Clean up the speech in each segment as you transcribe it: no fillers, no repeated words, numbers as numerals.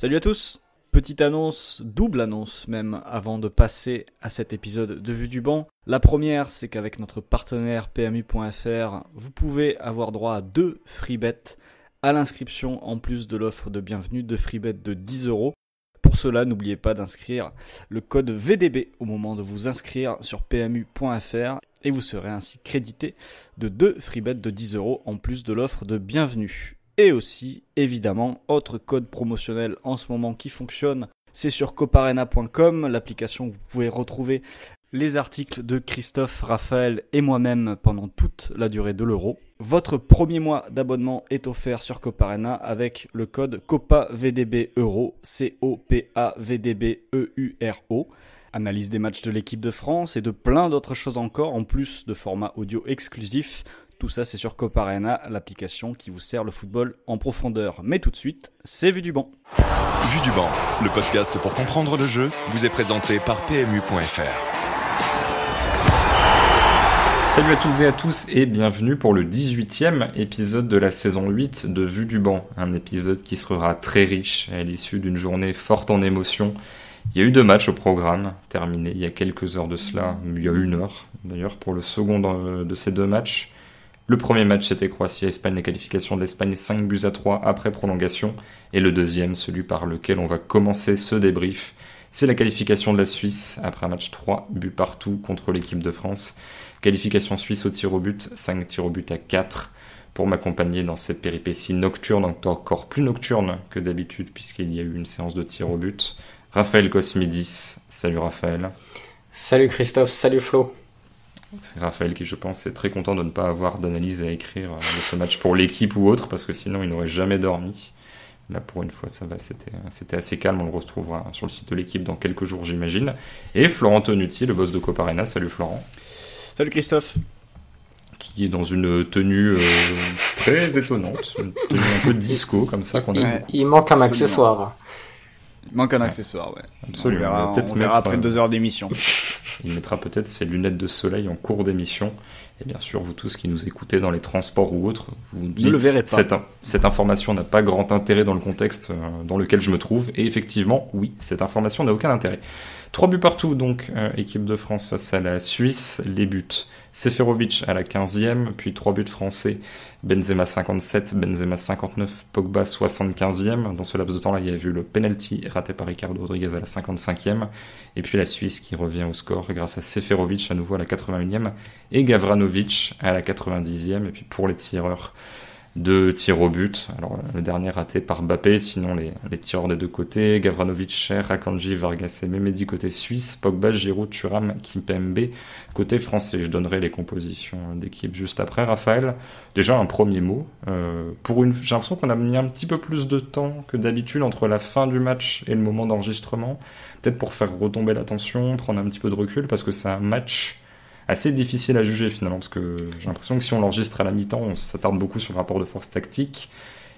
Salut à tous. Petite annonce, double annonce même, avant de passer à cet épisode de Vue du banc. La première, c'est qu'avec notre partenaire PMU.fr, vous pouvez avoir droit à 2 free bets à l'inscription, en plus de l'offre de bienvenue de free bet de 10€. Pour cela, n'oubliez pas d'inscrire le code VDB au moment de vous inscrire sur PMU.fr et vous serez ainsi crédité de 2 free bets de 10€ en plus de l'offre de bienvenue. Et aussi, évidemment, autre code promotionnel en ce moment qui fonctionne, c'est sur coparena.com, l'application où vous pouvez retrouver les articles de Christophe, Raphaël et moi-même pendant toute la durée de l'Euro. Votre premier mois d'abonnement est offert sur Coparena avec le code COPAVDBEURO, COPAVDBEURO. Analyse des matchs de l'équipe de France et de plein d'autres choses encore, en plus de formats audio exclusifs. Tout ça, c'est sur Coparena, l'application qui vous sert le football en profondeur. Mais tout de suite, c'est Vue du banc. Vue du banc, le podcast pour comprendre le jeu, vous est présenté par PMU.fr. Salut à toutes et à tous et bienvenue pour le 18e épisode de la saison 8 de Vue du banc. Un épisode qui sera très riche à l'issue d'une journée forte en émotions. Il y a eu 2 matchs au programme, terminés il y a quelques heures de cela, il y a 1 heure d'ailleurs pour le second de ces 2 matchs. Le premier match, c'était Croatie-Espagne, la qualification de l'Espagne 5-3 après prolongation. Et le deuxième, celui par lequel on va commencer ce débrief, c'est la qualification de la Suisse après un match 3 buts partout contre l'équipe de France. Qualification suisse au tir au but, 5 tirs au but à 4. Pour m'accompagner dans cette péripétie nocturne, encore plus nocturne que d'habitude puisqu'il y a eu une séance de tir au but, Raphaël Cosmidis. Salut Raphaël. Salut Christophe, salut Flo. C'est Raphaël qui, je pense, est très content de ne pas avoir d'analyse à écrire de ce match pour l'équipe ou autre, parce que sinon il n'aurait jamais dormi. Là, pour une fois, ça va, c'était assez calme. On le retrouvera sur le site de l'équipe dans quelques jours, j'imagine. Et Florent Tonuti, le boss de Coparena. Salut Florent. Salut Christophe. Qui est dans une tenue très étonnante, une tenue un peu disco, comme ça. Il manque un accessoire. Il manque un accessoire, ouais. Absolument. On verra après 2 heures d'émission. Il mettra peut-être ses lunettes de soleil en cours d'émission. Et bien sûr, vous tous qui nous écoutez dans les transports ou autres, vous dites, ne le verrez pas. Cette information n'a pas grand intérêt dans le contexte dans lequel je me trouve. Et effectivement, oui, cette information n'a aucun intérêt. 3 buts partout, donc, équipe de France face à la Suisse. Les buts, Seferovic à la 15e, puis 3 buts français. Benzema 57, Benzema 59, Pogba 75e. Dans ce laps de temps-là, il y a eu le penalty raté par Ricardo Rodriguez à la 55e. Et puis la Suisse qui revient au score grâce à Seferovic à nouveau à la 81e et Gavranovic à la 90e. Et puis pour les tireurs, 2 tirs au but. Alors le dernier raté par Mbappé, sinon les tireurs des 2 côtés, Gavranovic, Cher, Akanji, Vargas et Memedi côté suisse, Pogba, Giroud, Thuram, Kimpembe côté français. Je donnerai les compositions d'équipe juste après. Raphaël, déjà un premier mot. J'ai l'impression qu'on a mis un petit peu plus de temps que d'habitude entre la fin du match et le moment d'enregistrement. Peut-être pour faire retomber la tension, prendre un petit peu de recul, parce que c'est un match assez difficile à juger finalement, parce que j'ai l'impression que si on l'enregistre à la mi-temps, on s'attarde beaucoup sur le rapport de force tactique,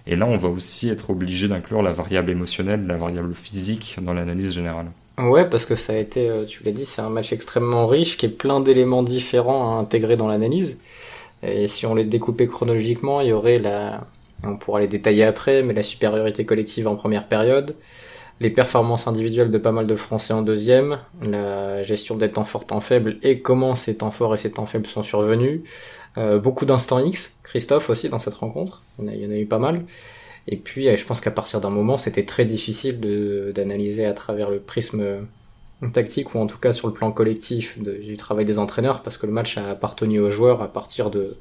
et là on va aussi être obligé d'inclure la variable émotionnelle, la variable physique dans l'analyse générale. Ouais, parce que ça a été, tu l'as dit, c'est un match extrêmement riche, qui est plein d'éléments différents à intégrer dans l'analyse, et si on les découpait chronologiquement, il y aurait on pourra les détailler après, mais la supériorité collective en première période, les performances individuelles de pas mal de Français en deuxième, la gestion des temps forts, temps faibles, et comment ces temps forts et ces temps faibles sont survenus. Beaucoup d'instants X, Christophe aussi dans cette rencontre, il y en a eu pas mal. Et puis je pense qu'à partir d'un moment, c'était très difficile d'analyser à travers le prisme tactique, ou en tout cas sur le plan collectif du travail des entraîneurs, parce que le match a appartenu aux joueurs à partir de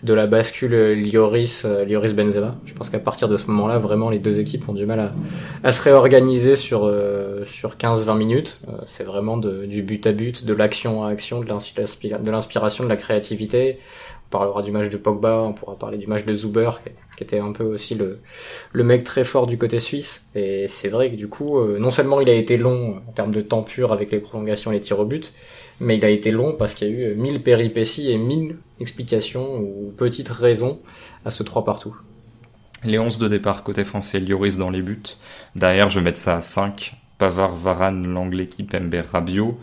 la bascule Lloris-Benzema. Je pense qu'à partir de ce moment-là, vraiment les 2 équipes ont du mal à se réorganiser sur 15-20 minutes. C'est vraiment du but à but, de l'action à action, de l'inspiration, de la créativité. On parlera du match de Pogba, on pourra parler du match de Zuber, qui était un peu aussi le mec très fort du côté suisse. Et c'est vrai que du coup, non seulement il a été long en termes de temps pur avec les prolongations et les tirs au but, mais il a été long parce qu'il y a eu 1000 péripéties et 1000 explications ou petites raisons à ce 3 partout. Les 11 de départ côté français, Lloris dans les buts. Derrière, je vais mettre ça à 5. Pavard, Varane, Langlais, Kimpembe, Rabiot.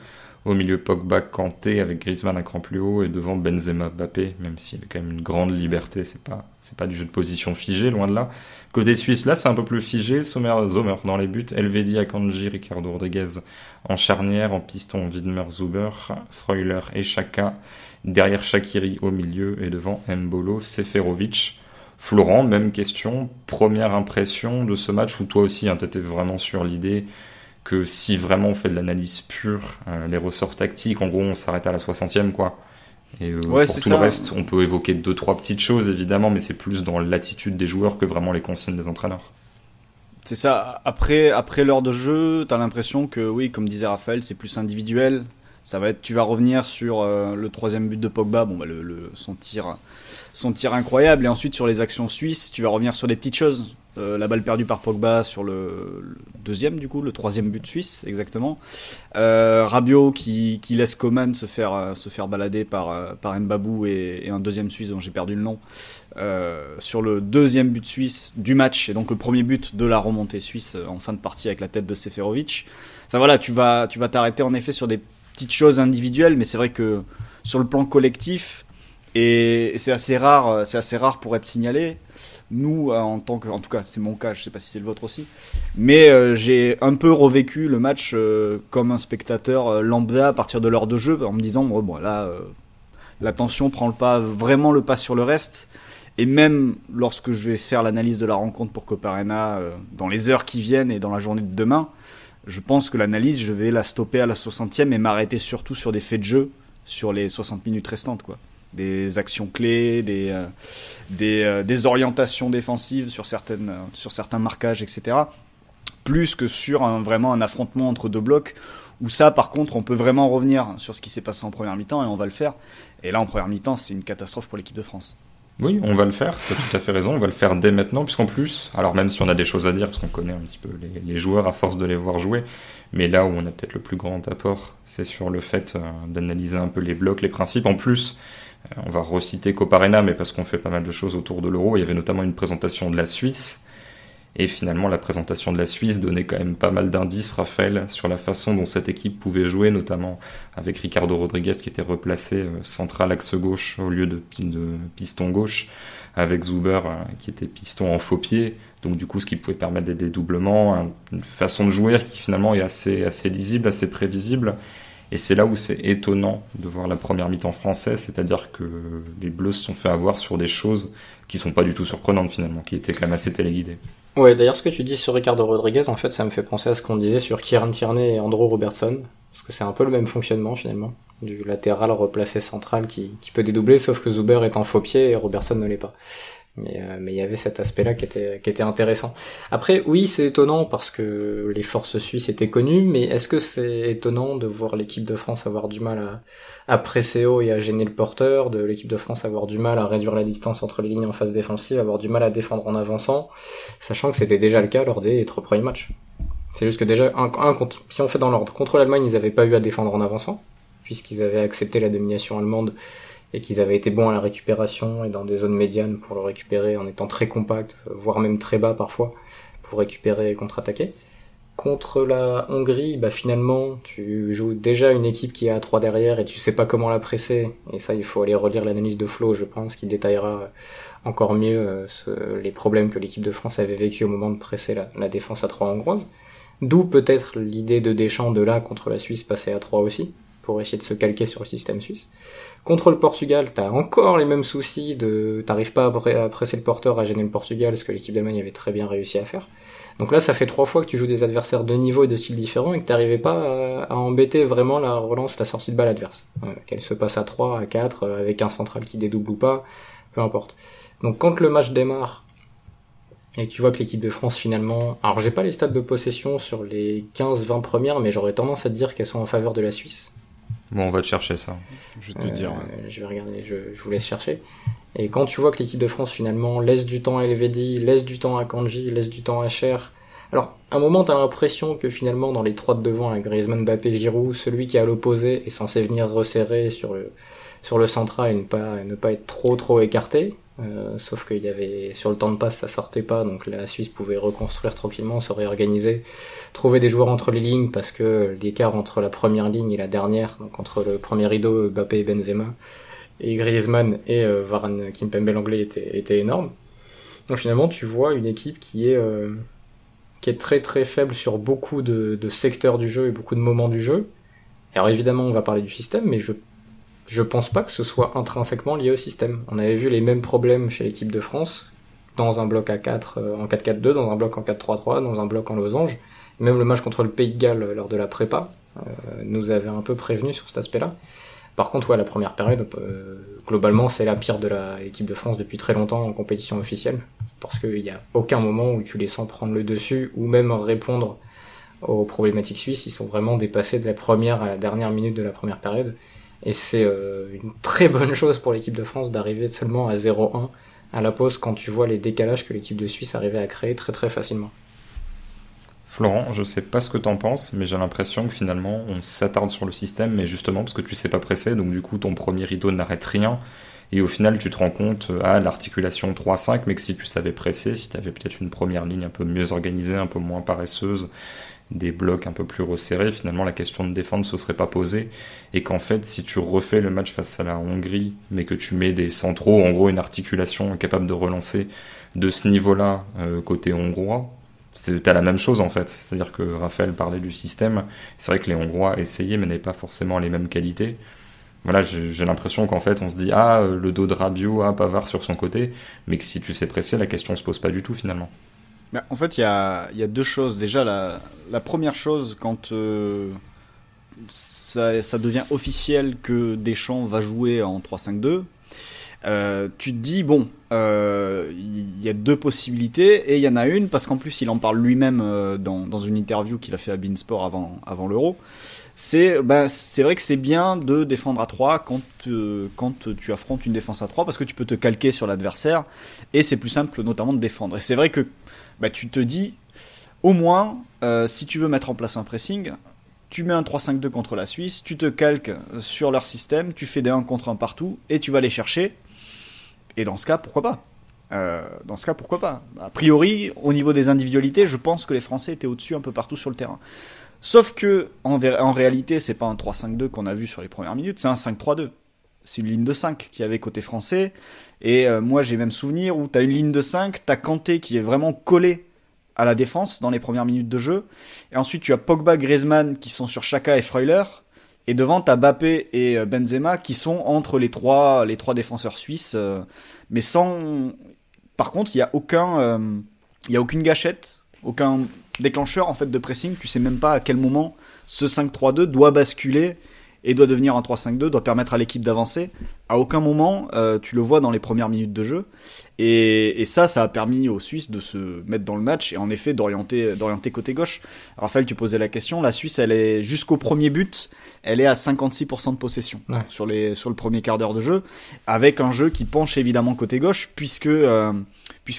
Au milieu, Pogba, Kanté avec Griezmann un cran plus haut, et devant Benzema, Mbappé, même s'il y avait quand même une grande liberté, c'est pas du jeu de position figé, loin de là. Côté suisse, là, c'est un peu plus figé. Sommer, Zomer dans les buts, Elvedi, Akanji, Ricardo Rodriguez en charnière, en piston, Widmer, Zuber, Freuler et Xhaka. Derrière Shaqiri au milieu et devant Mbolo, Seferovic. Florent, même question. Première impression de ce match où toi aussi, hein, t'étais vraiment sur l'idée que si vraiment on fait de l'analyse pure, les ressorts tactiques, en gros, on s'arrête à la 60e, quoi. Et Ouais, pour c'est tout ça. le reste, on peut évoquer 2-3 petites choses, évidemment, mais c'est plus dans l'attitude des joueurs que vraiment les consignes des entraîneurs. C'est ça. Après l'heure de jeu, t'as l'impression que, oui, comme disait Raphaël, c'est plus individuel. Ça va être, tu vas revenir sur le troisième but de Pogba, bon, bah, son tir incroyable, et ensuite sur les actions suisses, tu vas revenir sur des petites choses. La balle perdue par Pogba sur le deuxième, du coup, le troisième but suisse, exactement. Rabiot qui laisse Coman se faire balader par Mbabou et un deuxième Suisse dont j'ai perdu le nom. Sur le deuxième but suisse du match, et donc le premier but de la remontée suisse en fin de partie avec la tête de Seferovic. Enfin voilà, tu vas t'arrêter en effet sur des petites choses individuelles, mais c'est vrai que sur le plan collectif, et c'est assez rare pour être signalé. Nous, en tout cas, c'est mon cas, je sais pas si c'est le vôtre aussi, mais j'ai un peu revécu le match comme un spectateur lambda à partir de l'heure de jeu, en me disant bon là, la tension prend vraiment le pas sur le reste. Et même lorsque je vais faire l'analyse de la rencontre pour Copa Arena dans les heures qui viennent et dans la journée de demain, je pense que l'analyse, je vais la stopper à la 60e et m'arrêter surtout sur des faits de jeu sur les 60 minutes restantes, quoi. Des actions clés, des orientations défensives sur certains marquages, etc. Plus que sur vraiment un affrontement entre deux blocs, où ça, par contre, on peut vraiment revenir sur ce qui s'est passé en première mi-temps, et on va le faire. Et là, en première mi-temps, c'est une catastrophe pour l'équipe de France. Oui, on va le faire, tu as tout à fait raison, on va le faire dès maintenant, puisqu'en plus, alors même si on a des choses à dire, parce qu'on connaît un petit peu les joueurs à force de les voir jouer, mais là où on a peut-être le plus grand apport, c'est sur le fait d'analyser un peu les blocs, les principes. En plus, on va reciter Copa Arena, mais parce qu'on fait pas mal de choses autour de l'Euro, il y avait notamment une présentation de la Suisse, et finalement la présentation de la Suisse donnait quand même pas mal d'indices, Raphaël, sur la façon dont cette équipe pouvait jouer, notamment avec Ricardo Rodriguez qui était replacé central axe gauche au lieu de piston gauche, avec Zuber qui était piston en faux pied, donc du coup ce qui pouvait permettre des dédoublements, une façon de jouer qui finalement est assez lisible, assez prévisible. Et c'est là où c'est étonnant de voir la première mi-temps française, c'est-à-dire que les Bleus se sont fait avoir sur des choses qui sont pas du tout surprenantes finalement, qui étaient quand même assez téléguidées. Ouais, d'ailleurs, ce que tu dis sur Ricardo Rodriguez, en fait, ça me fait penser à ce qu'on disait sur Kieran Tierney et Andrew Robertson, parce que c'est un peu le même fonctionnement, finalement, du latéral replacé central qui peut dédoubler, sauf que Zuber est en faux pied et Robertson ne l'est pas. Mais il y avait cet aspect-là qui était intéressant. Après, oui, c'est étonnant parce que les forces suisses étaient connues, mais est-ce que c'est étonnant de voir l'équipe de France avoir du mal à presser haut et à gêner le porteur, de l'équipe de France avoir du mal à réduire la distance entre les lignes en phase défensive, avoir du mal à défendre en avançant, sachant que c'était déjà le cas lors des 3 premiers matchs. C'est juste que déjà, si on fait dans l'ordre, contre l'Allemagne, ils n'avaient pas eu à défendre en avançant, puisqu'ils avaient accepté la domination allemande et qu'ils avaient été bons à la récupération et dans des zones médianes pour le récupérer en étant très compact, voire même très bas parfois, pour récupérer et contre-attaquer. Contre la Hongrie, finalement, tu joues déjà une équipe qui est à 3 derrière et tu sais pas comment la presser, et ça il faut aller relire l'analyse de Flo, je pense, qui détaillera encore mieux les problèmes que l'équipe de France avait vécu au moment de presser la défense à 3 hongroise. D'où peut-être l'idée de Deschamps de là contre la Suisse passer à 3 aussi, pour essayer de se calquer sur le système suisse. Contre le Portugal, t'as encore les mêmes soucis t'arrives pas à presser le porteur, à gêner le Portugal, ce que l'équipe d'Allemagne avait très bien réussi à faire. Donc là, ça fait 3 fois que tu joues des adversaires de niveau et de style différents et que t'arrivais pas à embêter vraiment la relance, la sortie de balle adverse. Qu'elle se passe à 3, à 4, avec un central qui dédouble ou pas, peu importe. Donc quand le match démarre, et que tu vois que l'équipe de France finalement... Alors j'ai pas les stats de possession sur les 15-20 premières, mais j'aurais tendance à te dire qu'elles sont en faveur de la Suisse. Bon, on va te chercher ça. Je vais te dire. Je vais regarder, je vous laisse chercher. Et quand tu vois que l'équipe de France finalement laisse du temps à Elvedi, laisse du temps à Kanji, laisse du temps à Cher. Alors, à un moment, t'as l'impression que finalement, dans les 3 de devant, avec Griezmann, Mbappé, Giroud, celui qui est à l'opposé est censé venir resserrer sur le central et ne pas être trop écarté. Sauf qu'il y avait, sur le temps de passe, ça sortait pas, donc la Suisse pouvait reconstruire tranquillement, se réorganiser, trouver des joueurs entre les lignes, parce que l'écart entre la première ligne et la dernière, donc entre le premier rideau, Mbappé et Benzema, et Griezmann et Varane Kimpembe l'anglais était énorme. Donc finalement, tu vois une équipe qui est très très faible sur beaucoup de secteurs du jeu et beaucoup de moments du jeu. Alors évidemment, on va parler du système, mais je pense pas que ce soit intrinsèquement lié au système. On avait vu les mêmes problèmes chez l'équipe de France, dans un bloc à 4 en 4-4-2, dans un bloc en 4-3-3, dans un bloc en losange. Même le match contre le Pays de Galles lors de la prépa nous avait un peu prévenu sur cet aspect-là. Par contre, ouais, la première période, globalement, c'est la pire de l'équipe de France depuis très longtemps en compétition officielle, parce qu'il n'y a aucun moment où tu les sens prendre le dessus ou même répondre aux problématiques suisses. Ils sont vraiment dépassés de la première à la dernière minute de la première période, et c'est une très bonne chose pour l'équipe de France d'arriver seulement à 0-1 à la pause quand tu vois les décalages que l'équipe de Suisse arrivait à créer très très facilement. Florent, je sais pas ce que t'en penses, mais j'ai l'impression que finalement on s'attarde sur le système, mais justement parce que tu sais pas presser, donc du coup ton premier rideau n'arrête rien, et au final tu te rends compte à l'articulation 3-5, mais que si tu savais presser, si t'avais peut-être une première ligne un peu mieux organisée, un peu moins paresseuse, des blocs un peu plus resserrés, finalement la question de défendre se serait pas posée, et qu'en fait si tu refais le match face à la Hongrie, mais que tu mets des centraux, en gros une articulation capable de relancer de ce niveau-là côté hongrois, t'as la même chose en fait, c'est-à-dire que Raphaël parlait du système, c'est vrai que les Hongrois essayaient mais n'avaient pas forcément les mêmes qualités. Voilà, j'ai l'impression qu'en fait on se dit le dos de Rabiot, Pavard sur son côté, mais que si tu sais presser, la question se pose pas du tout finalement. Bah, en fait, il y a deux choses. Déjà, la première chose, quand ça devient officiel que Deschamps va jouer en 3-5-2, tu te dis, bon, il y a deux possibilités, et il y en a une, parce qu'en plus, il en parle lui-même dans une interview qu'il a fait à Beansport avant l'Euro. C'est vrai que c'est bien de défendre à 3 quand tu affrontes une défense à 3, parce que tu peux te calquer sur l'adversaire, et c'est plus simple notamment de défendre. Et c'est vrai que tu te dis, au moins, si tu veux mettre en place un pressing, tu mets un 3-5-2 contre la Suisse, tu te calques sur leur système, tu fais des 1 contre 1 partout, et tu vas les chercher. Et dans ce cas, pourquoi pas ? A priori, au niveau des individualités, je pense que les Français étaient au-dessus un peu partout sur le terrain. Sauf que, en réalité, c'est pas un 3-5-2 qu'on a vu sur les premières minutes, c'est un 5-3-2. C'est une ligne de 5 qu'il y avait côté français. Et moi, j'ai même souvenir où t'as une ligne de 5, t'as Kanté qui est vraiment collé à la défense dans les premières minutes de jeu. Et ensuite, tu as Pogba, Griezmann qui sont sur Xhaka et Freuler. Et devant, t'as Mbappé et Benzema qui sont entre les trois défenseurs suisses. Mais sans... Par contre, il y a aucune gâchette, aucun déclencheur en fait de pressing. Tu sais même pas à quel moment ce 5-3-2 doit basculer et doit devenir un 3-5-2, doit permettre à l'équipe d'avancer. À aucun moment, tu le vois dans les premières minutes de jeu. Et ça a permis aux Suisses de se mettre dans le match et en effet d'orienter côté gauche. Raphaël, tu posais la question. La Suisse, elle est jusqu'au premier but, elle est à 56% de possession sur le premier quart d'heure de jeu, avec un jeu qui penche évidemment côté gauche, puisque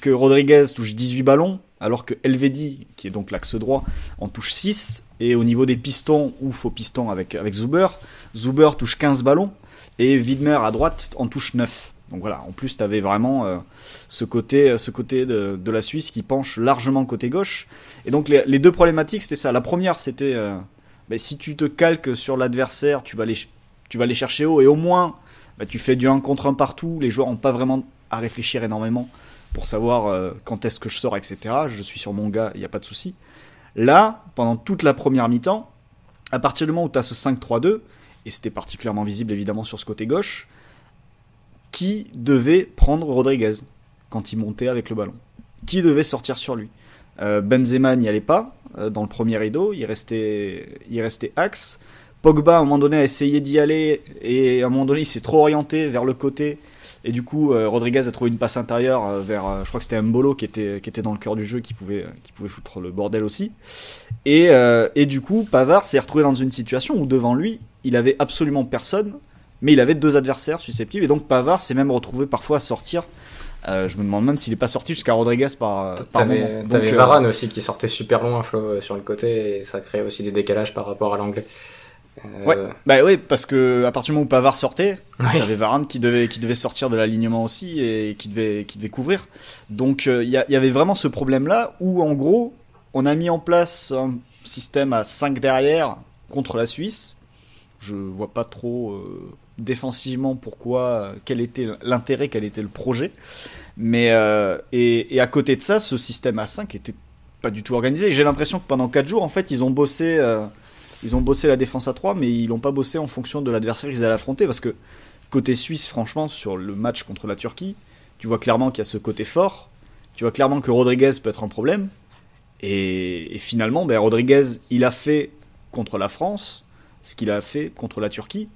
Rodriguez touche 18 ballons, alors que Elvedi, qui est donc l'axe droit, en touche 6. Et au niveau des pistons, ou faux pistons avec Zuber touche 15 ballons, et Widmer à droite en touche 9. Donc voilà, en plus tu avais vraiment ce côté de la Suisse qui penche largement côté gauche. Et donc les deux problématiques, c'était ça. La première, c'était si tu te calques sur l'adversaire, tu vas les chercher haut, et au moins tu fais du 1 contre 1 partout. Les joueurs n'ont pas vraiment à réfléchir énormément pour savoir quand est-ce que je sors, etc. Je suis sur mon gars, il n'y a pas de souci. Là, pendant toute la première mi-temps, à partir du moment où tu as ce 5-3-2, et c'était particulièrement visible évidemment sur ce côté gauche, qui devait prendre Rodriguez quand il montait avec le ballon ? Qui devait sortir sur lui ? Benzema n'y allait pas dans le premier rideau, il restait axe. Pogba à un moment donné a essayé d'y aller, et à un moment donné il s'est trop orienté vers le côté, et du coup Rodriguez a trouvé une passe intérieure vers, je crois que c'était Mbolo qui était dans le cœur du jeu, qui pouvait foutre le bordel aussi, et du coup Pavard s'est retrouvé dans une situation où devant lui il avait absolument personne, mais il avait deux adversaires susceptibles, et donc Pavard s'est même retrouvé parfois à sortir. Je me demande même s'il n'est pas sorti jusqu'à Rodriguez par moment. T'avais Varane aussi qui sortait super loin sur le côté, et ça créait aussi des décalages par rapport à l'anglais. Ouais, parce que à partir du moment où Pavard sortait, t'avais Varane qui devait sortir de l'alignement aussi, et qui devait couvrir. Donc il y avait vraiment ce problème-là où en gros on a mis en place un système à 5 derrière contre la Suisse. Je vois pas trop défensivement quel était l'intérêt, quel était le projet. Mais et à côté de ça, ce système à 5 était pas du tout organisé. J'ai l'impression que pendant 4 jours, en fait, ils ont bossé la défense à 3, mais ils l'ont pas bossé en fonction de l'adversaire qu'ils allaient affronter, parce que côté suisse, franchement, sur le match contre la Turquie, tu vois clairement qu'il y a ce côté fort. Tu vois clairement que Rodriguez peut être un problème. Et finalement, Rodriguez, il a fait contre la France ce qu'il a fait contre la Turquie.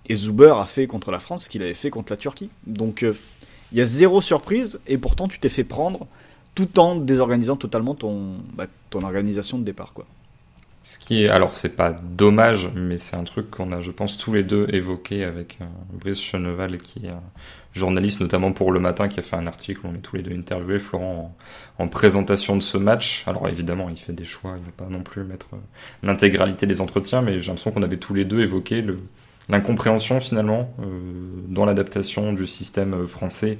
Et Zuber a fait contre la France ce qu'il avait fait contre la Turquie. Donc, il y a zéro surprise. Et pourtant, tu t'es fait prendre tout en désorganisant totalement ton organisation de départ, quoi. Ce qui est, alors c'est pas dommage, mais c'est un truc qu'on a, je pense, tous les deux évoqué avec Brice Cheneval, qui est journaliste notamment pour Le Matin, qui a fait un article, on est tous les deux interviewés, Florent, en présentation de ce match. Alors évidemment, il fait des choix, il va pas non plus mettre l'intégralité des entretiens, mais j'ai l'impression qu'on avait tous les deux évoqué l'incompréhension finalement dans l'adaptation du système français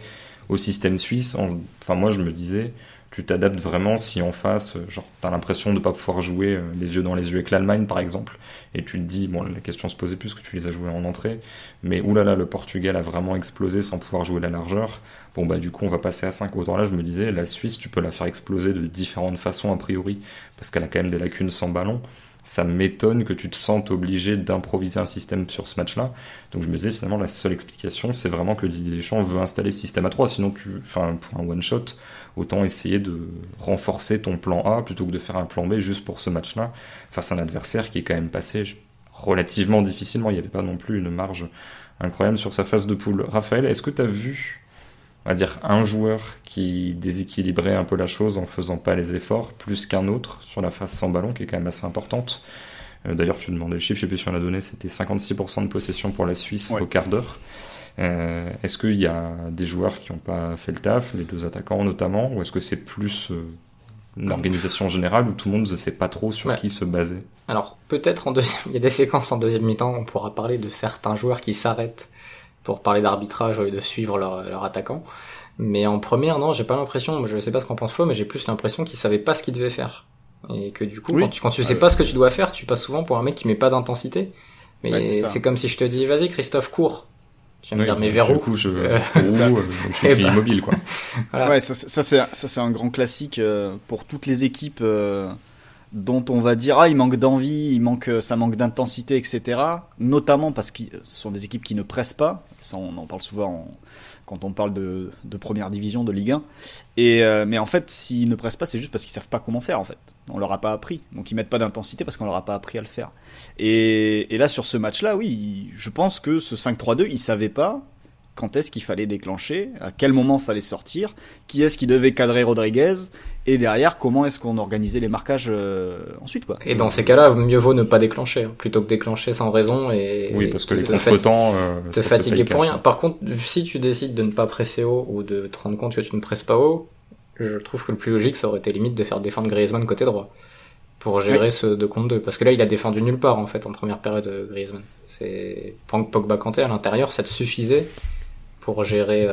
au système suisse. Enfin moi je me disais, tu t'adaptes vraiment si en face, genre, t'as l'impression de pas pouvoir jouer les yeux dans les yeux avec l'Allemagne, par exemple, et tu te dis, bon, la question se posait plus que tu les as joués en entrée, mais oulala, le Portugal a vraiment explosé sans pouvoir jouer la largeur. Bon, du coup, on va passer à 5. Autant là, je me disais, la Suisse, tu peux la faire exploser de différentes façons, a priori, parce qu'elle a quand même des lacunes sans ballon. Ça m'étonne que tu te sentes obligé d'improviser un système sur ce match-là. Donc je me disais, finalement, la seule explication, c'est vraiment que Didier Deschamps veut installer ce système à 3. Sinon, pour un one-shot, autant essayer de renforcer ton plan A plutôt que de faire un plan B juste pour ce match-là, face à un adversaire qui est quand même passé relativement difficilement. Il n'y avait pas non plus une marge incroyable sur sa phase de poule. Raphaël, est-ce que tu as vu, on va dire, un joueur qui déséquilibrait un peu la chose en faisant pas les efforts, plus qu'un autre sur la phase sans ballon, qui est quand même assez importante? D'ailleurs, tu demandais le chiffre, je sais plus si on l'a donné, c'était 56% de possession pour la Suisse au quart d'heure. Est-ce qu'il y a des joueurs qui n'ont pas fait le taf, les deux attaquants notamment, ou est-ce que c'est plus une organisation générale où tout le monde ne sait pas trop sur qui se baser? Alors, peut-être il y a des séquences en deuxième mi-temps, on pourra parler de certains joueurs qui s'arrêtent pour parler d'arbitrage au lieu de suivre leur attaquant. Mais en première, non, j'ai pas l'impression, je sais pas ce qu'en pense Flo, mais j'ai plus l'impression qu'ils savaient pas ce qu'ils devaient faire. Et que du coup, quand tu sais pas ce que tu dois faire, tu passes souvent pour un mec qui met pas d'intensité. Mais c'est comme si je te dis, vas-y Christophe, cours. Tu vas me dire, mais vers où? Du coup, je suis immobile, quoi. Voilà. Ouais, ça c'est un grand classique pour toutes les équipes dont on va dire, il manque d'envie, ça manque d'intensité, etc. Notamment parce que ce sont des équipes qui ne pressent pas. Ça, on en parle souvent quand on parle de première division, de Ligue 1. Mais en fait, s'ils ne pressent pas, c'est juste parce qu'ils savent pas comment faire, en fait. On leur a pas appris. Donc ils mettent pas d'intensité parce qu'on leur a pas appris à le faire. Et là, sur ce match-là, oui, je pense que ce 5-3-2, ils savaient pas quand est-ce qu'il fallait déclencher, à quel moment fallait sortir, qui est-ce qui devait cadrer Rodriguez, et derrière, comment est-ce qu'on organisait les marquages ensuite, quoi. Et dans ces cas-là, mieux vaut ne pas déclencher, plutôt que déclencher sans raison et parce que les contretemps te fatiguer pour rien. Par contre, si tu décides de ne pas presser haut ou de te rendre compte que tu ne presses pas haut, je trouve que le plus logique, ça aurait été limite de faire défendre Griezmann côté droit pour gérer ce 2 contre 2, parce que là, il a défendu nulle part en fait en première période, Griezmann. C'est Pogba Kanté à l'intérieur, ça te suffisait pour gérer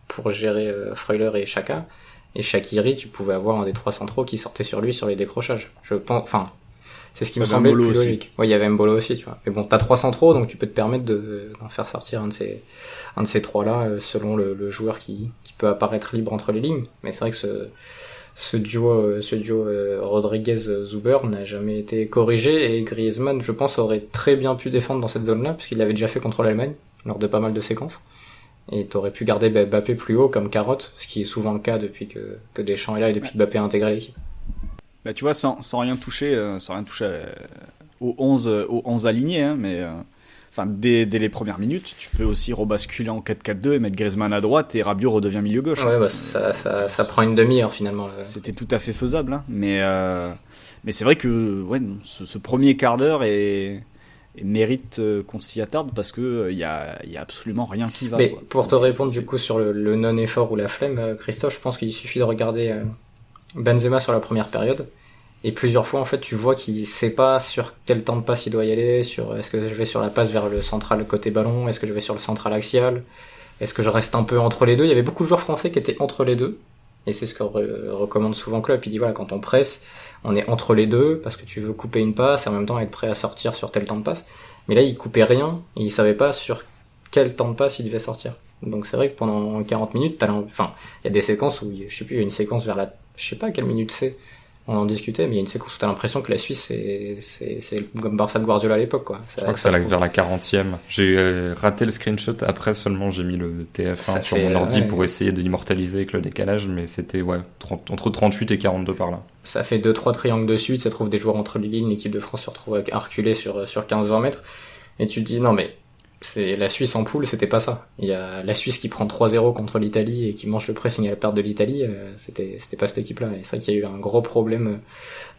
Freuler et Xhaka. Et Shaqiri, tu pouvais avoir un des 3 centraux qui sortait sur lui sur les décrochages. Je pense, c'est ce qui me semblait le plus logique. Ouais, il y avait Mbolo aussi, tu vois. Mais bon, t'as 3 centraux, donc tu peux te permettre d'en faire sortir un de ces 3-là, selon le joueur qui peut apparaître libre entre les lignes. Mais c'est vrai que ce duo Rodriguez-Zuber n'a jamais été corrigé, et Griezmann, je pense, aurait très bien pu défendre dans cette zone-là, puisqu'il l'avait déjà fait contre l'Allemagne, lors de pas mal de séquences. Et t'aurais pu garder Mbappé plus haut comme carotte, ce qui est souvent le cas depuis que Deschamps est là et depuis que Mbappé a intégré l'équipe. Tu vois, sans rien toucher aux 11 alignés, hein, mais dès les premières minutes, tu peux aussi rebasculer en 4-4-2 et mettre Griezmann à droite et Rabiot redevient milieu gauche. Ouais, ça prend une demi-heure finalement. C'était tout à fait faisable, hein, mais c'est vrai que ce premier quart d'heure mérite qu'on s'y attarde, parce que y a absolument rien qui va. Mais pour te répondre du coup sur le non-effort ou la flemme, Christophe, je pense qu'il suffit de regarder Benzema sur la première période, et plusieurs fois en fait tu vois qu'il sait pas sur quel temps de passe il doit y aller, sur est-ce que je vais sur la passe vers le central côté ballon, est-ce que je vais sur le central axial, est-ce que je reste un peu entre les deux. Il y avait beaucoup de joueurs français qui étaient entre les deux, et c'est ce que recommande souvent Klopp. Il dit voilà, quand on presse, on est entre les deux parce que tu veux couper une passe et en même temps être prêt à sortir sur tel temps de passe. Mais là, il coupait rien et il savait pas sur quel temps de passe il devait sortir. Donc c'est vrai que pendant 40 minutes, il y a des séquences où, je sais plus, il y a une séquence je sais pas à quelle minute c'est, on en discutait, mais il y a une séquence où t'as l'impression que la Suisse, c'est comme Barça de Guardiola à l'époque, quoi. Je crois que c'est vers la 40e. J'ai raté le screenshot, après seulement j'ai mis le TF1 sur mon ordi pour essayer de l'immortaliser avec le décalage, mais c'était entre 38 et 42 par là. Ça fait 2-3 triangles de suite, ça trouve des joueurs entre les lignes, l'équipe de France se retrouve à reculer sur 15-20 mètres, et tu te dis, non mais, c'est la Suisse en poule, c'était pas ça. Il y a la Suisse qui prend 3-0 contre l'Italie et qui mange le pressing à la perte de l'Italie, c'était pas cette équipe-là. Et c'est vrai qu'il y a eu un gros problème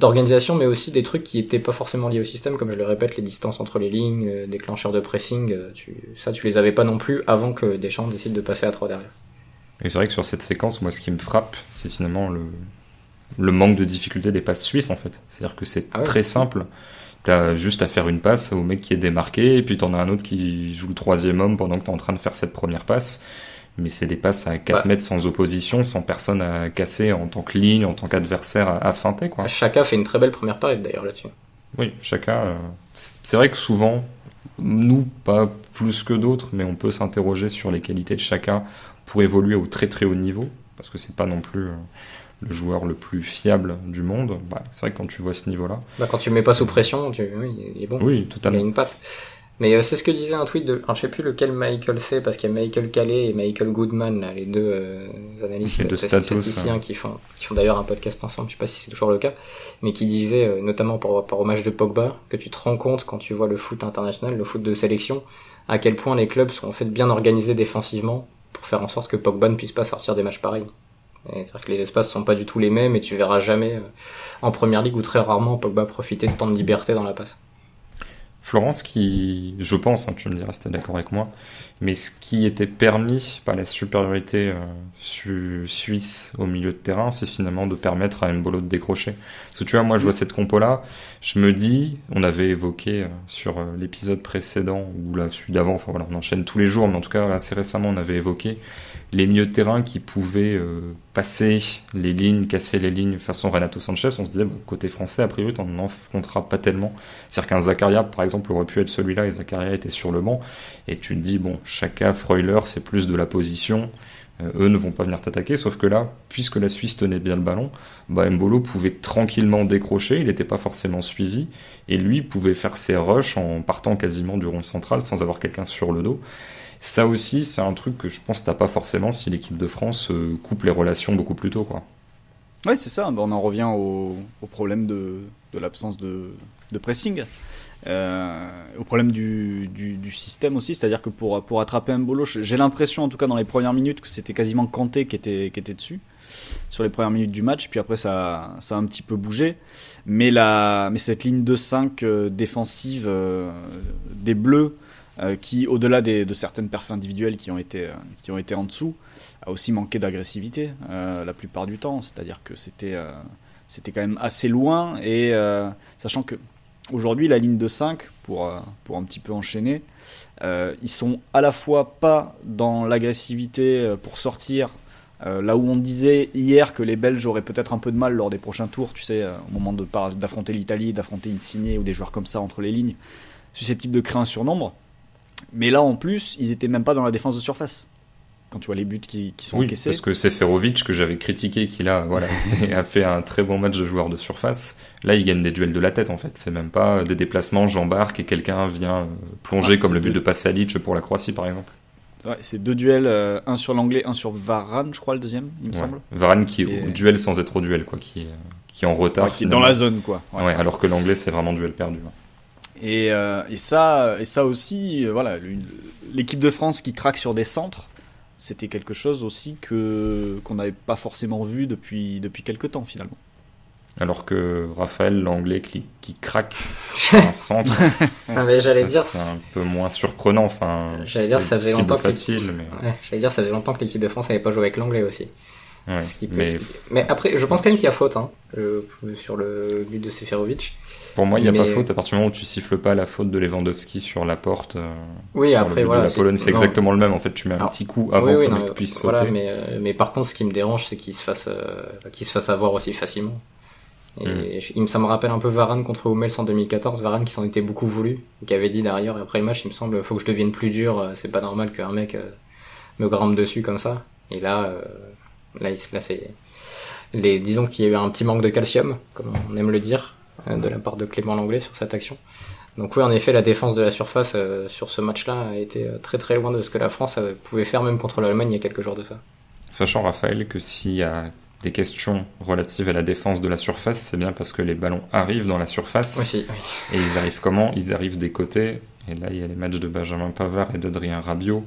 d'organisation, mais aussi des trucs qui étaient pas forcément liés au système, comme je le répète, les distances entre les lignes, déclencheurs de pressing, tu les avais pas non plus avant que Deschamps décide de passer à 3 derrière. Et c'est vrai que sur cette séquence, moi ce qui me frappe, c'est finalement le manque de difficulté des passes suisses en fait. C'est-à-dire que c'est très simple. T'as juste à faire une passe au mec qui est démarqué, et puis t'en as un autre qui joue le 3e homme pendant que t'es en train de faire cette première passe. Mais c'est des passes à 4 mètres sans opposition, sans personne à casser en tant que ligne, en tant qu'adversaire à feinter, quoi. Chaka fait une très belle première période d'ailleurs là-dessus. Oui, Chaka, c'est vrai que souvent, nous, pas plus que d'autres, mais on peut s'interroger sur les qualités de Chaka pour évoluer au très très haut niveau, parce que c'est pas non plus le joueur le plus fiable du monde. C'est vrai que quand tu vois ce niveau-là... quand tu le mets pas sous pression, il est bon. Oui, totalement. Il a une patte. Mais c'est ce que disait un tweet alors je sais plus lequel Michael c'est, parce qu'il y a Michael Calais et Michael Goodman, là, les deux analystes statisticiens qui font d'ailleurs un podcast ensemble, je sais pas si c'est toujours le cas, mais qui disaient, notamment par rapport au match de Pogba, que tu te rends compte quand tu vois le foot international, le foot de sélection, à quel point les clubs sont en fait bien organisés défensivement pour faire en sorte que Pogba ne puisse pas sortir des matchs pareils. C'est-à-dire que les espaces sont pas du tout les mêmes, et tu verras jamais en première ligue, ou très rarement, Pogba profiter de temps de liberté dans la passe. Florence, qui, je pense, tu me diras si t'es d'accord avec moi, mais ce qui était permis par la supériorité suisse au milieu de terrain, c'est finalement de permettre à Mbolo de décrocher. Parce que tu vois, moi je vois cette compo-là, je me dis, on avait évoqué sur l'épisode précédent, ou là, celui d'avant, on enchaîne tous les jours, mais en tout cas assez récemment on avait évoqué les milieux de terrain qui pouvaient passer les lignes, casser les lignes façon Renato Sanchez. On se disait, côté français, a priori, on n'en affrontera pas tellement. C'est-à-dire qu'un Zakaria, par exemple, aurait pu être celui-là, et Zakaria était sur le banc. Et tu te dis, Chaka, Freuler, c'est plus de la position. Eux ne vont pas venir t'attaquer. Sauf que là, puisque la Suisse tenait bien le ballon, Mbolo pouvait tranquillement décrocher. Il n'était pas forcément suivi. Et lui pouvait faire ses rushs en partant quasiment du rond central sans avoir quelqu'un sur le dos. Ça aussi, c'est un truc que je pense que t'as pas forcément si l'équipe de France coupe les relations beaucoup plus tôt, quoi. Ouais, c'est ça. On en revient au problème de l'absence de pressing. Au problème du système aussi. C'est-à-dire que pour attraper Mbolo, j'ai l'impression, en tout cas dans les premières minutes, que c'était quasiment Kanté qui était dessus, sur les premières minutes du match. Puis après, ça a un petit peu bougé. Mais cette ligne de 5 défensive des Bleus, qui, au-delà de certaines perfs individuelles qui ont été en dessous, a aussi manqué d'agressivité la plupart du temps. C'est-à-dire que c'était quand même assez loin, et sachant que aujourd'hui la ligne de 5, pour un petit peu enchaîner, ils sont à la fois pas dans l'agressivité pour sortir, là où on disait hier que les Belges auraient peut-être un peu de mal lors des prochains tours, tu sais, au moment d'affronter l'Italie, d'affronter Insigne ou des joueurs comme ça entre les lignes, susceptibles de créer un surnombre. Mais là, en plus, ils étaient même pas dans la défense de surface. Quand tu vois les buts qui sont encaissés. Parce que Seferovic, que j'avais critiqué, qui là, a fait un très bon match de joueur de surface. Là, il gagne des duels de la tête, en fait. C'est même pas des déplacements, j'embarque et quelqu'un vient plonger, comme le but de Pasalic pour la Croatie, par exemple. Ouais, c'est 2 duels, un sur l'anglais, un sur Varane, je crois, le deuxième, il me semble. Varane qui est au duel sans être au duel, quoi, qui est en retard. Qui est dans la zone, quoi. Ouais, alors que l'anglais, c'est vraiment duel perdu. Et ça aussi, l'équipe de France qui craque sur des centres, c'était quelque chose aussi qu'on n'avait pas forcément vu depuis quelques temps, finalement. Alors que Raphaël, l'anglais qui craque sur un centre, non, mais j'allais dire, c'est un peu moins surprenant. J'allais dire, ça faisait longtemps que ça faisait longtemps que l'équipe de France n'avait pas joué avec l'anglais aussi. Ouais, mais après, je pense quand même qu'il y a faute sur le but de Seferovic. Pour moi, il n'y a pas faute à partir du moment où tu siffles pas la faute de Lewandowski sur la porte. Oui, après, la Pologne, c'est exactement le même. En fait, tu mets un petit coup avant que le mec puisse sauter. Voilà, mais par contre, ce qui me dérange, c'est qu'il se fasse avoir aussi facilement. Et ça me rappelle un peu Varane contre Hummels en 2014. Varane qui s'en était beaucoup voulu, et qui avait dit derrière, après le match, il me semble, faut que je devienne plus dur. C'est pas normal qu'un mec me grimpe dessus comme ça. Et là c'est disons qu'il y a eu un petit manque de calcium, comme on aime le dire, de la part de Clément Lenglet sur cette action. Donc oui, en effet, la défense de la surface sur ce match-là a été très très loin de ce que la France pouvait faire même contre l'Allemagne il y a quelques jours de ça. Sachant, Raphaël, que s'il y a des questions relatives à la défense de la surface, c'est bien parce que les ballons arrivent dans la surface. Aussi, oui. Et ils arrivent comment ? Ils arrivent des côtés. Et là, il y a les matchs de Benjamin Pavard et d'Adrien Rabiot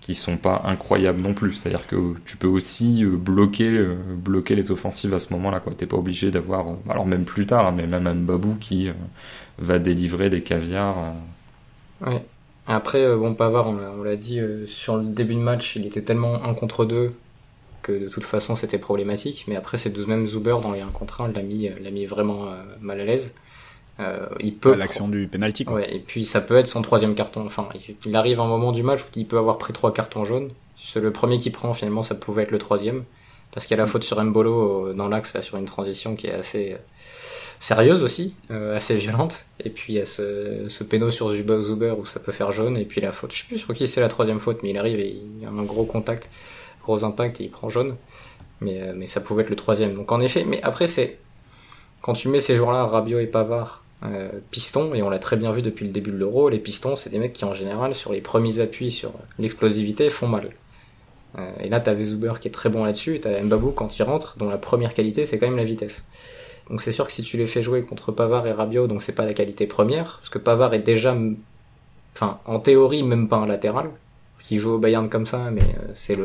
qui sont pas incroyables non plus. C'est-à-dire que tu peux aussi bloquer les offensives à ce moment-là, quoi. T'es pas obligé d'avoir, alors même plus tard, hein, mais même un Babou qui va délivrer des caviars. Ouais. Après, Pavard, on l'a dit, sur le début de match, il était tellement 1 contre 2 que de toute façon c'était problématique. Mais après, c'est même Zuber dans les 1 contre 1 l'a mis vraiment mal à l'aise. Il peut l'action du penalty, quoi. Ouais, et puis ça peut être son 3e carton. Enfin, il arrive un moment du match où il peut avoir pris 3 cartons jaunes. C'est le premier qu'il prend, finalement, ça pouvait être le 3e. Parce qu'il y a la faute sur Mbolo dans l'axe, là, sur une transition qui est assez sérieuse aussi, assez violente. Et puis il y a ce péno sur Zuber où ça peut faire jaune. Et puis la faute, je sais plus sur qui c'est la 3e faute, mais il arrive et il y a un gros contact, gros impact et il prend jaune. Mais ça pouvait être le 3e. Donc en effet, mais après quand tu mets ces joueurs-là, Rabiot et Pavard, pistons, et on l'a très bien vu depuis le début de l'Euro, les pistons c'est des mecs qui en général sur les premiers appuis sur l'explosivité font mal. Et là t'avais Zuber qui est très bon là-dessus, et t'as Mbabou quand il rentre, dont la première qualité c'est quand même la vitesse. Donc c'est sûr que si tu les fais jouer contre Pavard et Rabiot, donc c'est pas la qualité première, parce que Pavard est déjà, en théorie même pas un latéral, qui joue au Bayern comme ça, mais c'est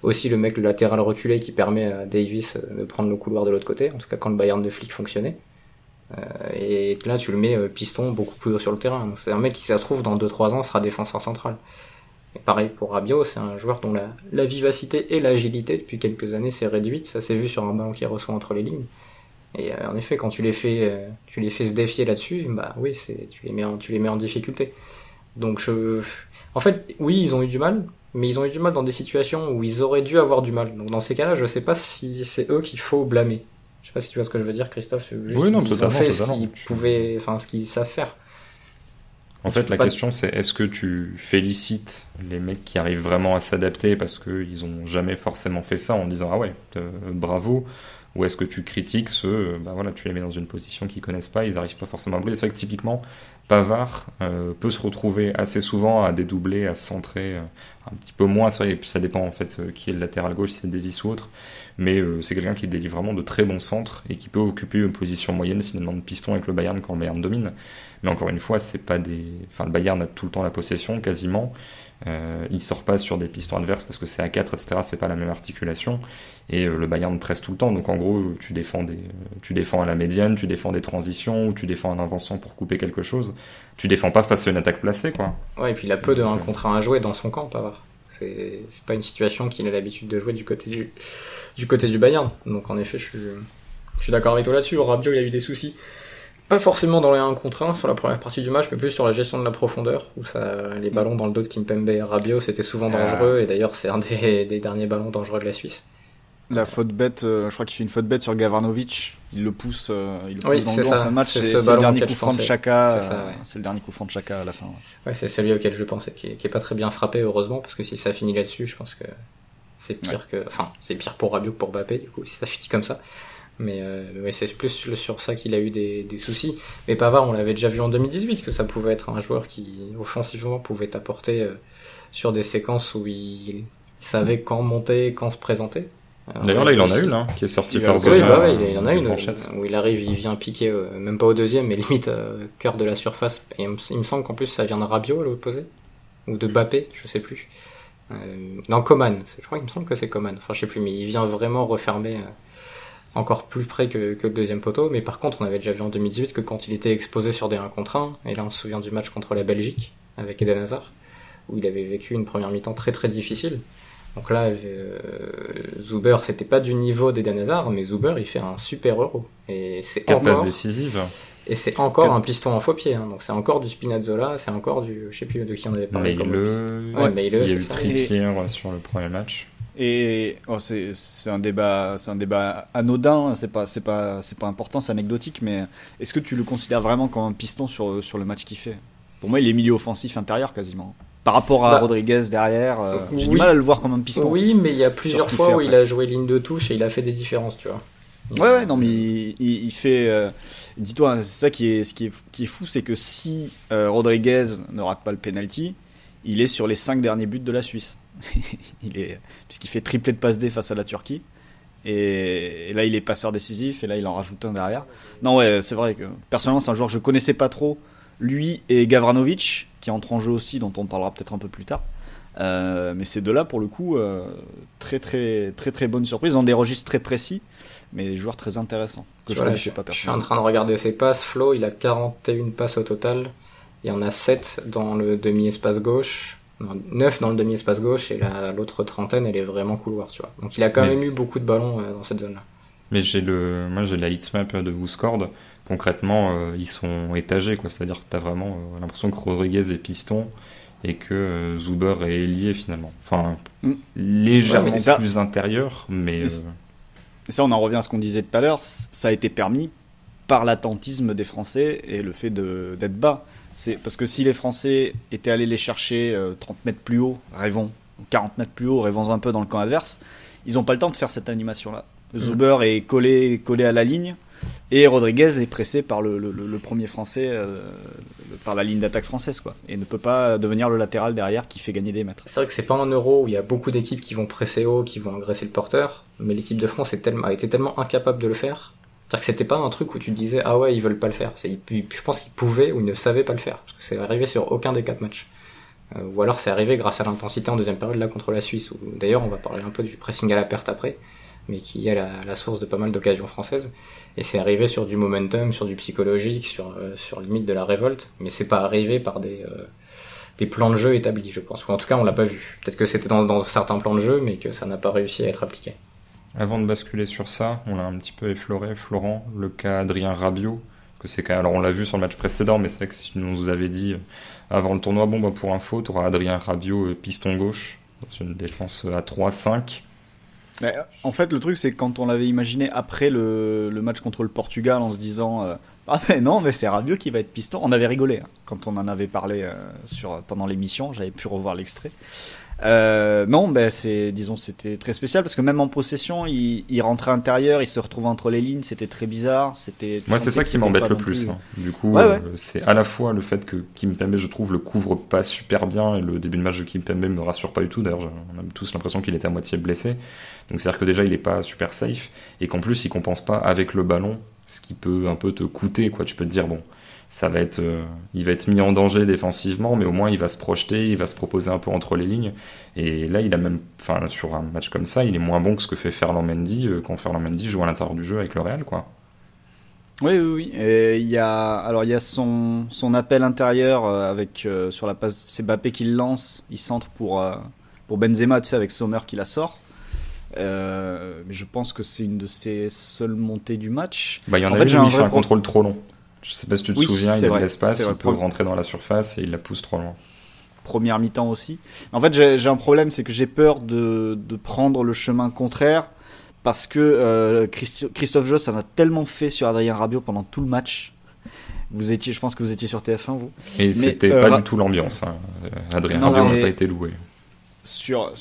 aussi le mec le latéral reculé qui permet à Davis de prendre le couloir de l'autre côté, en tout cas quand le Bayern de Flick fonctionnait. Et là tu le mets piston beaucoup plus haut sur le terrain, donc c'est un mec qui ça se trouve dans 2-3 ans sera défenseur central. Et pareil pour Rabiot, c'est un joueur dont la vivacité et l'agilité depuis quelques années s'est réduite, ça s'est vu sur un ballon qui reçoit entre les lignes. Et en effet quand tu les fais se défier là-dessus, bah oui, tu les mets en difficulté. Donc en fait oui, ils ont eu du mal, mais ils ont eu du mal dans des situations où ils auraient dû avoir du mal. Donc dans ces cas-là, je sais pas si c'est eux qu'il faut blâmer. Je sais pas si tu vois ce que je veux dire, Christophe. Juste oui, non, ils totalement, ont fait totalement. ce qu'ils savent faire. En fait, la question, c'est est-ce que tu félicites les mecs qui arrivent vraiment à s'adapter parce qu'ils ont jamais forcément fait ça en disant ah ouais, bravo, ou est-ce que tu critiques ceux, tu les mets dans une position qu'ils connaissent pas, ils arrivent pas forcément à briller. C'est vrai que typiquement, Pavard peut se retrouver assez souvent à dédoubler, à se centrer un petit peu moins. C'est vrai, et puis ça dépend en fait qui est le latéral gauche, si c'est Davis ou autre. Mais c'est quelqu'un qui délivre vraiment de très bons centres et qui peut occuper une position moyenne finalement de piston avec le Bayern quand le Bayern domine. Mais encore une fois, c'est pas le Bayern a tout le temps la possession quasiment. Il sort pas sur des pistons adverses parce que c'est à 4, etc. C'est pas la même articulation. Et le Bayern presse tout le temps. Donc en gros, tu défends à la médiane, tu défends des transitions ou tu défends un avançant pour couper quelque chose. Tu défends pas face à une attaque placée, quoi. Ouais, et puis il a peu de 1 contre 1 à jouer dans son camp, Pavard. C'est pas une situation qu'il a l'habitude de jouer du côté du Bayern. Donc en effet, je suis d'accord avec toi là-dessus. Rabiot, il a eu des soucis. Pas forcément dans les 1 contre 1 sur la première partie du match, mais plus sur la gestion de la profondeur, où les ballons dans le dos de Kimpembe et Rabiot, c'était souvent dangereux, et d'ailleurs c'est un des derniers ballons dangereux de la Suisse. La faute bête, je crois qu'il fait une faute bête sur Gavranovic, il le pousse dans le dos en fin de match, c'est le dernier coup franc de Xhaka, c'est le dernier coup franc de Xhaka à la fin. Ouais, c'est celui auquel je pensais, qui est pas très bien frappé heureusement, parce que si ça finit là-dessus, je pense que c'est pire c'est pire pour Rabiot que pour Mbappé, du coup, si ça finit comme ça. Mais c'est plus sur ça qu'il a eu des soucis. Mais Pavard, on l'avait déjà vu en 2018 que ça pouvait être un joueur qui offensivement pouvait t'apporter sur des séquences où il savait quand monter, quand se présenter. D'ailleurs là il en a une qui est sortie par il en a une où il arrive, il vient piquer même pas au deuxième mais limite cœur de la surface. Et il me semble qu'en plus ça vient de Rabiot à l'opposé ou de Mbappé, je sais plus. Non, Coman, je crois qu'il me semble que c'est Coman. Enfin je sais plus, mais il vient vraiment refermer encore plus près que le deuxième poteau. Mais par contre on avait déjà vu en 2018 que quand il était exposé sur des 1 contre 1, et là on se souvient du match contre la Belgique avec Eden Hazard où il avait vécu une première mi-temps très très difficile. Donc là Zuber c'était pas du niveau d'Eden Hazard, mais Zuber il fait un super Euro et c'est 4 passes décisives et c'est encore un piston en faux pied, donc c'est encore du Spinazzola, c'est encore du, je sais plus de qui on avait parlé. Il y a eu Trippier sur le premier match. Et c'est un débat anodin, c'est pas important, c'est anecdotique, mais est-ce que tu le considères vraiment comme un piston sur le match qu'il fait ? Pour moi, il est milieu offensif intérieur quasiment. Par rapport à Rodriguez derrière, j'ai du mal à le voir comme un piston. Oui, mais il y a plusieurs fois où il a joué ligne de touche et il a fait des différences, tu vois. Ouais, non, mais il fait. Dis-toi, c'est ça qui est fou, c'est que si Rodriguez ne rate pas le penalty, il est sur les 5 derniers buts de la Suisse. Puisqu'il fait triplé de passe D face à la Turquie. Et là, il est passeur décisif, et là, il en rajoute un derrière. Non, ouais, c'est vrai que personnellement, c'est un joueur que je connaissais pas trop. Lui et Gavranovic, qui entre en jeu aussi, dont on parlera peut-être un peu plus tard. Mais ces deux-là, pour le coup, très bonne surprise, dans des registres très précis, mais des joueurs très intéressants. Que je suis en train de regarder ses passes. Flo, il a 41 passes au total. Il y en a 7 dans le demi-espace gauche, 9 dans le demi-espace gauche, et l'autre trentaine, elle est vraiment couloir, tu vois. Donc il a quand même eu beaucoup de ballons dans cette zone-là. Mais j'ai la heatmap de WhoScored. Concrètement, ils sont étagés, quoi. C'est-à-dire que t'as vraiment l'impression que Rodriguez est piston et que Zuber est ailier finalement. Enfin, légèrement plus intérieur, mais... Et ça, on en revient à ce qu'on disait tout à l'heure, ça a été permis par l'attentisme des Français et le fait d'être bas. C'est parce que si les Français étaient allés les chercher 30 mètres plus haut, rêvons, 40 mètres plus haut, rêvons un peu dans le camp adverse, ils n'ont pas le temps de faire cette animation-là. Zuber est collé à la ligne, et Rodriguez est pressé par le premier Français, par la ligne d'attaque française, quoi, et ne peut pas devenir le latéral derrière qui fait gagner des mètres. C'est vrai que c'est pas un Euro où il y a beaucoup d'équipes qui vont presser haut, qui vont agresser le porteur, mais l'équipe de France a été tellement incapable de le faire. C'est-à-dire que c'était pas un truc où tu disais ah ouais, ils veulent pas le faire. Je pense qu'ils pouvaient ou ils ne savaient pas le faire, parce que c'est arrivé sur aucun des 4 matchs. Ou alors c'est arrivé grâce à l'intensité en deuxième période là contre la Suisse, où d'ailleurs on va parler un peu du pressing à la perte après, mais qui est la source de pas mal d'occasions françaises. Et c'est arrivé sur du momentum, sur du psychologique, sur limite de la révolte, mais c'est pas arrivé par des plans de jeu établis, je pense. Ou en tout cas, on l'a pas vu. Peut-être que c'était dans certains plans de jeu, mais que ça n'a pas réussi à être appliqué. Avant de basculer sur ça, on l'a un petit peu effleuré, Florent, le cas Adrien Rabiot, que c'est quand même, alors on l'a vu sur le match précédent, mais c'est vrai que si nous vous avez dit avant le tournoi, bon bah pour info, tu auras Adrien Rabiot piston gauche, dans une défense à 3-5. En fait, le truc, c'est que quand on l'avait imaginé après le match contre le Portugal, en se disant ah mais non, mais c'est Rabiot qui va être piston, on avait rigolé quand on en avait parlé pendant l'émission, j'avais pu revoir l'extrait. Non, c'était très spécial parce que même en possession, il rentrait à l'intérieur, il se retrouvait entre les lignes, c'était très bizarre. Moi, c'est ça qui m'embête le plus. Du coup, c'est à la fois le fait que Kimpembe, je trouve, le couvre pas super bien, et le début de match de Kimpembe me rassure pas du tout. D'ailleurs, on a tous l'impression qu'il était à moitié blessé. Donc, c'est-à-dire que déjà, il est pas super safe, et qu'en plus, il compense pas avec le ballon, ce qui peut un peu te coûter, quoi. Tu peux te dire, bon, il va être mis en danger défensivement, mais au moins il va se projeter, il va se proposer un peu entre les lignes. Et là, sur un match comme ça, il est moins bon que ce que fait Ferland Mendy quand Ferland Mendy joue à l'intérieur du jeu avec le Real, quoi. Oui. Et il y a son appel intérieur avec sur la passe, c'est Mbappé qui le lance, il centre pour Benzema, tu sais, avec Sommer qui la sort. Mais je pense que c'est une de ses seules montées du match. Il y en a une où il fait un contrôle trop long. Je sais pas si tu te souviens, il a de l'espace, il peut rentrer dans la surface et il la pousse trop loin. Première mi-temps aussi. En fait, j'ai un problème, c'est que j'ai peur de prendre le chemin contraire parce que Christophe Josse en a tellement fait sur Adrien Rabiot pendant tout le match. Je pense que vous étiez sur TF1, vous. Et c'était pas du tout l'ambiance. Adrien Rabiot n'a pas été loué. Sur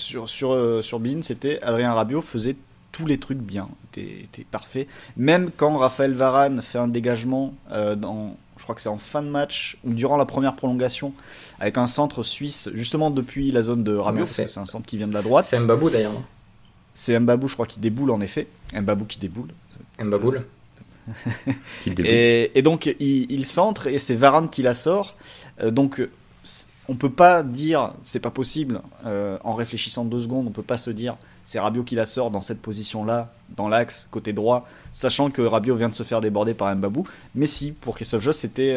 Bein, c'était Adrien Rabiot faisait tous les trucs bien, était parfait. Même quand Raphaël Varane fait un dégagement je crois que c'est en fin de match ou durant la première prolongation avec un centre suisse justement depuis la zone de Rabiot, parce que c'est un centre qui vient de la droite. C'est Mbabou d'ailleurs. Non, c'est Mbabou, je crois, qui déboule en effet. Mbabou qui déboule. Mbaboule. Qui déboule. Et donc il centre et c'est Varane qui la sort. Donc on peut pas dire, c'est pas possible, en réfléchissant 2 secondes, on peut pas se dire c'est Rabiot qui la sort dans cette position-là, dans l'axe, côté droit, sachant que Rabiot vient de se faire déborder par Mbabou. Mais si, pour Christophe Josse, c'était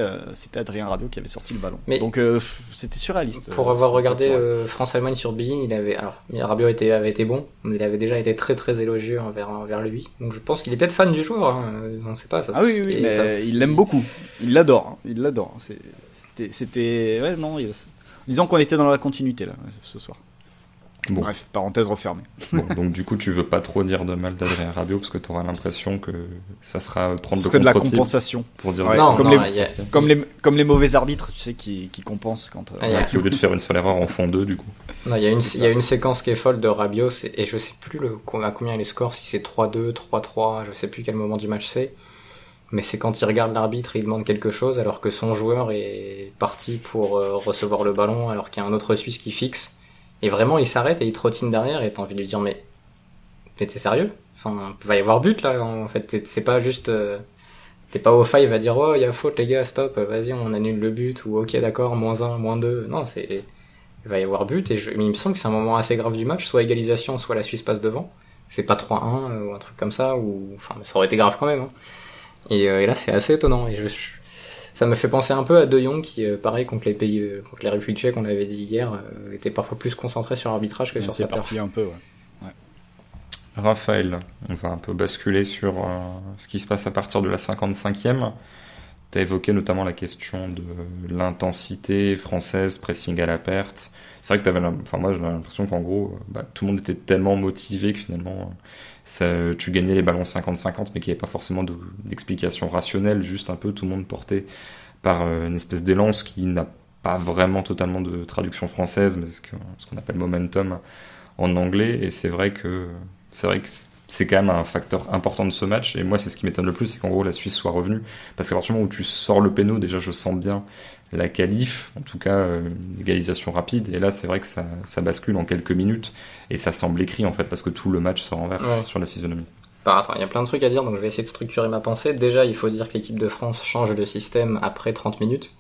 Adrien Rabiot qui avait sorti le ballon. Donc c'était surréaliste. Pour avoir regardé France-Allemagne sur Bein, Rabiot avait été bon, mais il avait déjà été très très élogieux envers lui. Donc je pense qu'il est peut-être fan du joueur, on ne sait pas. Oui, mais il l'aime beaucoup, il l'adore. C'était... Ouais, non, disons qu'on était dans la continuité là, ce soir. Bon. Bref, parenthèse refermée. Bon, donc du coup, tu veux pas trop dire de mal d'Adrien Rabiot parce que tu auras l'impression que ça sera prendre Ce le serait de la contre-pied compensation. pour dire Ouais, Non, comme, non, les, comme les mauvais arbitres, tu sais, qui compensent quand. qui au lieu de faire une seule erreur en font deux du coup. Non, il y a une séquence qui est folle de Rabiot, et je sais plus à combien est le score, si c'est 3-2, 3-3, je sais plus quel moment du match c'est. Mais c'est quand il regarde l'arbitre et il demande quelque chose alors que son joueur est parti pour recevoir le ballon alors qu'il y a un autre Suisse qui fixe. Et vraiment, il s'arrête et il trottine derrière et t'as envie de lui dire mais t'es sérieux ? Enfin, il va y avoir but là, en fait. C'est pas juste... T'es pas au five à dire oh, il y a faute les gars, stop, vas-y, on annule le but, ou ok, d'accord, -1, -2. Non, il va y avoir but, mais il me semble que c'est un moment assez grave du match, soit égalisation, soit la Suisse passe devant. C'est pas 3-1 ou un truc comme ça, ou enfin, ça aurait été grave quand même. Hein. Et là, c'est assez étonnant. Et ça me fait penser un peu à De Jong qui, pareil, contre les Républiques tchèques, on l'avait dit hier, était parfois plus concentré sur l'arbitrage que sur sa perf. C'est parti un peu, ouais. Raphaël, on va un peu basculer sur ce qui se passe à partir de la 55e. Tu as évoqué notamment la question de l'intensité française, pressing à la perte. C'est vrai que moi j'avais l'impression qu'en gros, tout le monde était tellement motivé que finalement tu gagnais les ballons 50-50, mais qu'il n'y avait pas forcément d'explication rationnelle, juste un peu tout le monde porté par une espèce d'élan, ce qui n'a pas vraiment totalement de traduction française, mais ce qu'on appelle momentum en anglais. Et c'est vrai que c'est quand même un facteur important de ce match, et moi c'est ce qui m'étonne le plus, c'est qu'en gros la Suisse soit revenue, parce qu'à partir du moment où tu sors le péno, déjà je sens bien la qualif, en tout cas une égalisation rapide, et là c'est vrai que ça bascule en quelques minutes, et ça semble écrit en fait, parce que tout le match se renverse sur la physionomie. Attends, il y a plein de trucs à dire, donc je vais essayer de structurer ma pensée. Déjà, il faut dire que l'équipe de France change de système après 30 minutes,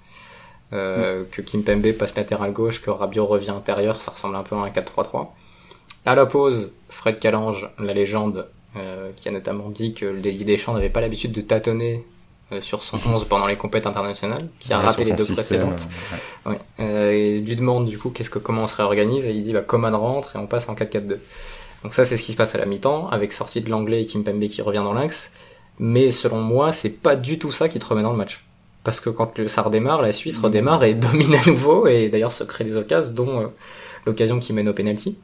que Kimpembe passe latéral gauche, que Rabiot revient intérieur, ça ressemble un peu à un 4-3-3. À la pause, Fred Calange, la légende, qui a notamment dit que le Didier Deschamps n'avait pas l'habitude de tâtonner sur son 11 pendant les compétitions internationales, qui a raté les deux précédentes. Et lui demande du coup comment on se réorganise, et il dit Coman rentre et on passe en 4-4-2. Donc ça c'est ce qui se passe à la mi-temps, avec sortie de l'anglais et Kimpembe qui revient dans l'axe, mais selon moi c'est pas du tout ça qui te remet dans le match. Parce que quand ça redémarre, la Suisse redémarre et domine à nouveau, et d'ailleurs se crée des occasions, dont l'occasion qui mène au penalty.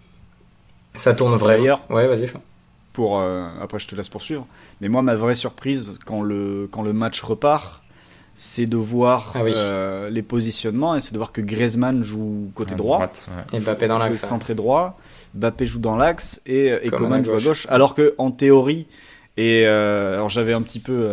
Ça tourne vraiment. D'ailleurs, ouais, vas-y. Après, je te laisse poursuivre. Mais moi, ma vraie surprise quand le match repart, c'est de voir les positionnements, et c'est de voir que Griezmann joue côté droit, droite, et Mbappé dans l'axe, centré droit, Mbappé joue dans l'axe et Coman joue à gauche. Alors que en théorie, alors j'avais un petit peu,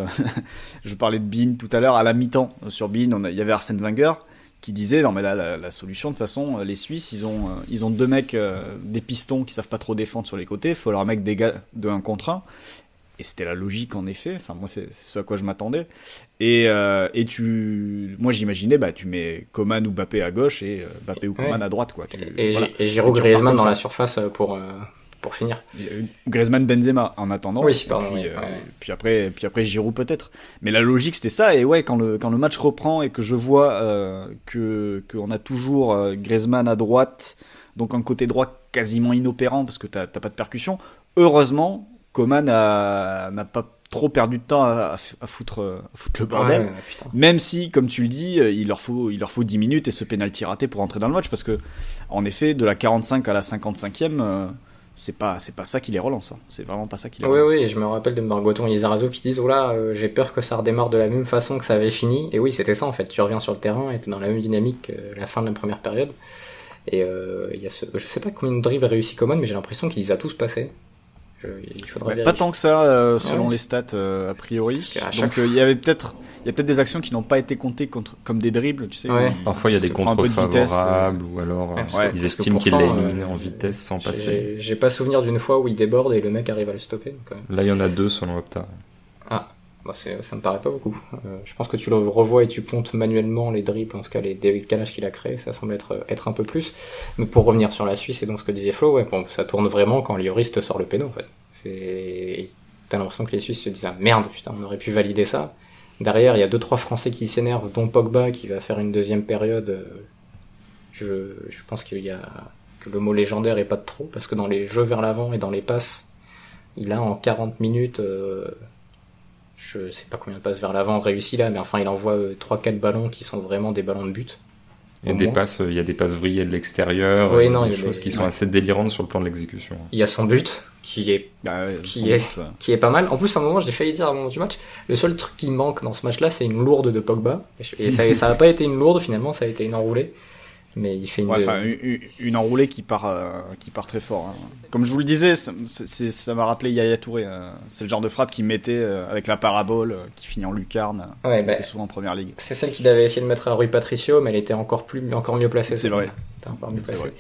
je parlais de Bean tout à l'heure, à la mi-temps sur Bean, il y avait Arsène Wenger qui disait non mais là la solution de toute façon, les Suisses ils ont deux mecs, des pistons qui savent pas trop défendre sur les côtés, il faut leur mettre des gars de 1 contre 1, et c'était la logique en effet, enfin moi c'est ce à quoi je m'attendais, et moi j'imaginais tu mets Coman ou Mbappé à gauche et Mbappé ou Coman à droite, quoi. Et Giroud, Griezmann dans la surface pour finir. Griezmann, Benzema en attendant. Oui, pardon. Puis après Giroud peut-être. Mais la logique c'était ça, et quand le match reprend et que je vois qu'on a toujours Griezmann à droite, donc un côté droit quasiment inopérant parce que t'as pas de percussion. Heureusement, Coman n'a pas trop perdu de temps à foutre le bordel. Même si, comme tu le dis, il leur faut 10 minutes et ce penalty raté pour rentrer dans le match, parce que en effet, de la 45 à la 55e. C'est pas ça qui les relance, hein. C'est vraiment pas ça qui les relance. Oui, je me rappelle de Margoton et Lizarazo qui disent j'ai peur que ça redémarre de la même façon que ça avait fini. Et oui, c'était ça en fait. Tu reviens sur le terrain et t'es dans la même dynamique que la fin de la première période. Et il y a je sais pas combien de dribbles a réussi Coman, mais j'ai l'impression qu'il les a tous passés. Il faudra vérifier. Pas tant que ça, selon les stats a priori. Donc il y a peut-être des actions qui n'ont pas été comptées comme des dribbles, tu sais. Parfois il y a des contres favorables, ou alors ils estiment qu'ils l'éliminent en vitesse sans passer. J'ai pas souvenir d'une fois où il déborde et le mec arrive à le stopper. Donc, là il y en a 2 selon Opta. Ça me paraît pas beaucoup. Je pense que tu le revois et tu comptes manuellement les dribbles, en tout cas les décalages qu'il a créés, ça semble être un peu plus. Mais pour revenir sur la Suisse et donc ce que disait Flo, ça tourne vraiment quand Lloris te sort le péno, en fait. T'as l'impression que les Suisses se disent merde, putain, on aurait pu valider ça. Derrière, il y a 2-3 Français qui s'énervent, dont Pogba qui va faire une deuxième période. Je pense que le mot légendaire est pas de trop, parce que dans les jeux vers l'avant et dans les passes, il a en 40 minutes... je sais pas combien de passes vers l'avant réussi là, mais enfin il envoie 3-4 ballons qui sont vraiment des ballons de but. Et il y a des passes vrillées de l'extérieur, oui, non, des choses qui sont assez délirantes sur le plan de l'exécution. Il y a son but qui est pas mal. En plus, à un moment, j'ai failli dire à un moment du match, le seul truc qui manque dans ce match-là, c'est une lourde de Pogba. Et ça a pas été une lourde, finalement, ça a été une enroulée. Mais il fait une enroulée qui part très fort. Hein. Comme je vous le disais, ça m'a rappelé Yaya Touré. C'est le genre de frappe qu'il mettait avec la parabole, qui finit en lucarne. Ouais, était souvent en première ligue. C'est celle qu'il avait essayé de mettre à Rui Patricio, mais elle était encore mieux placée. C'est vrai. Encore mieux placée.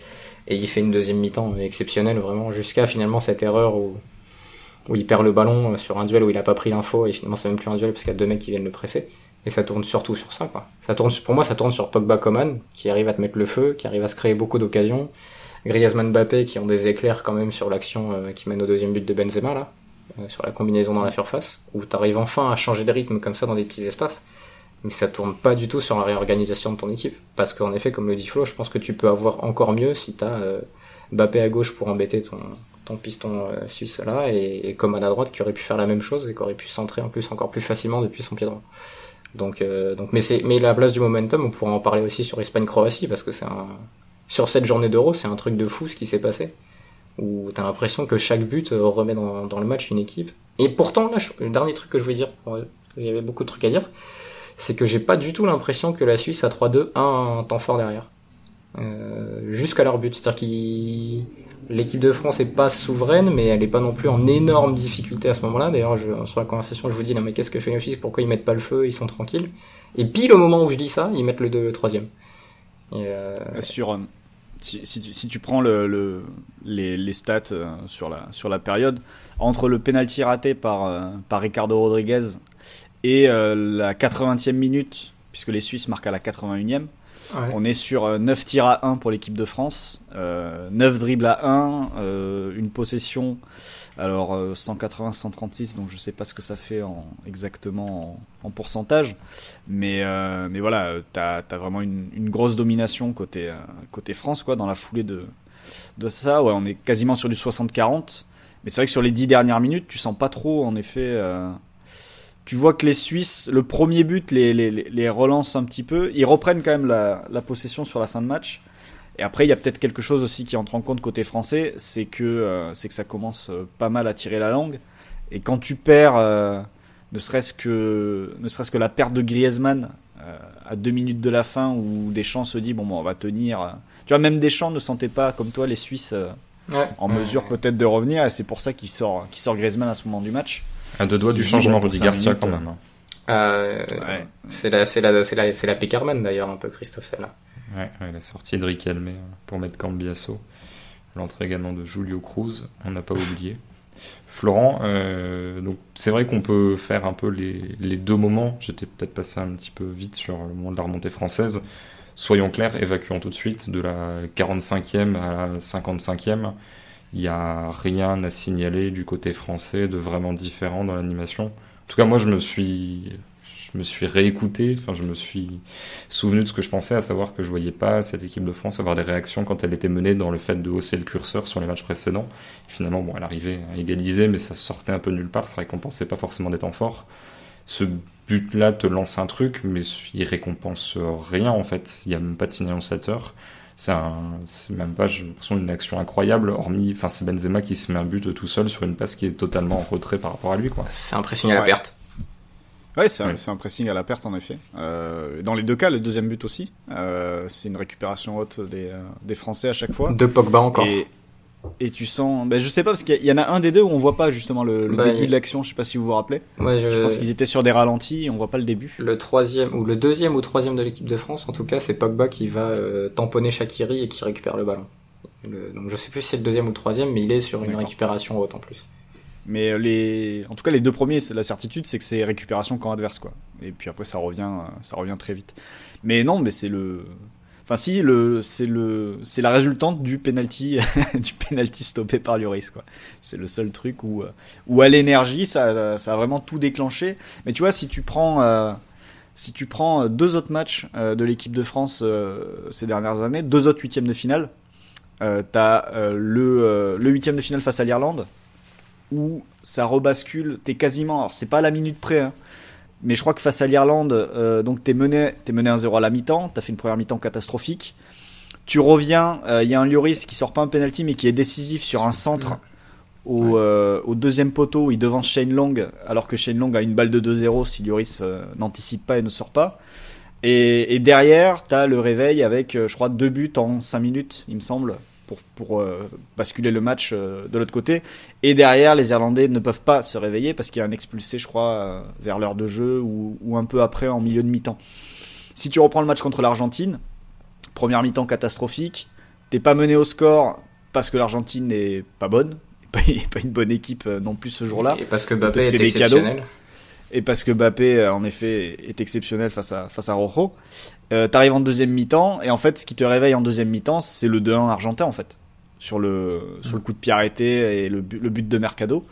Et il fait une deuxième mi-temps exceptionnelle, vraiment, jusqu'à finalement cette erreur où il perd le ballon sur un duel où il a pas pris l'info, et finalement c'est même plus un duel parce qu'il y a 2 mecs qui viennent le presser. Et ça tourne surtout sur ça, quoi. Pour moi, ça tourne sur Pogba Coman, qui arrive à te mettre le feu, qui arrive à se créer beaucoup d'occasions. Griezmann, Mbappé, qui ont des éclairs quand même sur l'action qui mène au deuxième but de Benzema, là, sur la combinaison dans la surface, où t'arrives enfin à changer de rythme comme ça dans des petits espaces. Mais ça tourne pas du tout sur la réorganisation de ton équipe. Parce qu'en effet, comme le dit Flo, je pense que tu peux avoir encore mieux si t'as Mbappé à gauche pour embêter ton piston suisse là, et Coman à droite qui aurait pu faire la même chose et qui aurait pu centrer en plus encore plus facilement depuis son pied droit. Mais la place du momentum, on pourra en parler aussi sur Espagne-Croatie, parce que sur cette journée d'Euro, c'est un truc de fou ce qui s'est passé, où t'as l'impression que chaque but remet dans le match une équipe. Et pourtant, là, le dernier truc que je voulais dire, il y avait beaucoup de trucs à dire, c'est que j'ai pas du tout l'impression que la Suisse à 3-2 a un temps fort derrière. Jusqu'à leur but. C'est-à-dire l'équipe de France est pas souveraine, mais elle est pas non plus en énorme difficulté à ce moment-là. D'ailleurs, sur la conversation, je vous dis, non mais qu'est-ce que fait le Suisse? Pourquoi ils mettent pas le feu? Ils sont tranquilles. Et pile au moment où je dis ça, ils mettent le troisième. Si tu prends les stats sur la période, entre le penalty raté par Ricardo Rodriguez et la 80e minute, puisque les Suisses marquent à la 81e, ouais. On est sur 9 tirs à 1 pour l'équipe de France, 9 dribbles à 1, une possession, alors 180-136, donc je sais pas ce que ça fait exactement en pourcentage, mais voilà, t'as vraiment une grosse domination côté France, quoi, dans la foulée de ça. Ouais, on est quasiment sur du 60-40, mais c'est vrai que sur les 10 dernières minutes, tu sens pas trop, en effet. Tu vois que les Suisses, le premier but les relance un petit peu. Ils reprennent quand même la possession sur la fin de match. Et après, il y a peut-être quelque chose aussi qui entre en compte côté français, c'est que ça commence pas mal à tirer la langue. Et quand tu perds, ne serait-ce que la perte de Griezmann à 2 minutes de la fin, où Deschamps se dit on va tenir. Tu vois, même Deschamps ne sentait pas comme toi les Suisses en mesure peut-être de revenir. Et c'est pour ça qu'il sort Griezmann à ce moment du match. À 2 doigts du changement, Rudy Garcia quand même. Ouais. C'est la Peckerman d'ailleurs un peu, Christophe, celle-là. Ouais, la sortie de Riquelme pour mettre Cambiasso. L'entrée également de Julio Cruz, on n'a pas oublié. Florent, donc c'est vrai qu'on peut faire un peu les deux moments. J'étais peut-être passé un petit peu vite sur le moment de la remontée française. Soyons clairs, évacuons tout de suite de la 45e à la 55e. Il n'y a rien à signaler du côté français de vraiment différent dans l'animation. En tout cas, moi, je me suis réécouté, je me suis souvenu de ce que je pensais, à savoir que je voyais pas cette équipe de France avoir des réactions quand elle était menée dans le fait de hausser le curseur sur les matchs précédents. Et finalement, elle arrivait à égaliser, mais ça sortait un peu de nulle part. C'est récompensait pas forcément des temps forts. Ce but-là te lance un truc, mais il récompense rien, en fait. Il n'y a même pas de signal annonciateur. C'est même pas, j'ai l'impression, une action incroyable, hormis, c'est Benzema qui se met un but tout seul sur une passe qui est totalement en retrait par rapport à lui, quoi. C'est un pressing à la perte. Ouais, c'est un pressing à la perte, en effet. Dans les deux cas, le deuxième but aussi, c'est une récupération haute des Français à chaque fois. De Pogba encore. Et tu sens, je sais pas, parce qu'il y en a un des deux où on voit pas justement le début de l'action. Je sais pas si vous vous rappelez. Je pense qu'ils étaient sur des ralentis et on voit pas le début. Le deuxième ou troisième de l'équipe de France, en tout cas, c'est Pogba qui va tamponner Shaqiri et qui récupère le ballon. Donc je sais plus si c'est le deuxième ou le troisième, mais il est sur une récupération haute en plus. Mais en tout cas, les deux premiers, la certitude, c'est que c'est récupération camp adverse, quoi. Et puis après, ça revient très vite. Mais non, mais c'est la résultante du penalty stoppé par Lloris, quoi. C'est le seul truc où à l'énergie, ça a vraiment tout déclenché. Mais tu vois, si tu prends 2 autres matchs de l'équipe de France ces dernières années, 2 autres huitièmes de finale, t'as le huitième de finale face à l'Irlande, où ça rebascule, t'es quasiment, alors c'est pas à la minute près, hein, Mais je crois que face à l'Irlande, donc t'es mené 1-0 à la mi-temps, t'as fait une première mi-temps catastrophique. Tu reviens, il y a un Lloris qui sort pas un penalty mais qui est décisif sur un centre au deuxième poteau où il devance Shane Long, alors que Shane Long a une balle de 2-0 si Lloris n'anticipe pas et ne sort pas. Et derrière, t'as le réveil avec, je crois, 2 buts en 5 minutes, il me semble, pour basculer le match de l'autre côté. Et derrière, les Irlandais ne peuvent pas se réveiller parce qu'il y a un expulsé, je crois, vers l'heure de jeu ou un peu après en milieu de mi-temps. Si tu reprends le match contre l'Argentine, première mi-temps catastrophique, t'es pas mené au score parce que l'Argentine n'est pas bonne, pas une bonne équipe non plus ce jour-là. Et parce que Mbappé est exceptionnel. Et parce que Mbappé, en effet, est exceptionnel face à Rojo. T'arrives en deuxième mi-temps, et en fait, ce qui te réveille en deuxième mi-temps, c'est le 2-1 argentin, en fait. Sur le coup de pied arrêté et le but de Mercado.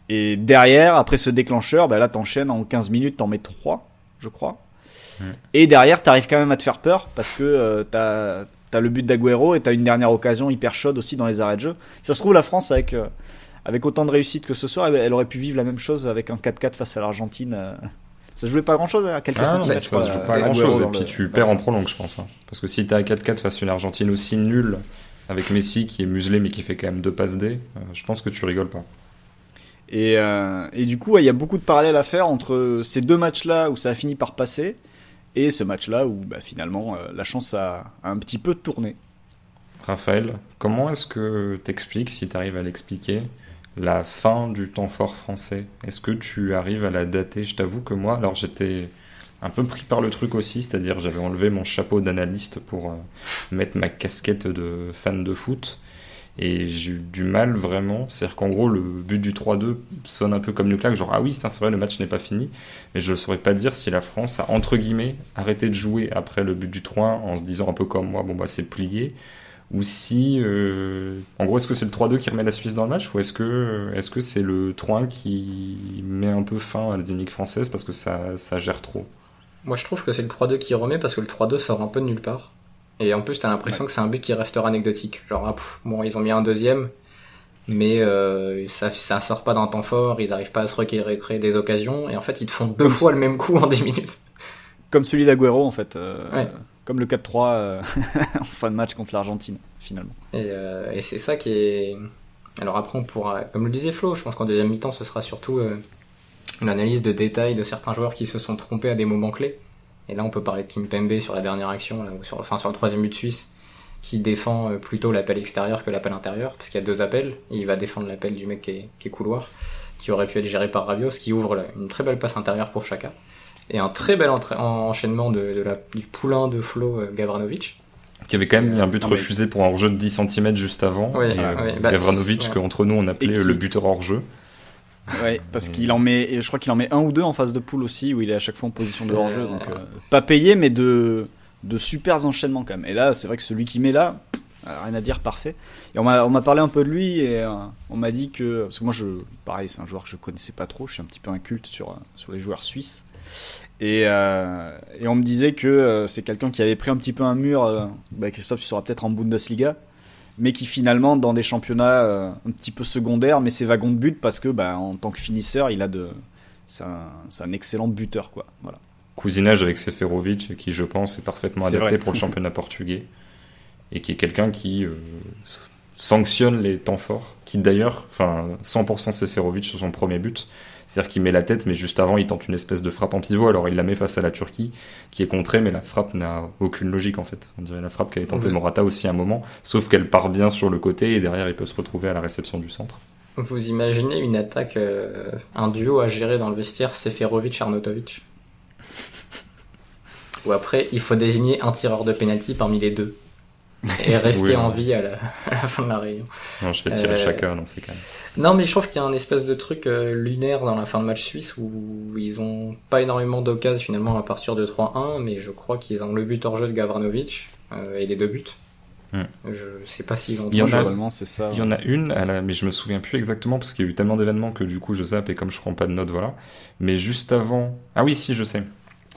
Et derrière, après ce déclencheur, là, t'enchaînes en 15 minutes, t'en mets 3, je crois. Et derrière, t'arrives quand même à te faire peur, parce que t'as le but d'Agüero, et t'as une dernière occasion hyper chaude aussi dans les arrêts de jeu. Ça se trouve, la France, avec autant de réussite que ce soir, elle aurait pu vivre la même chose avec un 4-4 face à l'Argentine. Ça se jouait pas grand-chose, à quelques centimètres. Ça se joue pas grand-chose, et puis tu perds en prolongue, je pense. Parce que si t'es à 4-4 face à une Argentine aussi nulle, avec Messi qui est muselé mais qui fait quand même 2 passes D, je pense que tu rigoles pas. Et du coup, il y a beaucoup de parallèles à faire entre ces 2 matchs-là où ça a fini par passer, et ce match-là où finalement la chance a un petit peu tourné. Raphaël, comment est-ce que t'expliques, si t'arrives à l'expliquer, la fin du temps fort français? Est-ce que tu arrives à la dater? Je t'avoue que moi, alors j'étais un peu pris par le truc aussi, c'est-à-dire j'avais enlevé mon chapeau d'analyste pour mettre ma casquette de fan de foot, et j'ai eu du mal vraiment, c'est-à-dire qu'en gros le but du 3-2 sonne un peu comme une claque, genre ah oui c'est vrai le match n'est pas fini, mais je ne saurais pas dire si la France a entre guillemets arrêté de jouer après le but du 3-1 en se disant un peu comme moi, c'est plié, ou si, en gros, est-ce que c'est le 3-2 qui remet la Suisse dans le match, ou est-ce que c'est le 3-1 qui met un peu fin à la dynamique française parce que ça gère trop? Moi, je trouve que c'est le 3-2 qui remet parce que le 3-2 sort un peu de nulle part. Et en plus, t'as l'impression que c'est un but qui restera anecdotique. Genre, ils ont mis un deuxième, mais ça sort pas d'un temps fort, ils arrivent pas à se recréer des occasions, et en fait, ils te font 2 fois le même coup en 10 minutes. Comme celui d'Agüero, en fait. Comme le 4-3 en fin de match contre l'Argentine, finalement. Et c'est ça qui est... Alors après, on pourra... Comme le disait Flo, je pense qu'en deuxième mi-temps, ce sera surtout l'analyse de détails de certains joueurs qui se sont trompés à des moments clés. Et là, on peut parler de Kimpembe sur la dernière action, là, sur le troisième but suisse, qui défend plutôt l'appel extérieur que l'appel intérieur, parce qu'il y a 2 appels, et il va défendre l'appel du mec qui est couloir, qui aurait pu être géré par Rabiot, ce qui ouvre une très belle passe intérieure pour Xhaka. Et un très bel enchaînement du poulain de Flo Gavranovic. Qui avait quand même mis un but refusé pour un hors-jeu de 10 cm juste avant. Gavranovic, qu'entre nous on appelait le buteur hors-jeu. Ouais, parce qu'il en met, je crois qu'il en met 1 ou 2 en phase de poule aussi, où il est à chaque fois en position de hors-jeu. Donc, pas payé, mais de super enchaînements quand même. Et là, c'est vrai que celui qui met là, rien à dire, parfait. Et on m'a parlé un peu de lui, et on m'a dit que... Parce que moi, pareil, c'est un joueur que je connaissais pas trop, je suis un petit peu inculte sur les joueurs suisses. Et on me disait que c'est quelqu'un qui avait pris un petit peu un mur, Christophe, tu seras peut-être en Bundesliga, mais qui finalement dans des championnats un petit peu secondaires, mais c'est wagon de but parce que en tant que finisseur, c'est un excellent buteur, quoi. Voilà. Cousinage avec Seferovic, qui je pense est parfaitement adapté pour le championnat portugais, et qui est quelqu'un qui sanctionne les temps forts, qui d'ailleurs, 100% Seferovic sur son premier but. C'est-à-dire qu'il met la tête, mais juste avant, il tente une espèce de frappe en pivot. Alors, il la met face à la Turquie, qui est contrée, mais la frappe n'a aucune logique, en fait. On dirait la frappe qu'avait tenté Morata aussi à un moment, sauf qu'elle part bien sur le côté, et derrière, il peut se retrouver à la réception du centre. Vous imaginez une attaque, un duo à gérer dans le vestiaire, Seferovic-Arnautovic? Ou après, il faut désigner un tireur de pénalty parmi les 2. Et rester en vie à la fin de la réunion. Non, je fais tirer Xhaka dans ces cas-là. Non, mais je trouve qu'il y a un espèce de truc lunaire dans la fin de match suisse où ils ont pas énormément d'occasions finalement à partir de 3-1, mais je crois qu'ils ont le but hors jeu de Gavranovic et les 2 buts. Je sais pas s'ils ont... Il y en a une, mais je me souviens plus exactement parce qu'il y a eu tellement d'événements que du coup je zappe et comme je prends pas de notes, voilà. Mais juste avant... Ah oui, si, je sais.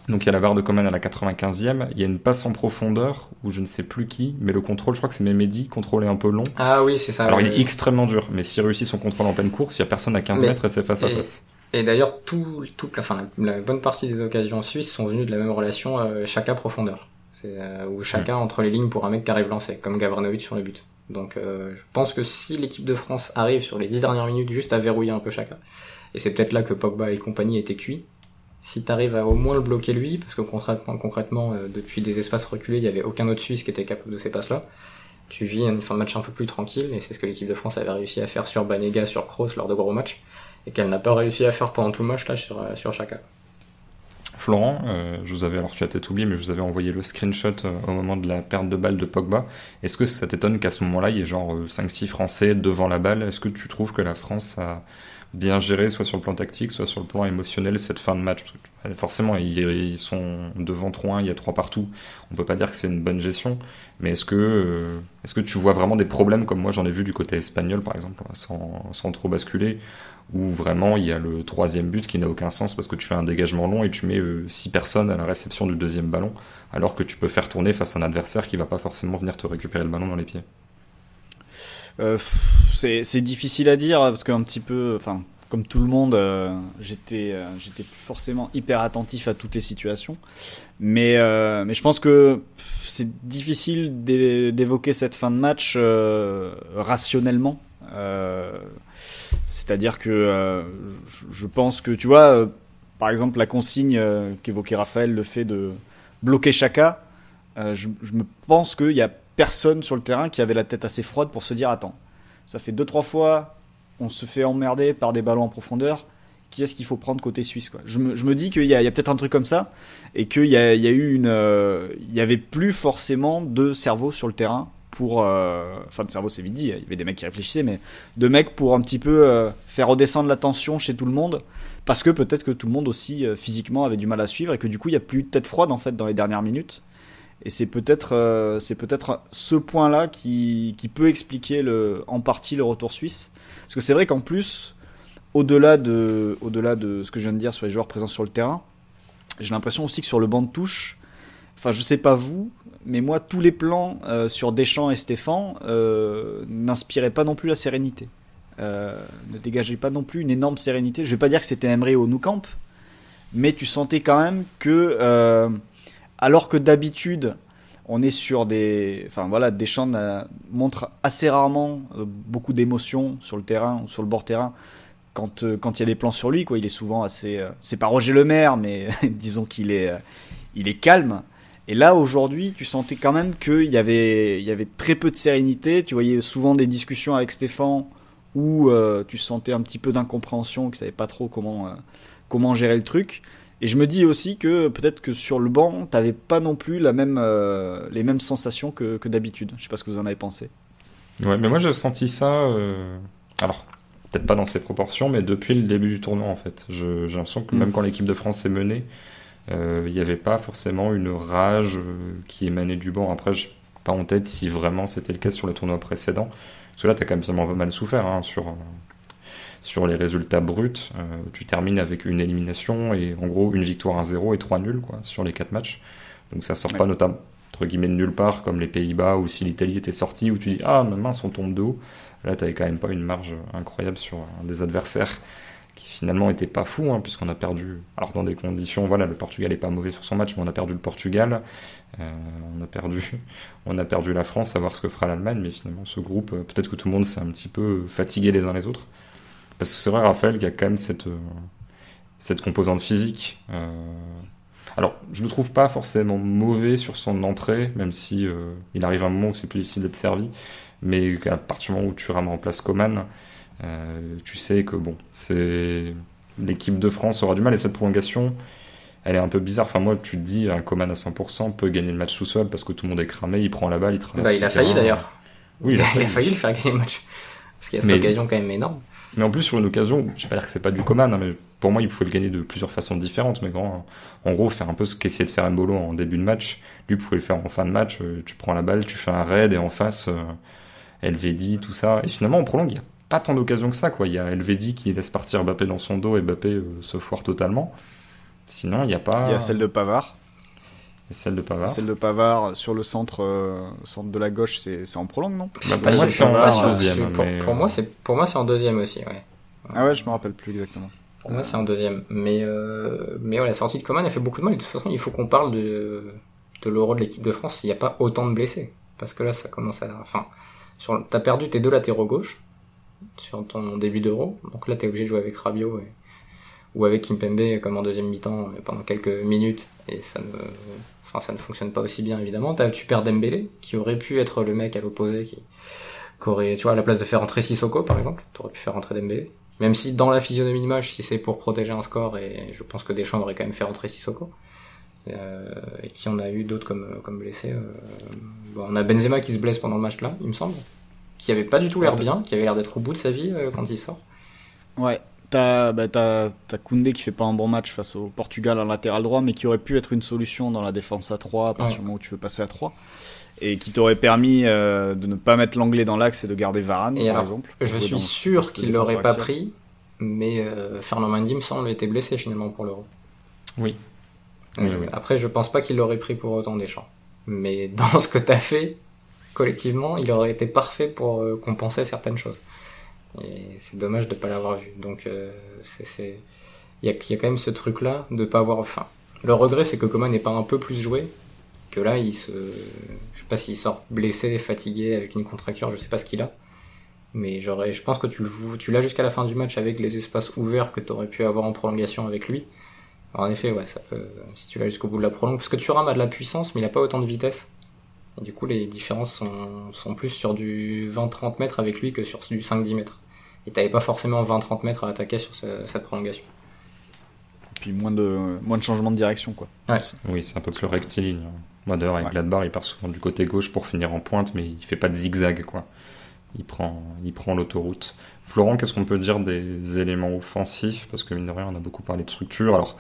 Donc il y a la barre de Coman à la 95e, il y a une passe en profondeur où je ne sais plus qui, mais le contrôle, je crois que c'est Mehmedi, contrôle est un peu long. Ah oui, c'est ça. Alors il est extrêmement dur, mais s'il réussit son contrôle en pleine course, il n'y a personne à 15 mètres et c'est face à face. Et d'ailleurs, la bonne partie des occasions suisses sont venues de la même relation Xhaka profondeur. Ou Xhaka entre les lignes pour un mec qui arrive lancé, comme Gavranovic sur le but. Donc je pense que si l'équipe de France arrive sur les 10 dernières minutes juste à verrouiller un peu Xhaka, et c'est peut-être là que Pogba et compagnie étaient cuits, si t'arrives à au moins le bloquer lui, parce que concrètement depuis des espaces reculés, il y avait aucun autre Suisse qui était capable de ces passes-là, tu vis une fin de match un peu plus tranquille, et c'est ce que l'équipe de France avait réussi à faire sur Banega, sur Kroos lors de gros matchs, et qu'elle n'a pas réussi à faire pendant tout le match là sur Xhaka. Florent, alors tu as peut-être oublié, mais je vous avais envoyé le screenshot au moment de la perte de balle de Pogba. Est-ce que ça t'étonne qu'à ce moment-là, il y ait genre 5-6 Français devant la balle? Est-ce que tu trouves que la France a bien géré, soit sur le plan tactique, soit sur le plan émotionnel, cette fin de match? Parce que, forcément, ils sont devant 3-1, il y a 3 partout. On peut pas dire que c'est une bonne gestion, mais est-ce que tu vois vraiment des problèmes, comme moi j'en ai vu du côté espagnol, par exemple, sans trop basculer, où vraiment il y a le 3e but qui n'a aucun sens parce que tu fais un dégagement long et tu mets 6 personnes à la réception du 2e ballon, alors que tu peux faire tourner face à un adversaire qui va pas forcément venir te récupérer le ballon dans les pieds. C'est difficile à dire parce qu'un petit peu, enfin, comme tout le monde, j'étais forcément hyper attentif à toutes les situations, mais je pense que c'est difficile d'évoquer cette fin de match rationnellement. C'est-à-dire que je pense que, tu vois, par exemple, la consigne qu'évoquait Raphaël, le fait de bloquer Xhaka, je me pense qu'il y a personne sur le terrain qui avait la tête assez froide pour se dire attends, ça fait 2-3 fois on se fait emmerder par des ballons en profondeur, qui est-ce qu'il faut prendre côté suisse, quoi. Je me dis qu'il y a peut-être un truc comme ça, et qu'il y a eu il y avait plus forcément de cerveau sur le terrain pour de cerveau, c'est vite dit, il y avait des mecs qui réfléchissaient, mais de mecs pour un petit peu faire redescendre la tension chez tout le monde, parce que peut-être que tout le monde aussi physiquement avait du mal à suivre, et que du coup il y a plus de tête froide en fait dans les dernières minutes. Et c'est peut-être ce point-là qui peut expliquer en partie le retour suisse. Parce que c'est vrai qu'en plus, au-delà de ce que je viens de dire sur les joueurs présents sur le terrain, j'ai l'impression aussi que sur le banc de touche, enfin je sais pas vous, mais moi tous les plans sur Deschamps et Stéphane n'inspiraient pas non plus la sérénité. Ne dégageaient pas non plus une énorme sérénité. Je vais pas dire que c'était Emre au Nou Camp, mais tu sentais quand même que... alors que d'habitude, on est sur Deschamps montre assez rarement beaucoup d'émotions sur le terrain ou sur le bord terrain quand il y a des plans sur lui, quoi. Il est souvent assez, c'est pas Roger Lemaire, mais disons qu'il est calme. Et là aujourd'hui, tu sentais quand même qu'il y avait très peu de sérénité. Tu voyais souvent des discussions avec Stéphane où tu sentais un petit peu d'incompréhension, qu'il savait pas trop comment gérer le truc. Et je me dis aussi que peut-être que sur le banc, t'avais pas non plus les mêmes sensations que d'habitude. Je sais pas ce que vous en avez pensé. Ouais, mais moi j'ai senti ça, alors peut-être pas dans ces proportions, mais depuis le début du tournoi en fait. J'ai l'impression que même quand l'équipe de France est menée, il n'y avait pas forcément une rage qui émanait du banc. Après, j'ai pas en tête si vraiment c'était le cas sur le tournoi précédent. Parce que là, t'as quand même pas mal souffert hein, sur les résultats bruts. Tu termines avec une élimination et en gros une victoire 1-0 et 3 nuls quoi, sur les 4 matchs. Donc ça sort pas notamment entre guillemets de nulle part comme les Pays-Bas ou si l'Italie était sortie où tu dis ah ma mince on tombe de haut. Là t'avais quand même pas une marge incroyable sur des adversaires qui finalement étaient pas fous hein, puisqu'on a perdu, alors dans des conditions, voilà, le Portugal est pas mauvais sur son match mais on a perdu le Portugal, on a perdu la France, à voir ce que fera l'Allemagne, mais finalement ce groupe, peut-être que tout le monde s'est un petit peu fatigué les uns les autres. Parce que c'est vrai, Raphaël, qu'il y a quand même cette composante physique. Alors, je ne le trouve pas forcément mauvais sur son entrée, même si il arrive un moment où c'est plus difficile d'être servi. Mais à partir du moment où tu remplaces Coman, tu sais que bon, l'équipe de France aura du mal. Et cette prolongation, elle est un peu bizarre. Enfin, moi, tu te dis, un Coman à 100% peut gagner le match tout seul parce que tout le monde est cramé, il prend la balle, il traverse. Il a failli d'ailleurs. Oui, il a failli le faire gagner le match. Parce qu'il y a cette occasion quand même énorme. Mais en plus, sur une occasion, je vais pas dire que c'est pas du Coman, hein, mais pour moi, il faut le gagner de plusieurs façons différentes. Mais en gros, faire un peu ce qu'essayait de faire Mbolo en début de match, lui pouvait le faire en fin de match. Tu prends la balle, tu fais un raid et en face, Elvedi, tout ça. Et finalement, en prolongue, il n'y a pas tant d'occasions que ça, quoi. Il y a Elvedi qui laisse partir Mbappé dans son dos et Mbappé se foire totalement. Sinon, il n'y a pas. Il y a celle de Pavard. Celle de Pavard. Celle de Pavard sur le centre de la gauche, c'est en prolongue, non? Pour moi, c'est en deuxième. Pour moi, c'est en deuxième aussi, ouais. Ah ouais, je me rappelle plus exactement. Pour Ouais, c'est un deuxième. Mais ouais, la sortie de Coman a fait beaucoup de mal. Et de toute façon, il faut qu'on parle de l'Euro de l'équipe de France s'il n'y a pas autant de blessés. Parce que là, ça commence à... Enfin, t'as perdu tes deux latéraux gauche sur ton début d'Euro. Donc là, t'es obligé de jouer avec Rabiot ou avec Kimpembe comme en deuxième mi-temps pendant quelques minutes. Et ça ne fonctionne pas aussi bien, évidemment. Tu perds Dembélé, qui aurait pu être le mec à l'opposé, qui aurait, tu vois, à la place de faire rentrer Sissoko, par exemple, t'aurais pu faire rentrer Dembélé. Même si dans la physionomie de match, si c'est pour protéger un score, et je pense que Deschamps aurait quand même fait rentrer Sissoko. Et qui en a eu d'autres comme blessés. On a Benzema qui se blesse pendant le match là, il me semble, qui avait pas du tout l'air bien, qui avait l'air d'être au bout de sa vie quand il sort. Ouais, t'as Koundé qui fait pas un bon match face au Portugal en latéral droit, mais qui aurait pu être une solution dans la défense à 3 à partir du moment où tu veux passer à 3, et qui t'aurait permis de ne pas mettre l'anglais dans l'axe et de garder Varane, par exemple. Je suis sûr qu'il l'aurait pas pris, mais Fernand Mendy me semble était blessé finalement pour l'Euro. Oui. Oui. Après, je pense pas qu'il l'aurait pris pour autant Deschamps. Mais dans ce que t'as fait, collectivement, il aurait été parfait pour compenser certaines choses. Et c'est dommage de pas l'avoir vu. Donc, il y a quand même ce truc-là de pas avoir... Enfin, le regret, c'est que Coman n'ait pas un peu plus joué. Que là, je sais pas s'il sort blessé, fatigué, avec une contracture, je sais pas ce qu'il a. Mais je pense que tu l'as jusqu'à la fin du match avec les espaces ouverts que t'aurais pu avoir en prolongation avec lui. Alors en effet, ouais, ça peut, si tu l'as jusqu'au bout de la prolongue, parce que Thuram a de la puissance, mais il a pas autant de vitesse. Et du coup, les différences sont plus sur du 20-30 mètres avec lui que sur du 5-10 mètres. Et t'avais pas forcément 20-30 mètres à attaquer sur cette prolongation. Et puis moins de changements de direction, quoi. Ouais. Oui, c'est un peu plus rectiligne. Moi, d'ailleurs, avec Gladbach, il part souvent du côté gauche pour finir en pointe, mais il fait pas de zigzag, quoi. Il prend l'autoroute. Florent, qu'est-ce qu'on peut dire des éléments offensifs? Parce que mine de rien, on a beaucoup parlé de structure. Alors,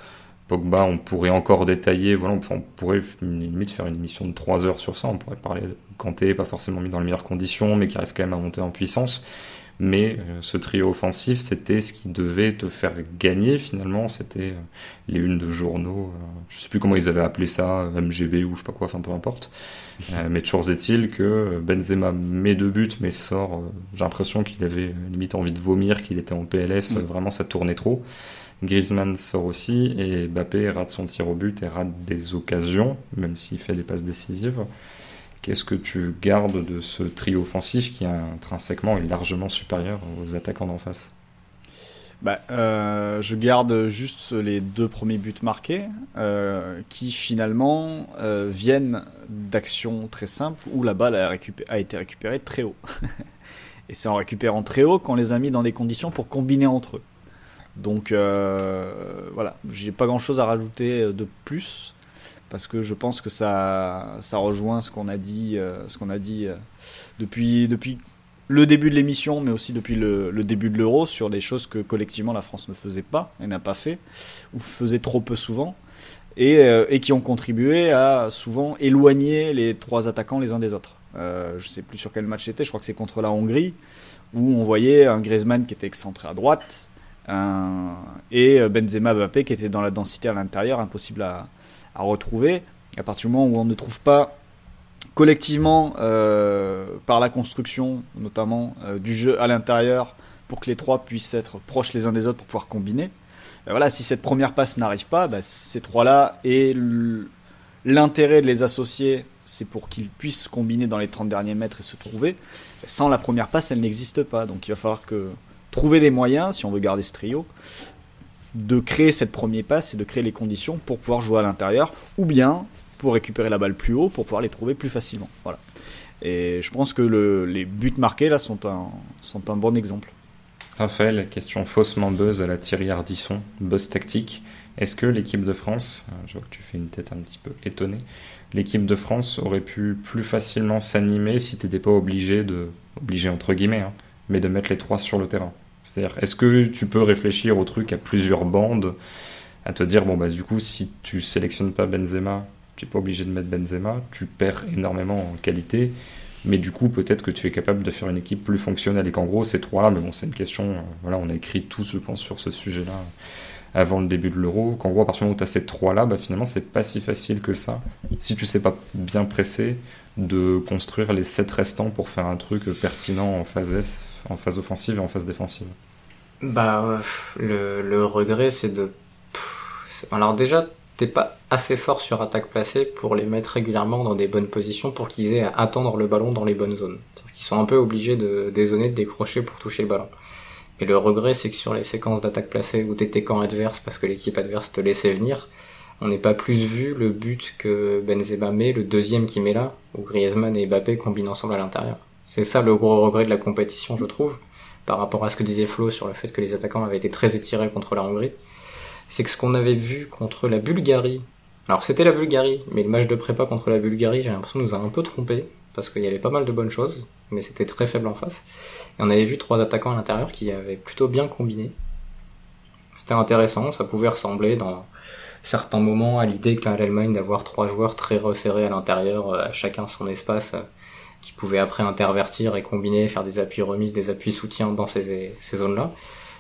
Pogba, on pourrait encore détailler, voilà, on pourrait limite faire une émission de 3 heures sur ça. On pourrait parler de Kanté, pas forcément mis dans les meilleures conditions, mais qui arrive quand même à monter en puissance. Mais ce trio offensif, c'était ce qui devait te faire gagner finalement. C'était les unes de journaux, je sais plus comment ils avaient appelé ça, MGB ou je sais pas quoi, enfin peu importe. Mais toujours est-il que Benzema met 2 buts, mais sort. J'ai l'impression qu'il avait limite envie de vomir, qu'il était en PLS. Vraiment, ça tournait trop. Griezmann sort aussi, et Mbappé rate son tir au but et rate des occasions, même s'il fait des passes décisives. Qu'est-ce que tu gardes de ce trio offensif qui intrinsèquement est largement supérieur aux attaquants d'en face? Je garde juste les 2 premiers buts marqués, qui finalement viennent d'actions très simples où la balle a été récupérée très haut. Et c'est en récupérant très haut qu'on les a mis dans des conditions pour combiner entre eux. Donc voilà, j'ai pas grand chose à rajouter de plus, parce que je pense que ça rejoint ce qu'on a dit depuis le début de l'émission, mais aussi depuis le début de l'Euro, sur des choses que collectivement la France ne faisait pas et n'a pas fait, ou faisait trop peu souvent, et qui ont contribué à souvent éloigner les 3 attaquants les uns des autres. Je sais plus sur quel match c'était, je crois que c'est contre la Hongrie, où on voyait un Griezmann qui était excentré à droite, et Benzema, Mbappé qui était dans la densité à l'intérieur, impossible à retrouver. Et à partir du moment où on ne trouve pas collectivement, par la construction notamment du jeu à l'intérieur, pour que les 3 puissent être proches les uns des autres pour pouvoir combiner, voilà, si cette première passe n'arrive pas, ces 3-là, et l'intérêt de les associer, c'est pour qu'ils puissent combiner dans les 30 derniers mètres et se trouver. Sans la première passe, elle n'existe pas. Donc il va falloir trouver les moyens, si on veut garder ce trio, de créer cette première passe et de créer les conditions pour pouvoir jouer à l'intérieur, ou bien pour récupérer la balle plus haut, pour pouvoir les trouver plus facilement. Voilà. Et je pense que les buts marqués là sont un bon exemple. Raphaël, question faussement buzz à la Thierry Ardisson, buzz tactique. Est-ce que l'équipe de France, je vois que tu fais une tête un petit peu étonnée, l'équipe de France aurait pu plus facilement s'animer si t'étais pas obligé entre guillemets, mais de mettre les 3 sur le terrain? C'est-à-dire, est-ce que tu peux réfléchir au truc à plusieurs bandes, à te dire, du coup, si tu sélectionnes pas Benzema, tu n'es pas obligé de mettre Benzema, tu perds énormément en qualité, mais du coup, peut-être que tu es capable de faire une équipe plus fonctionnelle, et qu'en gros, ces 3-là, mais bon, c'est une question, on a écrit tous, je pense, sur ce sujet-là, avant le début de l'Euro, qu'en gros, à partir du moment où tu as ces 3-là, finalement, c'est pas si facile que ça, si tu sais pas bien presser, de construire les 7 restants pour faire un truc pertinent en phase offensive et en phase défensive. Le regret, c'est de... Alors déjà, t'es pas assez fort sur attaque placée pour les mettre régulièrement dans des bonnes positions pour qu'ils aient à attendre le ballon dans les bonnes zones. C'est-à-dire qu'ils sont un peu obligés de dézoner, de décrocher pour toucher le ballon. Et le regret, c'est que sur les séquences d'attaque placée où t'étais camp adverse parce que l'équipe adverse te laissait venir, on n'est pas plus vu le but que Benzema met, le deuxième qu'il met là, où Griezmann et Mbappé combinent ensemble à l'intérieur. C'est ça le gros regret de la compétition, je trouve, par rapport à ce que disait Flo sur le fait que les attaquants avaient été très étirés contre la Hongrie. C'est que ce qu'on avait vu contre la Bulgarie, alors c'était la Bulgarie, mais le match de prépa contre la Bulgarie, j'ai l'impression nous a un peu trompé, parce qu'il y avait pas mal de bonnes choses, mais c'était très faible en face. Et on avait vu 3 attaquants à l'intérieur qui avaient plutôt bien combiné. C'était intéressant, ça pouvait ressembler dans certains moments à l'idée qu'a l'Allemagne d'avoir 3 joueurs très resserrés à l'intérieur, chacun son espace, qui pouvaient après intervertir et combiner, faire des appuis remises, des appuis soutiens dans ces zones-là.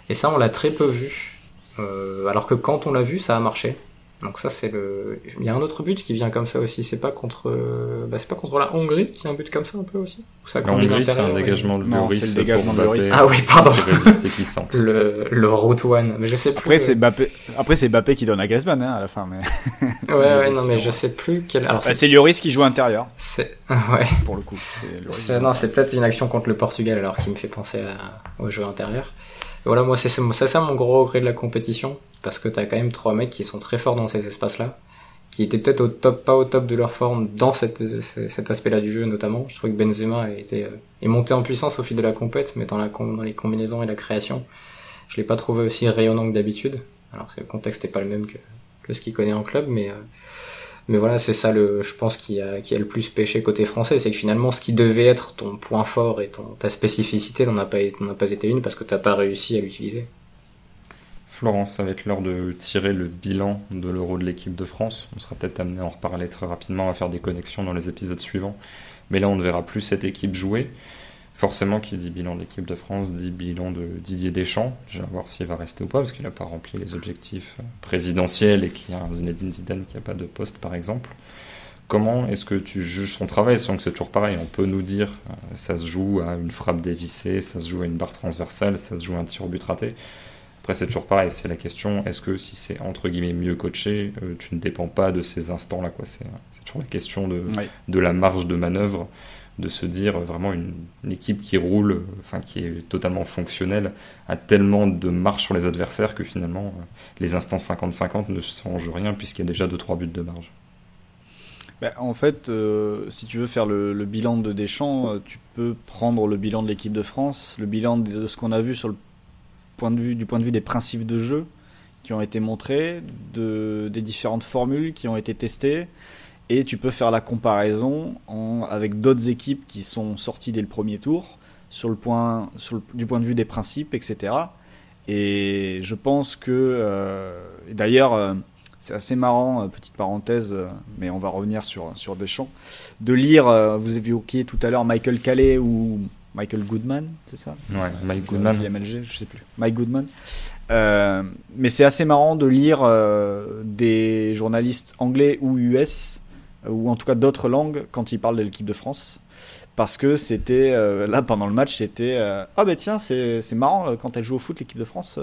Et ça, on l'a très peu vu. Alors que quand on l'a vu, ça a marché. Donc ça, c'est le... Il y a un autre but qui vient comme ça aussi. C'est pas contre la Hongrie qui a un but comme ça un peu aussi. Ça la Hongrie, c'est un dégagement de Lloris. C'est le dégagement de Lloris. Ah oui, pardon. Le route one. Mais je sais plus. Après, c'est Mbappé qui donne à Griezmann à la fin. Mais... ouais, non, mais je sais plus quel. Alors, c'est Lloris qui joue intérieur. Ouais. Pour le coup, c'est peut-être une action contre le Portugal alors qui me fait penser au jeu intérieur. Et voilà, moi, c'est ça mon gros regret de la compétition, parce que t'as quand même 3 mecs qui sont très forts dans ces espaces-là, qui étaient peut-être pas au top de leur forme dans cet aspect-là du jeu notamment. Je trouve que Benzema est monté en puissance au fil de la compète, mais dans les combinaisons et la création, je l'ai pas trouvé aussi rayonnant que d'habitude. Alors, le contexte n'est pas le même que ce qu'il connaît en club, mais voilà, c'est ça je pense qui a le plus pêché côté français, c'est que finalement ce qui devait être ton point fort et ta spécificité n'en a pas été une parce que t'as pas réussi à l'utiliser. Florence, ça va être l'heure de tirer le bilan de l'Euro de l'équipe de France. On sera peut-être amené à en reparler très rapidement, à faire des connexions dans les épisodes suivants. Mais là, on ne verra plus cette équipe jouer. Forcément, qui dit bilan de l'équipe de France, dit bilan de Didier Deschamps. Je vais voir s'il va rester ou pas, parce qu'il n'a pas rempli les objectifs présidentiels et qu'il y a un Zinedine Zidane qui n'a pas de poste, par exemple. Comment est-ce que tu juges son travail, sachant que c'est toujours pareil, on peut nous dire ça se joue à une frappe dévissée, ça se joue à une barre transversale, ça se joue à un tir au but raté. Après, c'est toujours pareil, c'est la question, est-ce que si c'est entre guillemets mieux coaché, tu ne dépends pas de ces instants-là, quoi. C'est toujours la question de la marge de manœuvre, de se dire vraiment une équipe qui roule, enfin qui est totalement fonctionnelle, a tellement de marge sur les adversaires que finalement les instants 50-50 ne changent rien puisqu'il y a déjà 2-3 buts de marge. En fait, si tu veux faire le bilan de Deschamps, tu peux prendre le bilan de l'équipe de France, le bilan de ce qu'on a vu du point de vue des principes de jeu qui ont été montrés, des différentes formules qui ont été testées. Et tu peux faire la comparaison avec d'autres équipes qui sont sorties dès le premier tour du point de vue des principes, etc. Et je pense que... d'ailleurs, c'est assez marrant, petite parenthèse, mais on va revenir sur Deschamps, de lire, vous évoquiez tout à l'heure Michael Calais ou Michael Goodman, c'est ça ? Ouais, Mike Goodman. MLG, je sais plus. Mike Goodman. Mais c'est assez marrant de lire des journalistes anglais ou US, ou en tout cas d'autres langues quand ils parlent de l'équipe de France, parce que c'était là pendant le match c'était tiens c'est marrant quand elle joue au foot l'équipe de France,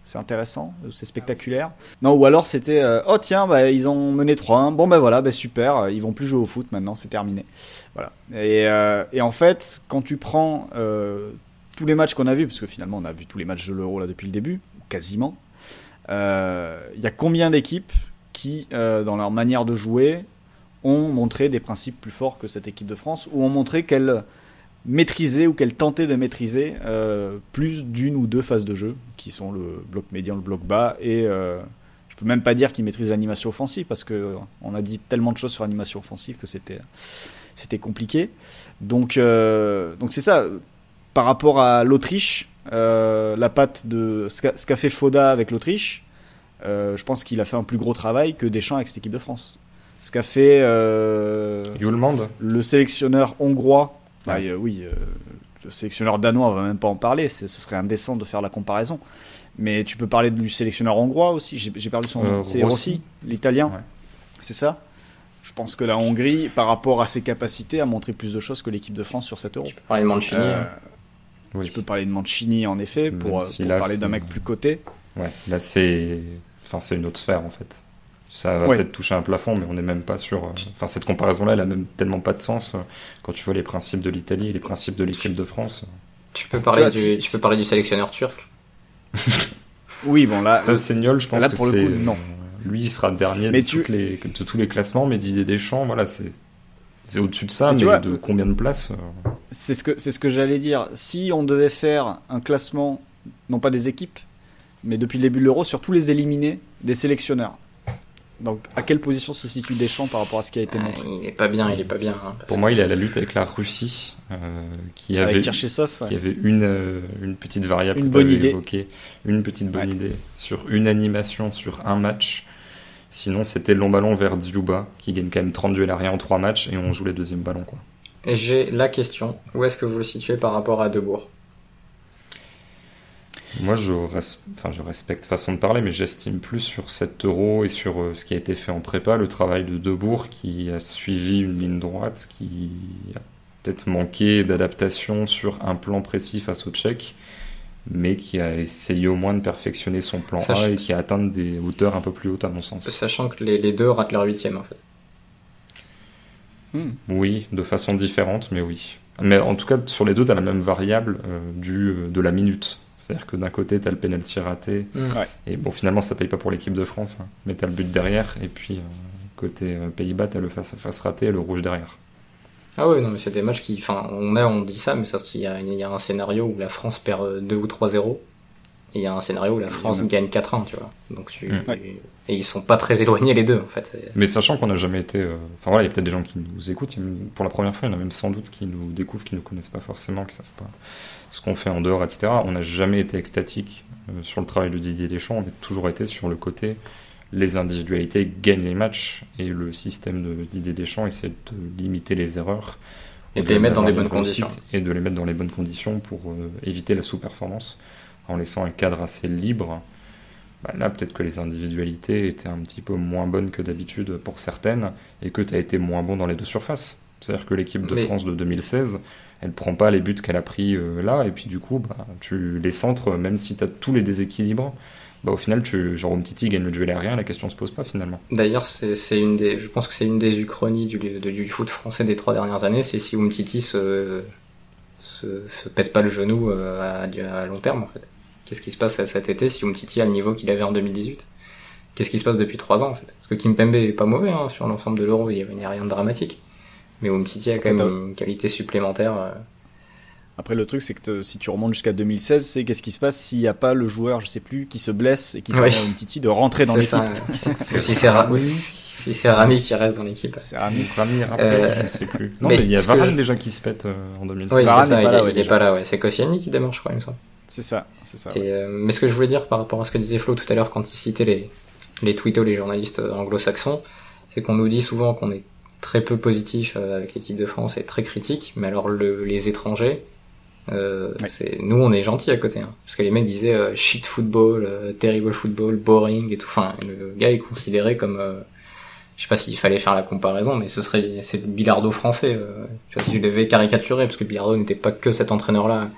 c'est intéressant, c'est spectaculaire. Non, ou alors c'était tiens ils ont mené 3-1, bon voilà super, ils vont plus jouer au foot maintenant, c'est terminé, voilà. Et en fait quand tu prends tous les matchs qu'on a vus, parce que finalement on a vu tous les matchs de l'Euro là depuis le début quasiment, il y a combien d'équipes qui dans leur manière de jouer ont montré des principes plus forts que cette équipe de France, ou ont montré qu'elle maîtrisait ou qu'elle tentait de maîtriser plus d'une ou deux phases de jeu, qui sont le bloc médian, le bloc bas, et je peux même pas dire qu'ils maîtrisent l'animation offensive, parce qu'on a dit tellement de choses sur l'animation offensive que c'était compliqué. Donc c'est ça, par rapport à l'Autriche, la patte de ce qu'a fait Foda avec l'Autriche, je pense qu'il a fait un plus gros travail que Deschamps avec cette équipe de France. Ce qu'a fait le sélectionneur hongrois, le sélectionneur danois, on va même pas en parler, ce serait indécent de faire la comparaison. Mais tu peux parler du sélectionneur hongrois aussi, j'ai perdu son nom, c'est Rossi, l'italien, ouais. C'est ça. Je pense que la Hongrie, par rapport à ses capacités, a montré plus de choses que l'équipe de France sur cet Euro. Tu peux parler de Mancini. Oui. Tu peux parler de Mancini, en effet, pour parler d'un mec plus coté. Ouais, là, c'est une autre sphère, en fait. Ça va peut-être toucher un plafond, mais on n'est même pas sur... cette comparaison-là, elle a même tellement pas de sens quand tu vois les principes de l'Italie et les principes de l'équipe de France. Tu peux parler du sélectionneur turc. Oui, bon, là... Ça, Seignol, je pense là, que pour le coup, non. Lui, il sera dernier de tous les classements, mais Didier Deschamps, voilà, c'est au-dessus de ça, mais de combien de places C'est ce que j'allais dire. Si on devait faire un classement, non pas des équipes, mais depuis le début de l'Euro, sur tous les éliminés des sélectionneurs. Donc, à quelle position se situe Deschamps par rapport à ce qui a été montré ? Il est pas bien. Pour moi, il est à la lutte avec la Russie, qui avait une petite variable que tu avais évoquée, une petite bonne idée sur une animation, sur un match. Sinon, c'était le long ballon vers Dzyuba, qui gagne quand même 30 duels à rien en 3 matchs, et on joue les deuxièmes ballons, quoi. Et j'ai la question, où est-ce que vous le situez par rapport à Debourg ? Moi, je respecte façon de parler, mais j'estime plus sur cet Euro et sur ce qui a été fait en prépa, le travail de Debourg qui a suivi une ligne droite, qui a peut-être manqué d'adaptation sur un plan précis face aux Tchèques, mais qui a essayé au moins de perfectionner son plan A et qui a atteint des hauteurs un peu plus hautes à mon sens. Sachant que les deux ratent leur 8e en fait. Oui, de façon différente, mais oui. Mais en tout cas, sur les deux, tu as la même variable de la minute. C'est-à-dire que d'un côté, tu as le penalty raté, et bon, finalement, ça paye pas pour l'équipe de France, hein, mais tu as le but derrière, et puis côté Pays-Bas, tu as le face-à-face raté et le rouge derrière. Ah oui, non, mais c'est des matchs qui... Enfin, on dit ça, mais il y a un scénario où la France perd 2 ou 3-0, et il y a un scénario où la France gagne 4-1, tu vois. Donc, et ils sont pas très éloignés, les deux, en fait. Mais sachant qu'on n'a jamais été... Enfin voilà, il y a peut-être des gens qui nous écoutent, pour la première fois, il y en a même sans doute qui nous découvrent, qui ne nous connaissent pas forcément, qui savent pas ce qu'on fait en dehors, etc. On n'a jamais été extatique sur le travail de Didier Deschamps, on a toujours été sur le côté les individualités gagnent les matchs, et le système de Didier Deschamps essaie de limiter les erreurs et de les mettre dans des bonnes conditions, et de les mettre dans les bonnes conditions pour éviter la sous-performance en laissant un cadre assez libre. Là, peut-être que les individualités étaient un petit peu moins bonnes que d'habitude pour certaines, et que tu as été moins bon dans les deux surfaces. C'est-à-dire que l'équipe de France de 2016, elle prend pas les buts qu'elle a pris là, et puis du coup, tu les centres, même si tu as tous les déséquilibres, au final, genre Umtiti gagne le duel aérien, la question se pose pas finalement. D'ailleurs, je pense que c'est une des uchronies du foot français des 3 dernières années, c'est si Umtiti se pète pas le genou à long terme en fait. Qu'est-ce qui se passe cet été si Umtiti a le niveau qu'il avait en 2018 ? Qu'est-ce qui se passe depuis 3 ans en fait ? Parce que Kimpembe est pas mauvais sur l'ensemble de l'Euro, il n'y a rien de dramatique. Mais Umtiti a quand même une qualité supplémentaire. Après, le truc, c'est que si tu remontes jusqu'à 2016, c'est qu'est-ce qui se passe s'il n'y a pas le joueur, je sais plus, qui se blesse et qui permet à Umtiti de rentrer dans l'équipe. Si c'est Rami qui reste dans l'équipe. C'est Rami, je sais plus. Non, mais il y a Varane déjà qui se pète en 2016. Oui, c'est ça, il est pas là. C'est Koscielny qui démarre, je crois, il me semble. C'est ça. Mais ce que je voulais dire par rapport à ce que disait Flo tout à l'heure quand il citait les tweetos, les journalistes anglo-saxons, c'est qu'on nous dit souvent qu'on est très peu positif avec l'équipe de France et très critique, mais alors les étrangers, nous on est gentils à côté, parce que les mecs disaient shit football, terrible football, boring et tout. Enfin, le gars est considéré comme, je sais pas s'il fallait faire la comparaison, mais c'est le Bilardo français. Tu vois, si je devais caricaturer, parce que Bilardo n'était pas que cet entraîneur-là.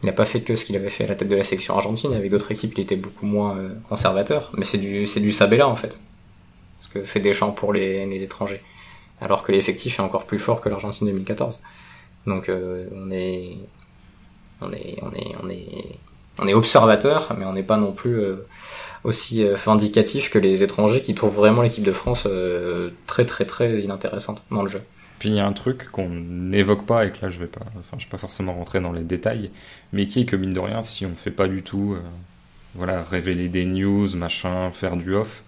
Il n'a pas fait que ce qu'il avait fait à la tête de la sélection argentine. Avec d'autres équipes, il était beaucoup moins conservateur. Mais c'est du Sabella, en fait. Ce que fait Deschamps pour les étrangers. Alors que l'effectif est encore plus fort que l'Argentine 2014. Donc, on est observateur, mais on n'est pas non plus aussi vindicatif que les étrangers qui trouvent vraiment l'équipe de France très très très inintéressante dans le jeu. Puis il y a un truc qu'on n'évoque pas, et que là je vais pas forcément rentrer dans les détails, mais qui est que mine de rien, si on fait pas du tout révéler des news, machin, faire du off,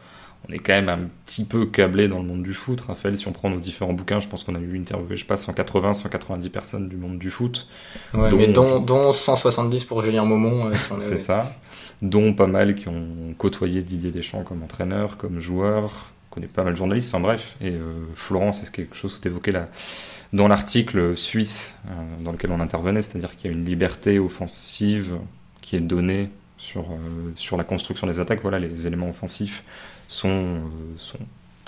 on est quand même un petit peu câblé dans le monde du foot. Raphaël, si on prend nos différents bouquins, je pense qu'on a eu interviewé 190 personnes du monde du foot. Ouais, mais dont 170 pour Julien Maumont. C'est ça. Dont pas mal qui ont côtoyé Didier Deschamps comme entraîneur, comme joueur, connaît pas mal de journalistes, enfin bref. Et Florence, c'est quelque chose que tu évoquais là dans l'article suisse dans lequel on intervenait, c'est-à-dire qu'il y a une liberté offensive qui est donnée sur la construction des attaques. Voilà, les éléments offensifs sont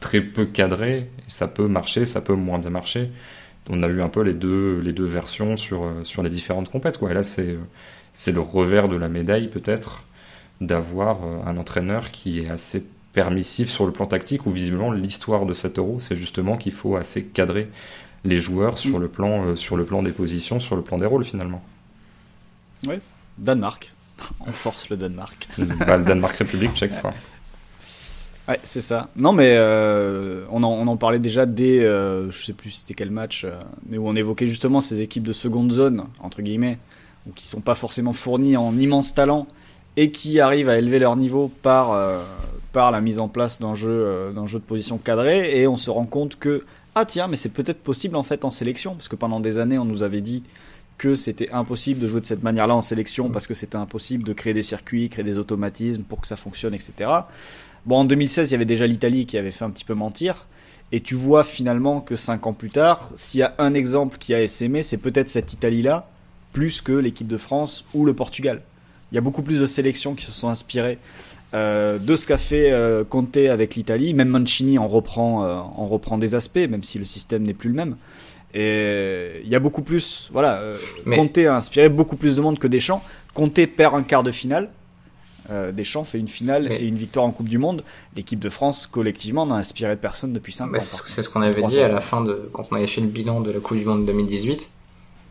très peu cadrés, et ça peut marcher, ça peut moins bien marcher, on a eu un peu les deux versions sur les différentes compètes, quoi. Et là, c'est le revers de la médaille, peut-être, d'avoir un entraîneur qui est assez permissif sur le plan tactique, où visiblement l'histoire de cet Euro, c'est justement qu'il faut assez cadrer les joueurs sur le plan des positions, sur le plan des rôles, finalement. Ouais, Danemark. On force le Danemark. Le Danemark République tchèque, quoi. Ouais, c'est ça. Non, mais on en parlait déjà dès, je sais plus c'était quel match, mais où on évoquait justement ces équipes de seconde zone, entre guillemets, ou qui sont pas forcément fournies en immense talent et qui arrivent à élever leur niveau par la mise en place d'un jeu de position cadré, et on se rend compte que tiens, mais c'est peut-être possible en fait en sélection, parce que pendant des années on nous avait dit que c'était impossible de jouer de cette manière-là en sélection parce que c'était impossible de créer des circuits, créer des automatismes pour que ça fonctionne, etc. Bon, en 2016, il y avait déjà l'Italie qui avait fait un petit peu mentir. Et tu vois finalement que 5 ans plus tard, s'il y a un exemple qui a essaimé, c'est peut-être cette Italie-là, plus que l'équipe de France ou le Portugal. Il y a beaucoup plus de sélections qui se sont inspirées de ce qu'a fait Conte avec l'Italie. Même Mancini en reprend des aspects, même si le système n'est plus le même. Et il y a beaucoup plus... Conte a inspiré beaucoup plus de monde que Deschamps. Conte perd un quart de finale. Deschamps fait une finale et une victoire en Coupe du Monde. L'équipe de France, collectivement, n'a inspiré personne depuis 5 ans. C'est ce qu'on avait dit à la fin quand on avait fait le bilan de la Coupe du Monde 2018.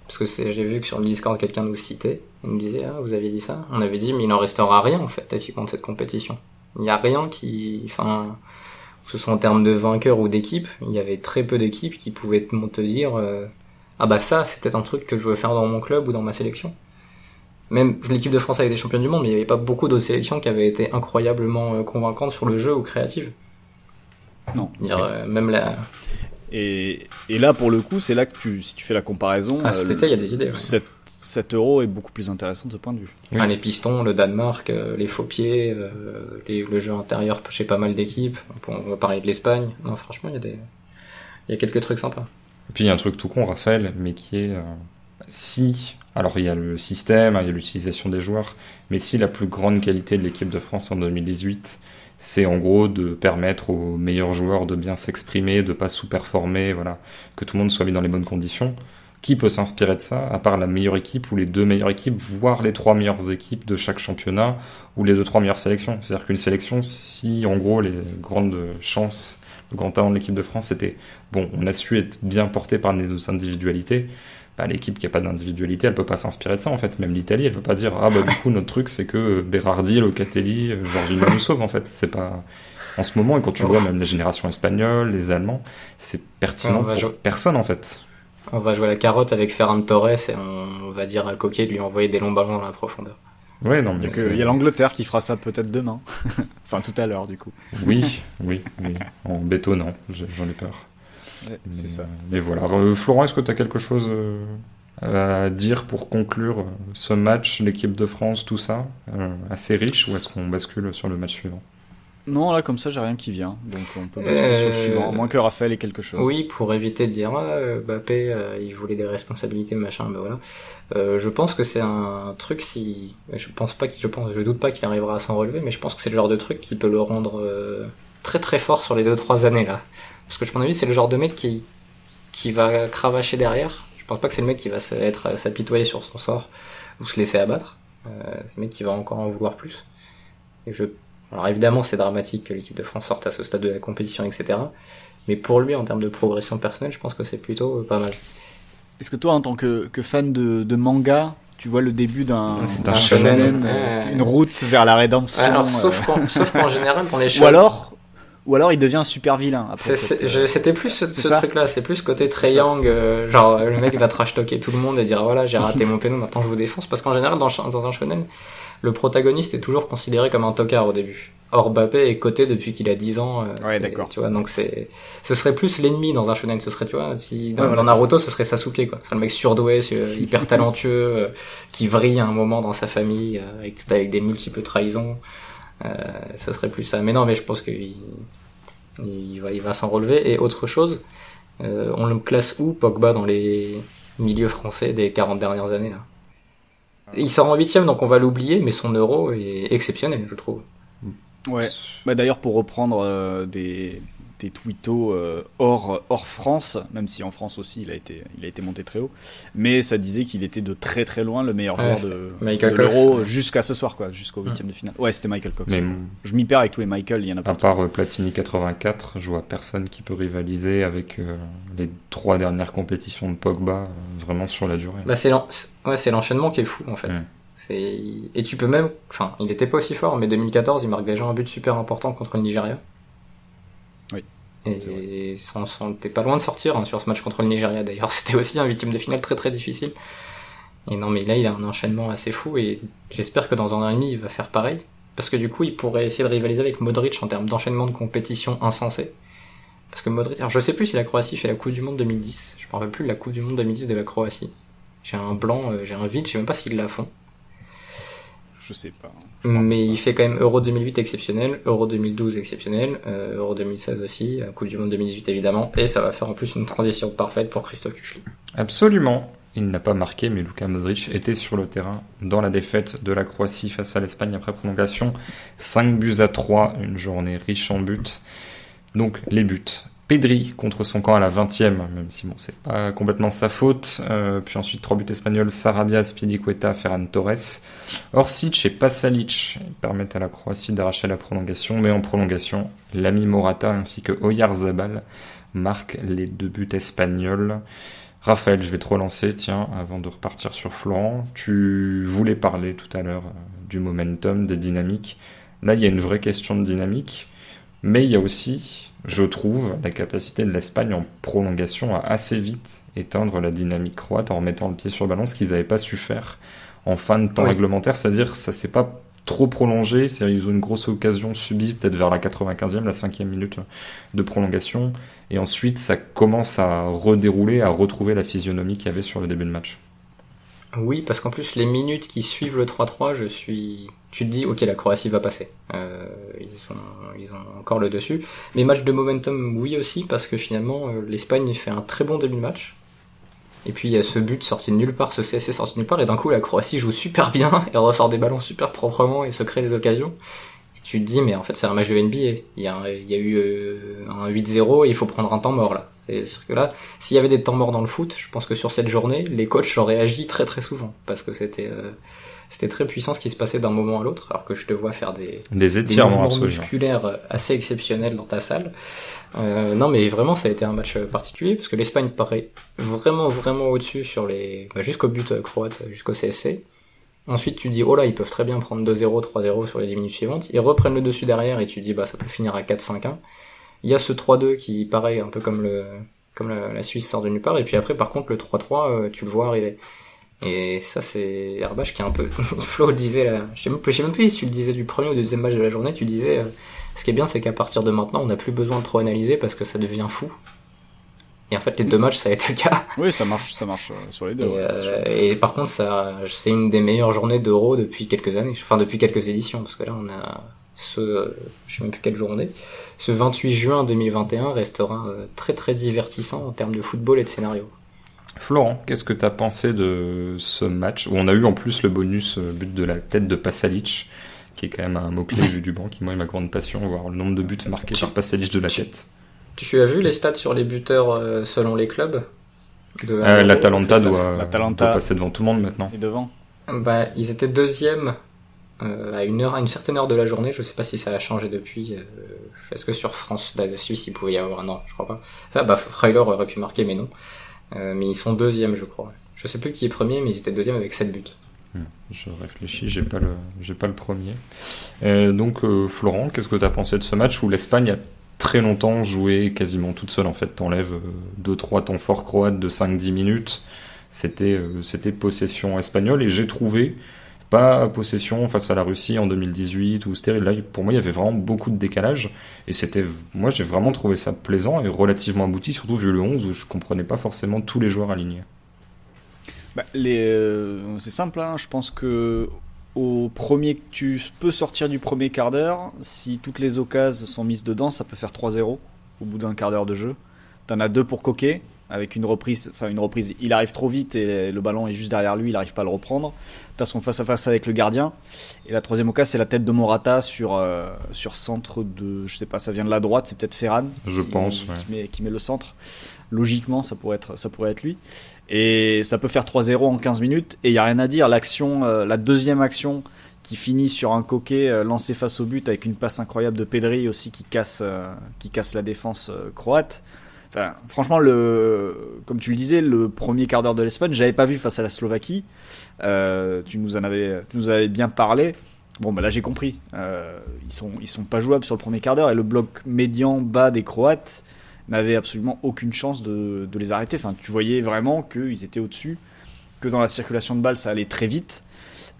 Parce que j'ai vu que sur le Discord, quelqu'un nous citait. Il nous disait, vous avez dit ça? On avait dit, mais il n'en restera rien, en fait, tactiquement, de cette compétition. Il n'y a rien que ce soit en termes de vainqueurs ou d'équipes, il y avait très peu d'équipes qui pouvaient te dire, ça, c'est peut-être un truc que je veux faire dans mon club ou dans ma sélection. Même l'équipe de France a été championne du monde, mais il n'y avait pas beaucoup d'autres sélections qui avaient été incroyablement convaincantes sur le jeu ou créatives. Non. Même la... Et là, pour le coup, c'est là que si tu fais la comparaison, cet été, il y a des idées. Ouais. Cet Euro est beaucoup plus intéressant de ce point de vue. Oui. Les pistons, le Danemark, les faux pieds, le jeu intérieur chez pas mal d'équipes. On va parler de l'Espagne. Non, franchement, il y a quelques trucs sympas. Et puis il y a un truc tout con, Raphaël, mais qui est alors il y a le système, il y a l'utilisation des joueurs, mais si la plus grande qualité de l'équipe de France en 2018, c'est en gros de permettre aux meilleurs joueurs de bien s'exprimer, de pas sous-performer, que tout le monde soit mis dans les bonnes conditions. Qui peut s'inspirer de ça, à part la meilleure équipe ou les 2 meilleures équipes, voire les 3 meilleures équipes de chaque championnat, ou les 2-3 meilleures sélections. C'est-à-dire qu'une sélection, si en gros les grandes chances, le grand talent de l'équipe de France c'était, on a su être bien porté par nos individualités, l'équipe qui n'a pas d'individualité, elle peut pas s'inspirer de ça en fait. Même l'Italie, elle peut pas dire du coup notre truc c'est que Berardi, Locatelli, Jorginho nous sauve en fait. C'est pas en ce moment, et quand tu vois même les générations espagnoles, les Allemands, c'est pertinent pour personne en fait. On va jouer la carotte avec Ferran Torres et on va dire à Coquet de lui envoyer des longs ballons dans la profondeur. Ouais, non, mais il y a l'Angleterre qui fera ça peut-être demain. Enfin tout à l'heure du coup. Oui, en bétonnant, j'en ai peur. Ouais, c'est ça. Mais voilà. Florent, est-ce que tu as quelque chose à dire pour conclure ce match, l'équipe de France, tout ça, assez riche, ou est-ce qu'on bascule sur le match suivant? Non, là, comme ça, j'ai rien qui vient. Donc, on peut basculer sur le suivant, à moins que Raphaël ait quelque chose. Oui, pour éviter de dire, Mbappé, il voulait des responsabilités, machin, mais voilà. Je pense que c'est un truc je doute pas qu'il arrivera à s'en relever, mais je pense que c'est le genre de truc qui peut le rendre très très fort sur les 2-3 années, là. Parce que, à mon avis, c'est le genre de mec qui va cravacher derrière. Je pense pas que c'est le mec qui va s'apitoyer sur son sort ou se laisser abattre. C'est le mec qui va encore en vouloir plus. Alors évidemment, c'est dramatique que l'équipe de France sorte à ce stade de la compétition, etc. Mais pour lui, en termes de progression personnelle, je pense que c'est plutôt pas mal. Est-ce que toi, en tant que fan de manga, tu vois le début d'un shonen, une route vers la rédemption? Alors, sauf qu'en général, dans les shonen... Ou alors il devient un super vilain. Après c'était plus ce truc-là, c'est plus côté Trae Young, genre le mec va trash-talker tout le monde et dire voilà, j'ai raté mon péno, maintenant je vous défonce. Parce qu'en général, dans un shonen, le protagoniste est toujours considéré comme un tocard au début. Or Mbappé est coté depuis qu'il a 10 ans. Ouais, d'accord. Tu vois, donc ce serait plus l'ennemi dans un shonen. Ce serait, tu vois, si dans Naruto, ce serait Sasuke, quoi. C'est le mec surdoué, hyper talentueux, qui vrille à un moment dans sa famille, avec des multiples trahisons. Ce serait plus ça. Mais non, mais je pense qu'il va s'en relever. Et autre chose, on le classe où, Pogba, dans les milieux français des 40 dernières années, là? Il sort en 8ème, donc on va l'oublier, mais son Euro est exceptionnel, je trouve. Ouais. D'ailleurs, pour reprendre des des twittos hors France, même si en France aussi il a été monté très haut, mais ça disait qu'il était de très très loin le meilleur joueur de l'Euro jusqu'à ce soir, quoi, jusqu'au huitième de finale. Ouais, c'était Michael Cox. Mais je m'y perds avec tous les Michael, il y en a pas. À part Platini 84, je vois personne qui peut rivaliser avec les 3 dernières compétitions de Pogba vraiment sur la durée. Bah c'est l'enchaînement qui est fou en fait. Et tu peux même, enfin, il était pas aussi fort, mais 2014, il marque déjà un but super important contre le Nigeria. Oui. Et t'es pas loin de sortir sur ce match contre le Nigeria d'ailleurs. C'était aussi un huitième de finale très très difficile. Et non, mais là, il a un enchaînement assez fou et j'espère que dans un an et demi, il va faire pareil. Parce que du coup, il pourrait essayer de rivaliser avec Modric en termes d'enchaînement de compétition insensé. Parce que Modric, alors je sais plus si la Croatie fait la Coupe du Monde 2010. Je me rappelle plus de la Coupe du Monde 2010 de la Croatie. J'ai un blanc, j'ai un vide, je sais même pas s'ils la font. Je sais pas. Mais il fait quand même Euro 2008 exceptionnel, Euro 2012 exceptionnel, Euro 2016 aussi, Coupe du Monde 2018 évidemment, et ça va faire en plus une transition parfaite pour Christophe Kuchli. Absolument. Il n'a pas marqué, mais Luka Modric était sur le terrain dans la défaite de la Croatie face à l'Espagne après prolongation. 5-3, une journée riche en buts. Donc les buts. Pedri contre son camp à la 20e, même si bon, c'est pas complètement sa faute. Puis ensuite 3 buts espagnols, Sarabia, Spilicueta, Ferran Torres. Orsic et Pasalic permettent à la Croatie d'arracher la prolongation, mais en prolongation, l'ami Morata ainsi que Oyarzabal marquent les 2 buts espagnols. Raphaël, je vais te relancer, tiens, avant de repartir sur Florent. Tu voulais parler tout à l'heure du momentum, des dynamiques. Là, il y a une vraie question de dynamique, mais il y a aussi, je trouve, la capacité de l'Espagne en prolongation à assez vite éteindre la dynamique croate en remettant le pied sur le ballon, ce qu'ils n'avaient pas su faire en fin de temps réglementaire, c'est-à-dire ça s'est pas trop prolongé, ils ont une grosse occasion subie peut-être vers la 95e, la 5e minute de prolongation, et ensuite ça commence à redérouler, à retrouver la physionomie qu'il y avait sur le début de match. Oui, parce qu'en plus les minutes qui suivent le 3-3, tu te dis ok, la Croatie va passer, ils ont encore le dessus, mais match de momentum oui aussi, parce que finalement l'Espagne fait un très bon début de match. Et puis il y a ce but sorti de nulle part, ce CSC sorti de nulle part, et d'un coup la Croatie joue super bien, et ressort des ballons super proprement, et se crée des occasions. Et tu te dis, mais en fait c'est un match de NBA, il y a eu un 8-0, et il faut prendre un temps mort là. C'est-à-dire que là, s'il y avait des temps morts dans le foot, je pense que sur cette journée, les coachs auraient agi très très souvent, parce que c'était très puissant ce qui se passait d'un moment à l'autre, alors que je te vois faire des étirements mouvements musculaires assez exceptionnels dans ta salle. Non, mais vraiment, ça a été un match particulier, parce que l'Espagne paraît vraiment, vraiment au-dessus sur jusqu'au but croate, jusqu'au CSC. Ensuite, tu dis, oh là, ils peuvent très bien prendre 2-0, 3-0 sur les 10 minutes suivantes. Ils reprennent le dessus derrière, et tu dis, bah, ça peut finir à 4-5-1. Il y a ce 3-2 qui paraît un peu comme la Suisse sort de nulle part, et puis après, par contre, le 3-3, tu le vois arriver. Et ça, c'est Herbache qui est un peu... Flo disait là... Je sais même plus si tu le disais du premier ou du deuxième match de la journée, tu disais... Ce qui est bien, c'est qu'à partir de maintenant, on n'a plus besoin de trop analyser parce que ça devient fou. Et en fait, les 2 matchs, ça a été le cas. Oui, ça marche sur les 2. Et par contre, c'est une des meilleures journées d'Euro depuis quelques années. Enfin, depuis quelques éditions, parce que là, on a je sais même plus quelle journée. Ce 28 juin 2021 restera très très divertissant en termes de football et de scénario. Florent, qu'est-ce que tu as pensé de ce match où on a eu en plus le bonus but de la tête de Pasalic, qui est quand même un mot-clé du banc, qui moi est ma grande passion, voir le nombre de buts marqués par Pasalic de la tête. Tu as vu les stats sur les buteurs selon les clubs L'Atalanta doit passer devant tout le monde maintenant. Et devant bah, ils étaient deuxième à une certaine heure de la journée, je sais pas si ça a changé depuis. Est-ce que sur France, la Suisse, il pouvait y avoir un an, je crois pas. Enfin, bah, Freuler aurait pu marquer, mais non. Mais ils sont deuxième, je crois. Je sais plus qui est premier, mais ils étaient deuxième avec 7 buts. Je réfléchis, j'ai pas le premier. Donc Florent, qu'est-ce que tu as pensé de ce match où l'Espagne a très longtemps joué quasiment toute seule en fait, t'enlèves 2-3 temps forts croates de 5-10 minutes, c'était possession espagnole, et j'ai trouvé pas possession face à la Russie en 2018 ou stérile. Là, pour moi, il y avait vraiment beaucoup de décalage, et moi j'ai vraiment trouvé ça plaisant et relativement abouti, surtout vu le 11 où je comprenais pas forcément tous les joueurs alignés. Bah, c'est simple, hein. Je pense que tu peux sortir du premier quart d'heure. Si toutes les occasions sont mises dedans, ça peut faire 3-0 au bout d'un quart d'heure de jeu. T'en as 2 pour Coquet, avec une reprise, il arrive trop vite et le ballon est juste derrière lui, il n'arrive pas à le reprendre. T'as son face à face avec le gardien. Et la troisième occasion, c'est la tête de Morata sur centre de, je sais pas, ça vient de la droite, c'est peut-être Ferran. Qui met le centre. Logiquement, ça pourrait être lui. Et ça peut faire 3-0 en 15 minutes. Et il y a rien à dire. La deuxième action qui finit sur un coquet lancé face au but avec une passe incroyable de Pedri aussi qui casse la défense croate. Enfin, franchement, comme tu le disais, le premier quart d'heure de l'Espagne, j'avais pas vu face à la Slovaquie. Tu nous avais bien parlé. Bon, bah là j'ai compris. Ils sont pas jouables sur le premier quart d'heure et le bloc médian bas des Croates n'avait absolument aucune chance de les arrêter. Enfin, tu voyais vraiment qu'ils étaient au-dessus, que dans la circulation de balles ça allait très vite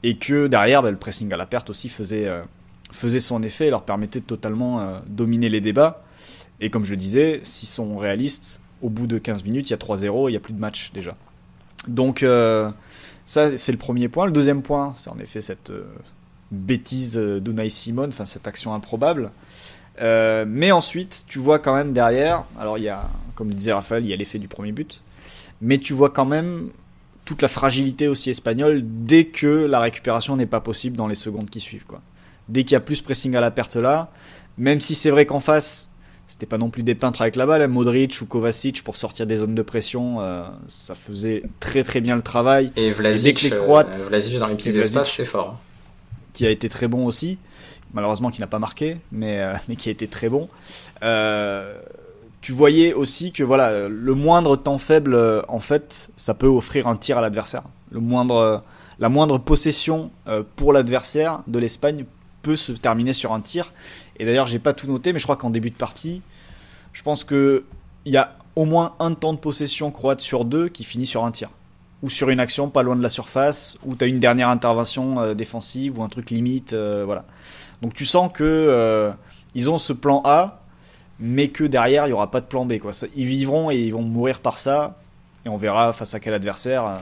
et que derrière, le pressing à la perte aussi faisait son effet et leur permettait de totalement dominer les débats. Et comme je le disais, s'ils sont réalistes, au bout de 15 minutes, il y a 3-0, il n'y a plus de match déjà. Donc ça, c'est le premier point. Le deuxième point, c'est en effet cette bêtise d'Unai Simon, enfin cette action improbable. Mais ensuite, tu vois quand même derrière, alors il y a, comme le disait Raphaël, il y a l'effet du premier but, mais tu vois quand même toute la fragilité aussi espagnole dès que la récupération n'est pas possible dans les secondes qui suivent, quoi. Dès qu'il y a plus pressing à la perte là, même si c'est vrai qu'en face, c'était pas non plus des peintres avec la balle, hein. Modric ou Kovacic pour sortir des zones de pression, ça faisait très très bien le travail. Et Vlasic, Vlasic dans les petits espaces, c'est fort. Qui a été très bon aussi, malheureusement qui n'a pas marqué, mais qui a été très bon. Tu voyais aussi que voilà, le moindre temps faible, en fait, ça peut offrir un tir à l'adversaire. La moindre possession pour l'adversaire de l'Espagne peut se terminer sur un tir. Et d'ailleurs, j'ai pas tout noté, mais je crois qu'en début de partie, je pense que il y a au moins un temps de possession croate sur 2 qui finit sur un tir. Ou sur une action pas loin de la surface, ou tu as une dernière intervention défensive, ou un truc limite, voilà. Donc tu sens que ils ont ce plan A, mais que derrière, il n'y aura pas de plan B, quoi. Ils vivront et ils vont mourir par ça, et on verra face à quel adversaire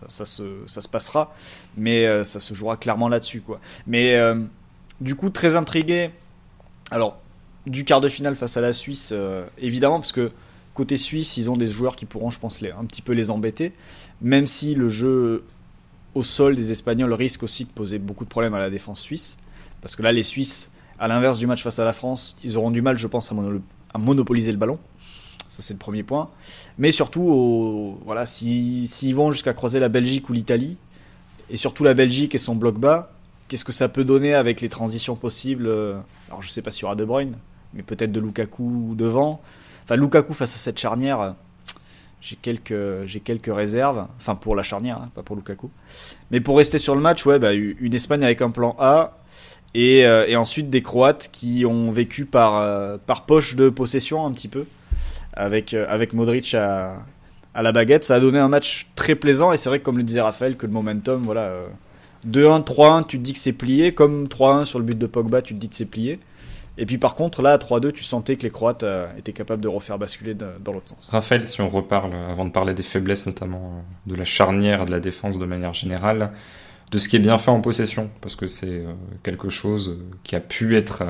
ça se passera, mais ça se jouera clairement là-dessus, quoi. Mais du coup, très intrigué, alors, du quart de finale face à la Suisse, évidemment, parce que côté suisse, ils ont des joueurs qui pourront, je pense, un petit peu les embêter, même si le jeu au sol des Espagnols risque aussi de poser beaucoup de problèmes à la défense suisse, parce que là, les Suisses, à l'inverse du match face à la France, ils auront du mal, je pense, à monopoliser le ballon. Ça, c'est le premier point. Mais surtout, voilà, s'ils vont jusqu'à croiser la Belgique ou l'Italie, et surtout la Belgique et son bloc bas, qu'est-ce que ça peut donner avec les transitions possibles? Alors, je sais pas s'il y aura De Bruyne, mais peut-être de Lukaku devant. Enfin, Lukaku face à cette charnière, j'ai quelques réserves. Enfin, pour la charnière, hein, pas pour Lukaku. Mais pour rester sur le match, ouais, bah, une Espagne avec un plan A. Et ensuite des Croates qui ont vécu par poche de possession un petit peu avec Modric à la baguette. Ça a donné un match très plaisant et c'est vrai que comme le disait Raphaël que le momentum, voilà, 2-1, 3-1 tu te dis que c'est plié, comme 3-1 sur le but de Pogba tu te dis que c'est plié, et puis par contre là à 3-2 tu sentais que les Croates étaient capables de refaire basculer dans l'autre sens. Raphaël, si on reparle avant de parler des faiblesses notamment de la charnière et de la défense de manière générale, de ce qui est bien fait en possession, parce que c'est quelque chose qui a pu être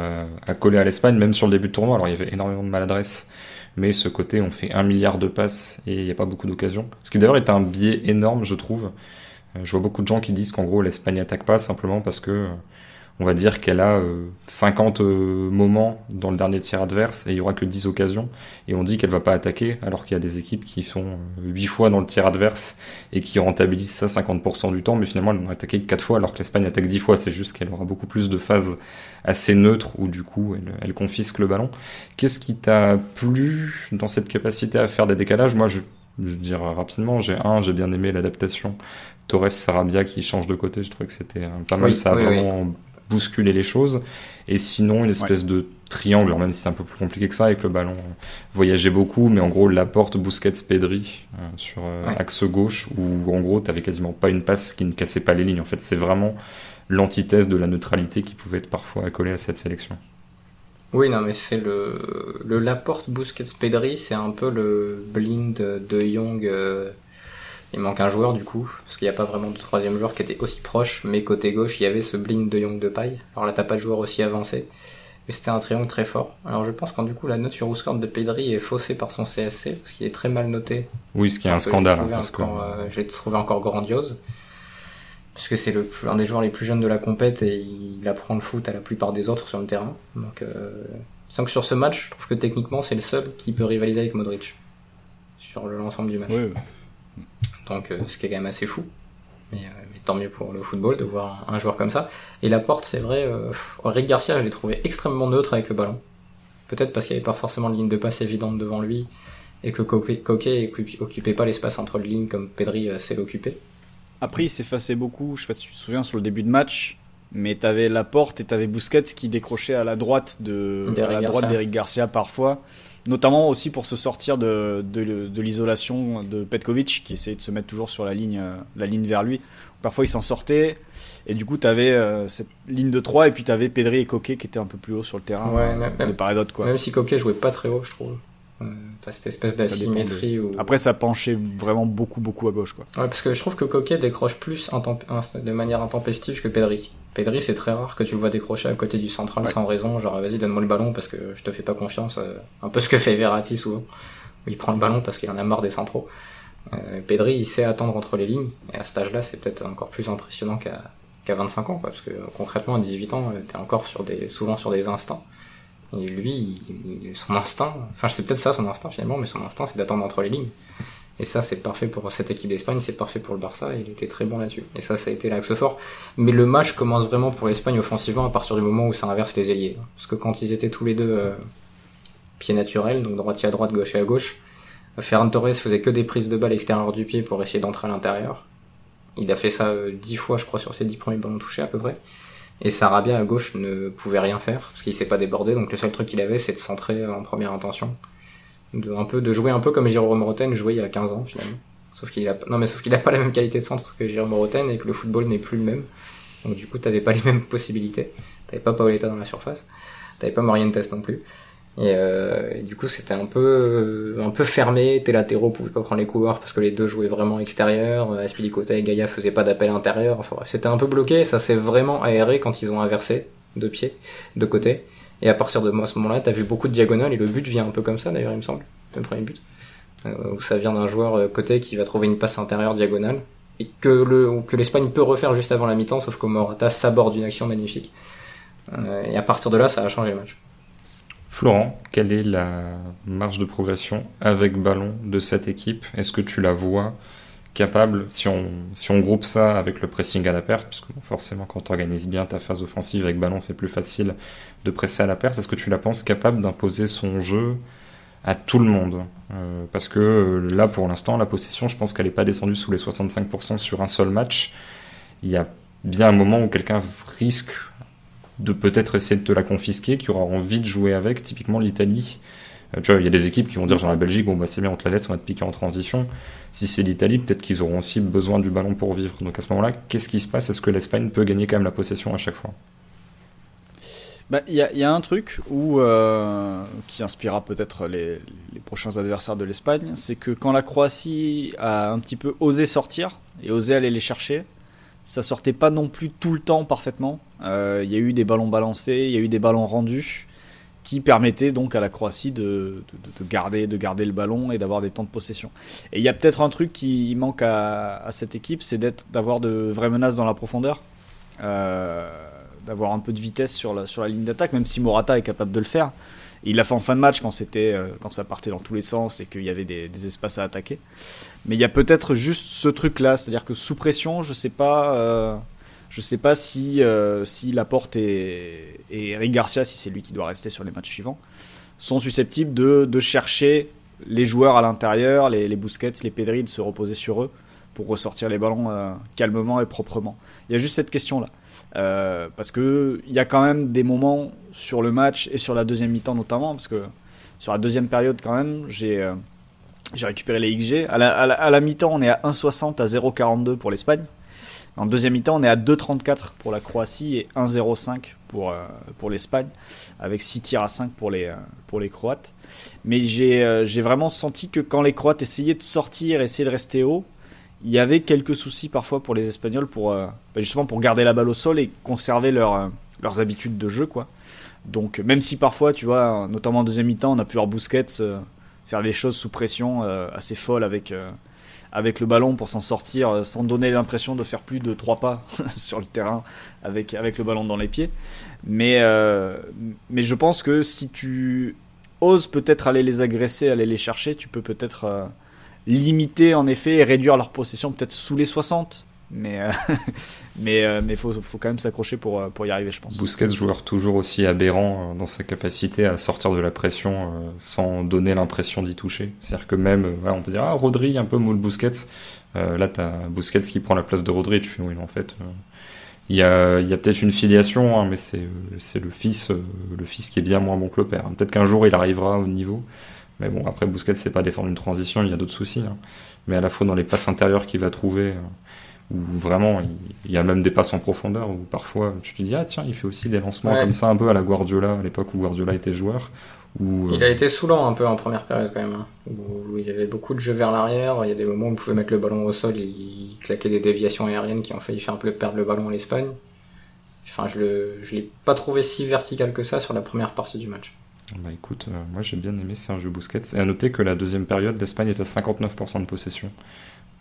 accolé à l'Espagne, même sur le début de tournoi. Alors il y avait énormément de maladresse, mais ce côté, on fait 1 milliard de passes et il n'y a pas beaucoup d'occasions. Ce qui d'ailleurs est un biais énorme, je trouve. Je vois beaucoup de gens qui disent qu'en gros l'Espagne n'attaque pas simplement parce que on va dire qu'elle a 50 moments dans le dernier tir adverse et il y aura que 10 occasions, et on dit qu'elle va pas attaquer alors qu'il y a des équipes qui sont 8 fois dans le tir adverse et qui rentabilisent ça 50% du temps, mais finalement elles vont attaquer que 4 fois alors que l'Espagne attaque 10 fois. C'est juste qu'elle aura beaucoup plus de phases assez neutres où du coup elle confisque le ballon. Qu'est-ce qui t'a plu dans cette capacité à faire des décalages? Moi je veux dire rapidement, j'ai bien aimé l'adaptation Torres-Sarabia qui change de côté, je trouvais que c'était pas mal, ça a vraiment bousculer les choses. Et sinon une espèce de triangle, alors même si c'est un peu plus compliqué que ça, avec le ballon voyageait beaucoup, mais en gros Laporte, Busquets, Pedri sur axe gauche, où en gros t'avais quasiment pas une passe qui ne cassait pas les lignes. En fait c'est vraiment l'antithèse de la neutralité qui pouvait être parfois accolée à cette sélection. Oui, non, mais c'est le Laporte, Busquets, Pedri, c'est un peu le Blind de Jong. Il manque un joueur du coup, parce qu'il n'y a pas vraiment de troisième joueur qui était aussi proche, mais côté gauche, il y avait ce Blind de Jong de paille. Alors là, t'as pas de joueur aussi avancé. Et c'était un triangle très fort. Alors je pense qu'en du coup la note sur WhoScored de Pedri est faussée par son CSC, parce qu'il est très mal noté. Oui, ce qui est un scandale. Je l'ai trouvé encore grandiose. Parce que c'est un des joueurs les plus jeunes de la compète et il apprend le foot à la plupart des autres sur le terrain. Donc, sans que sur ce match, je trouve que techniquement c'est le seul qui peut rivaliser avec Modric sur l'ensemble du match. Oui. Donc, ce qui est quand même assez fou. Mais tant mieux pour le football de voir un joueur comme ça. Et Laporte, c'est vrai, Rick Garcia, je l'ai trouvé extrêmement neutre avec le ballon. Peut-être parce qu'il n'y avait pas forcément de ligne de passe évidente devant lui et que Koké occupait pas l'espace entre les lignes comme Pedri sait l'occuper. Après, il s'effaçait beaucoup, je sais pas si tu te souviens, sur le début de match, mais t'avais Laporte et t'avais Busquets qui décrochaient à la droite d'Eric Garcia parfois, notamment aussi pour se sortir de l'isolation de Petkovic, qui essayait de se mettre toujours sur la ligne vers lui. Parfois, il s'en sortait, et du coup, t'avais cette ligne de 3, et puis t'avais Pedri et Koké qui étaient un peu plus haut sur le terrain, de part et d'autre, quoi. Même si Koké jouait pas très haut, je trouve. T'as cette espèce d'asymétrie où... Après, ça penchait vraiment beaucoup à gauche, quoi. Ouais, parce que je trouve que Koké décroche plus de manière intempestive que Pedri. Pedri, c'est très rare que tu le vois décrocher à côté du central sans raison, genre vas-y donne-moi le ballon parce que je te fais pas confiance, un peu ce que fait Verratti souvent, où il prend le ballon parce qu'il en a marre des centraux. Pedri, il sait attendre entre les lignes, et à cet âge-là, c'est peut-être encore plus impressionnant qu'à 25 ans, quoi, parce que concrètement, à 18 ans, t'es encore souvent sur des instincts. Et lui, son instinct, enfin c'est peut-être ça son instinct finalement, mais son instinct c'est d'attendre entre les lignes. Et ça c'est parfait pour cette équipe d'Espagne, c'est parfait pour le Barça, et il était très bon là-dessus. Et ça a été l'axe fort. Mais le match commence vraiment pour l'Espagne offensivement à partir du moment où ça inverse les ailiers. Parce que quand ils étaient tous les deux pieds naturels, donc droitier à droite, gaucher à gauche, Ferran Torres faisait que des prises de balle extérieures du pied pour essayer d'entrer à l'intérieur. Il a fait ça 10 fois je crois sur ses 10 premiers ballons touchés à peu près. Et Sarabia à gauche ne pouvait rien faire parce qu'il s'est pas débordé, donc le seul truc qu'il avait c'est de centrer en première intention, de jouer un peu comme Jérôme Roten jouait il y a 15 ans finalement. Sauf qu'il a pas la même qualité de centre que Jérôme Roten et que le football n'est plus le même. Donc du coup t'avais pas les mêmes possibilités. T'avais pas Paoletta dans la surface, t'avais pas Morientes non plus. Et du coup c'était un peu fermé, tes latéraux pouvaient pas prendre les couloirs parce que les deux jouaient vraiment extérieur, Azpilicueta et Gaïa faisaient pas d'appel intérieur, enfin bref, c'était un peu bloqué, ça s'est vraiment aéré quand ils ont inversé de pied, de côté, et à partir de ce moment-là t'as vu beaucoup de diagonales, et le but vient un peu comme ça d'ailleurs il me semble, le premier but, où ça vient d'un joueur côté qui va trouver une passe intérieure diagonale, et que l'Espagne peut refaire juste avant la mi-temps, sauf que Morata s'aborde d'une action magnifique, et à partir de là ça a changé le match. Florent, quelle est la marge de progression avec ballon de cette équipe ? Est-ce que tu la vois capable, si on groupe ça avec le pressing à la perte, puisque forcément quand tu organises bien ta phase offensive avec ballon, c'est plus facile de presser à la perte, est-ce que tu la penses capable d'imposer son jeu à tout le monde ? Parce que là, pour l'instant, la possession, je pense qu'elle n'est pas descendue sous les 65% sur un seul match. Il y a bien un moment où quelqu'un risque de peut-être essayer de te la confisquer, qui aura envie de jouer avec, typiquement l'Italie. Tu vois, il y a des équipes qui vont dire genre la Belgique, bon bah c'est bien, on te la laisse, on va te piquer en transition. Si c'est l'Italie, peut-être qu'ils auront aussi besoin du ballon pour vivre. Donc à ce moment-là, qu'est-ce qui se passe ? Est-ce que l'Espagne peut gagner quand même la possession à chaque fois ? Il y a un truc qui inspirera peut-être les prochains adversaires de l'Espagne, c'est que quand la Croatie a un petit peu osé sortir et osé aller les chercher, ça sortait pas non plus tout le temps parfaitement. Il y a eu des ballons balancés, il y a eu des ballons rendus qui permettaient donc à la Croatie de garder le ballon et d'avoir des temps de possession. Et il y a peut-être un truc qui manque à cette équipe, c'est d'avoir de vraies menaces dans la profondeur, d'avoir un peu de vitesse sur la ligne d'attaque, même si Morata est capable de le faire. Il l'a fait en fin de match quand ça partait dans tous les sens et qu'il y avait des espaces à attaquer. Mais il y a peut-être juste ce truc-là, c'est-à-dire que sous pression, je sais pas si Laporte et Eric Garcia, si c'est lui qui doit rester sur les matchs suivants, sont susceptibles de chercher les joueurs à l'intérieur, les Busquets, les Pedri, de se reposer sur eux pour ressortir les ballons calmement et proprement. Il y a juste cette question-là. Parce que il y a quand même des moments sur le match et sur la deuxième mi-temps notamment, parce que sur la deuxième période quand même j'ai récupéré les XG. À la mi-temps on est à 1,60 à 0,42 pour l'Espagne. En deuxième mi-temps on est à 2,34 pour la Croatie et 1,05 pour l'Espagne, avec 6 tirs à 5 pour les Croates. Mais j'ai vraiment senti que quand les Croates essayaient de sortir, essayaient de rester haut, il y avait quelques soucis parfois pour les Espagnols justement pour garder la balle au sol et conserver leurs habitudes de jeu, quoi. Donc même si parfois, tu vois, notamment en deuxième mi-temps, on a pu voir Busquets faire des choses sous pression assez folles avec le ballon pour s'en sortir sans donner l'impression de faire plus de 3 pas sur le terrain avec le ballon dans les pieds. Mais je pense que si tu oses peut-être aller les agresser, aller les chercher, tu peux peut-être limiter en effet et réduire leur possession peut-être sous les 60. Mais faut quand même s'accrocher pour y arriver, je pense. Busquets, joueur toujours aussi aberrant dans sa capacité à sortir de la pression sans donner l'impression d'y toucher. C'est-à-dire que même, on peut dire, Rodri, un peu moule Busquets. Là, t'as Busquets qui prend la place de Rodri, et tu fais, oui, en fait, il y a peut-être une filiation, mais c'est le fils qui est bien moins bon que le père. Peut-être qu'un jour, il arrivera au niveau. Mais bon, après, Busquets, c'est pas défendre une transition, il y a d'autres soucis. Mais à la fois dans les passes intérieures qu'il va trouver, où vraiment il y a même des passes en profondeur où parfois tu te dis tiens, il fait aussi des lancements comme ça un peu à la Guardiola, à l'époque où Guardiola était joueur, il a été saoulant un peu en première période quand même, où il y avait beaucoup de jeux vers l'arrière. Il y a des moments où il pouvait mettre le ballon au sol, il claquait des déviations aériennes qui ont failli faire un peu perdre le ballon à l'Espagne. Enfin, je l'ai pas trouvé si vertical que ça sur la première partie du match. Bah écoute, moi j'ai bien aimé Sergio Busquets, et à noter que la deuxième période, l'Espagne est à 59% de possession.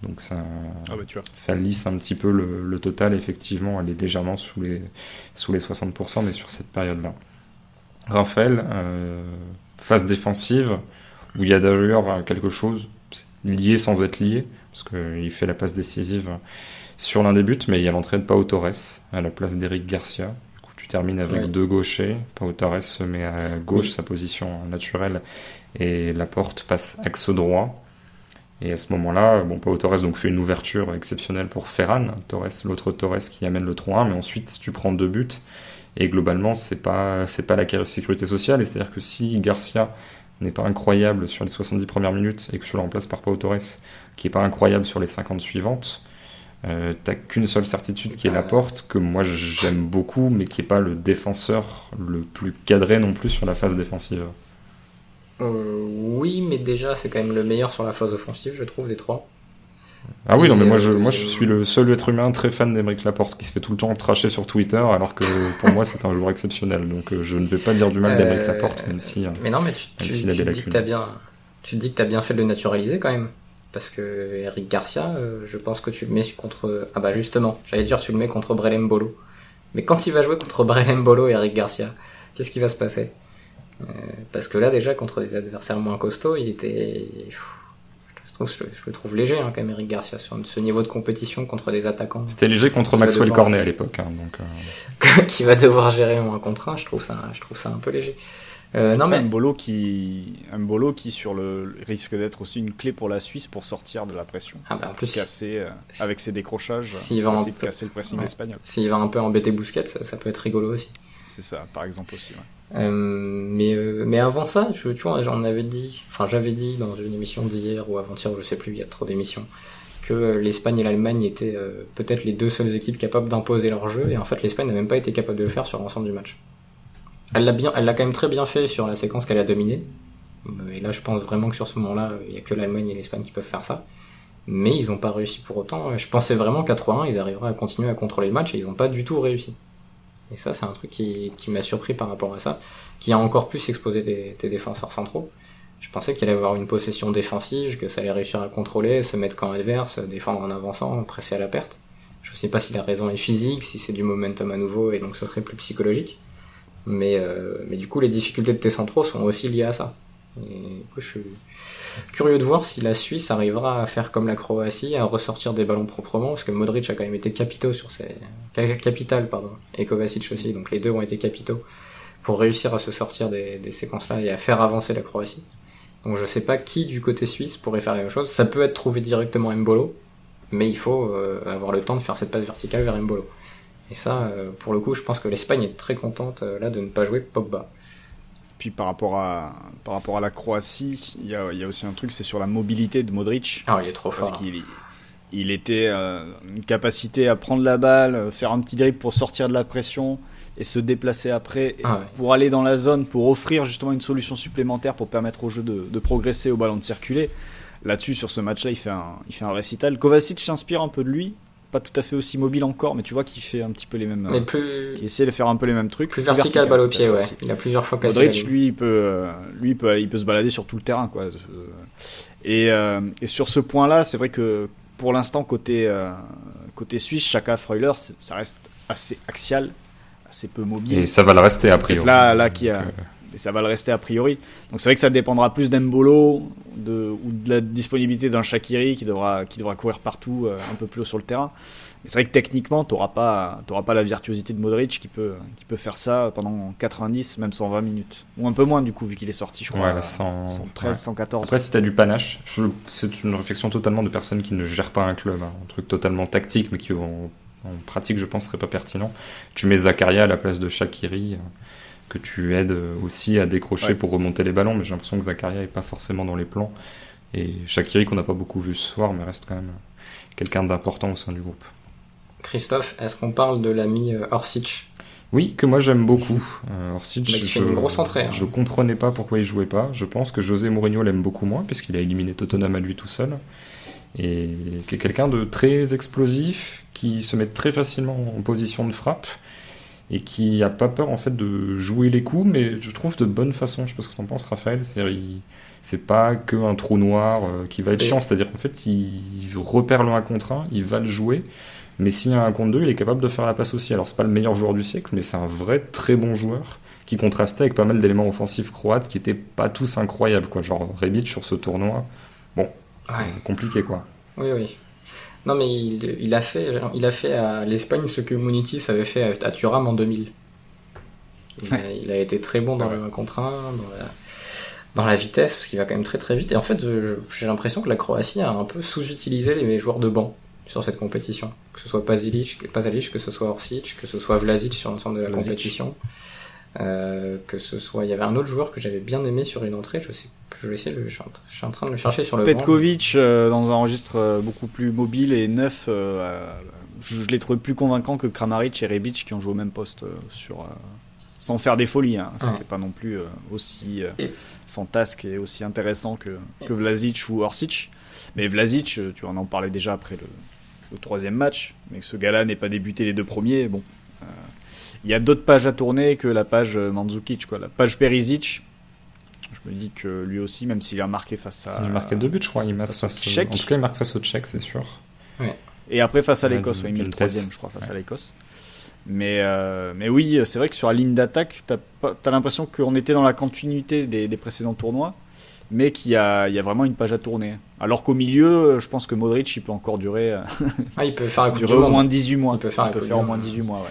Donc ça lisse un petit peu le total. Effectivement, elle est légèrement sous les 60%, mais sur cette période-là. Raphaël, phase défensive, où il y a d'ailleurs quelque chose lié sans être lié, parce qu'il fait la passe décisive sur l'un des buts, mais il y a l'entrée de Pau Torres à la place d'Eric Garcia. Du coup, tu termines avec deux gauchers. Pau Torres se met à gauche, sa position naturelle, et Laporte passe axe droit. Et à ce moment-là, Pau Torres donc fait une ouverture exceptionnelle pour Ferran, l'autre Torres qui amène le 3-1, mais ensuite tu prends 2 buts, et globalement c'est pas la sécurité sociale, et c'est-à-dire que si Garcia n'est pas incroyable sur les 70 premières minutes, et que tu le remplaces par Pau Torres, qui est pas incroyable sur les 50 suivantes, t'as qu'une seule certitude qui est Laporte, que moi j'aime beaucoup, mais qui est pas le défenseur le plus cadré non plus sur la phase défensive. Oui, mais déjà c'est quand même le meilleur sur la phase offensive, je trouve, des trois. Ah oui, non, mais moi je suis le seul être humain très fan d'Aymeric Laporte, qui se fait tout le temps tracher sur Twitter, alors que pour moi c'est un joueur exceptionnel. Donc je ne vais pas dire du mal d'Aymeric Laporte, même si. Mais non, mais tu te dis que t'as bien fait de le naturaliser quand même. Parce que Eric Garcia, je pense que tu le mets contre. Ah bah justement, j'allais dire tu le mets contre Brelem Bolo. Mais quand il va jouer contre Brelem Bolo et Eric Garcia, qu'est-ce qui va se passer? Parce que là déjà contre des adversaires moins costauds, il était. Je le trouve léger quand même, Eric Garcia, sur ce niveau de compétition contre des attaquants. C'était léger contre Maxwell Cornet à l'époque. Qui va devoir gérer un 1 contre 1, je trouve ça un peu léger. Non, mais Mbolo qui sur le risque d'être aussi une clé pour la Suisse pour sortir de la pression. En plus, casser avec ses décrochages, essayer de casser le pressing espagnol. S'il va un peu embêter Busquets, ça peut être rigolo aussi. C'est ça, par exemple aussi. Ouais. Mais avant ça, tu vois, j'avais dit dans une émission d'hier ou avant-hier, je sais plus, il y a trop d'émissions, que l'Espagne et l'Allemagne étaient peut-être les deux seules équipes capables d'imposer leur jeu, et en fait l'Espagne n'a même pas été capable de le faire sur l'ensemble du match. Elle l'a quand même très bien fait sur la séquence qu'elle a dominée, et là je pense vraiment que sur ce moment-là, il n'y a que l'Allemagne et l'Espagne qui peuvent faire ça, mais ils n'ont pas réussi pour autant. Je pensais vraiment qu'à 3-1 ils arriveraient à continuer à contrôler le match, et ils n'ont pas du tout réussi. Et ça, c'est un truc qui m'a surpris par rapport à ça, qui a encore plus exposé tes défenseurs centraux. Je pensais qu'il allait avoir une possession défensive, que ça allait réussir à contrôler, se mettre camp adverse, défendre en avançant, presser à la perte. Je sais pas si la raison est physique, si c'est du momentum à nouveau, et donc ce serait plus psychologique. Mais du coup, les difficultés de tes centraux sont aussi liées à ça. Et du coup, je suis curieux de voir si la Suisse arrivera à faire comme la Croatie, à ressortir des ballons proprement, parce que Modric a quand même été capital, et Kovacic aussi, donc les deux ont été capitaux pour réussir à se sortir des séquences-là et à faire avancer la Croatie. Donc je sais pas qui du côté suisse pourrait faire la même chose. Ça peut être trouvé directement Mbolo, mais il faut avoir le temps de faire cette passe verticale vers Mbolo. Et ça, pour le coup, je pense que l'Espagne est très contente là de ne pas jouer Pogba. Puis par rapport à la Croatie, il y a aussi un truc, c'est sur la mobilité de Modric. Ah, il est trop fort. Parce qu'il était une capacité à prendre la balle, faire un petit dribble pour sortir de la pression et se déplacer après pour aller dans la zone, pour offrir justement une solution supplémentaire pour permettre au jeu de progresser, au ballon de circuler. Là-dessus, sur ce match-là, il fait un récital. Kovacic s'inspire un peu de lui, pas tout à fait aussi mobile encore, mais tu vois qu'il fait un petit peu les mêmes. Mais plus. Qui essaie de faire un peu les mêmes trucs. Plus vertical, balle au pied, ouais. Aussi. Il a plusieurs fois cassé. Modric, lui, il peut se balader sur tout le terrain, quoi. Et sur ce point-là, c'est vrai que pour l'instant, côté suisse, Xhaka, Freuler, ça reste assez axial, assez peu mobile. Et ça va le rester a priori. Et ça va le rester a priori. Donc c'est vrai que ça dépendra plus d'Embolo ou de la disponibilité d'un Shaqiri qui devra courir partout un peu plus haut sur le terrain. Mais c'est vrai que techniquement, t'auras pas la virtuosité de Modric qui peut faire ça pendant 90, même 120 minutes. Ou un peu moins du coup, vu qu'il est sorti, je crois, 113, 114. Après, si t'as du panache, c'est une réflexion totalement de personnes qui ne gèrent pas un club. Un truc totalement tactique, mais qui en pratique, je pense, serait pas pertinent. Tu mets Zakaria à la place de Shaqiri, que tu aides aussi à décrocher pour remonter les ballons, mais j'ai l'impression que Zakaria est pas forcément dans les plans. Et Shaqiri, qu'on n'a pas beaucoup vu ce soir, mais reste quand même quelqu'un d'important au sein du groupe. Christophe, est-ce qu'on parle de l'ami Orsic ? Oui, que moi j'aime beaucoup. Orsic, fait une grosse entrée. Je comprenais pas pourquoi il jouait pas. Je pense que José Mourinho l'aime beaucoup moins, puisqu'il a éliminé Tottenham à lui tout seul. Et qui est quelqu'un de très explosif, qui se met très facilement en position de frappe, et qui a pas peur en fait de jouer les coups, mais je trouve de bonne façon. Je sais pas ce que t'en penses, Raphaël. C'est pas que un trou noir qui va être chiant, c'est-à-dire qu'en fait il repère le 1 contre 1, il va le jouer, mais s'il y a un 1 contre 2, il est capable de faire la passe aussi. Alors c'est pas le meilleur joueur du siècle, mais c'est un vrai très bon joueur qui contrastait avec pas mal d'éléments offensifs croates qui étaient pas tous incroyables, quoi. Genre Rebic sur ce tournoi, bon, c'est compliqué, quoi. Oui. Non, mais il a fait à l'Espagne ce que Munitis avait fait à Thuram en 2000. Il a été très bon dans le 1 contre 1, dans la vitesse, parce qu'il va quand même très très vite. Et en fait, j'ai l'impression que la Croatie a un peu sous-utilisé les joueurs de banc sur cette compétition. Que ce soit Pasalic, que ce soit Orsic, que ce soit Vlasic sur l'ensemble de la compétition. Que ce soit, il y avait un autre joueur que j'avais bien aimé sur une entrée, je suis en train de le chercher sur le banc. Petkovic dans un registre beaucoup plus mobile et neuf, je l'ai trouvé plus convaincant que Kramaric et Rebic qui ont joué au même poste sans faire des folies, hein. C'était pas non plus aussi fantasque et aussi intéressant que Vlasic ou Orsic, mais Vlasic, tu en parlais déjà après le troisième match, mais que ce gars-là n'ait pas débuté les 2 premiers, bon. Il y a d'autres pages à tourner que la page Mandzukic, quoi. La page Perisic, je me dis que lui aussi, même s'il a marqué face à... Il a marqué 2 buts, je crois. Il marque face au Tchèque. En tout cas, il marque face au Tchèque, c'est sûr. Ouais. Et après, face à l'Écosse, il met le 3e, je crois, face à l'Écosse. Mais oui, c'est vrai que sur la ligne d'attaque, t'as l'impression qu'on était dans la continuité des précédents tournois, mais qu'il y a vraiment une page à tourner. Alors qu'au milieu, je pense que Modric, il peut encore durer... il peut faire au moins 18 mois. Il peut faire au moins 18 mois, ouais.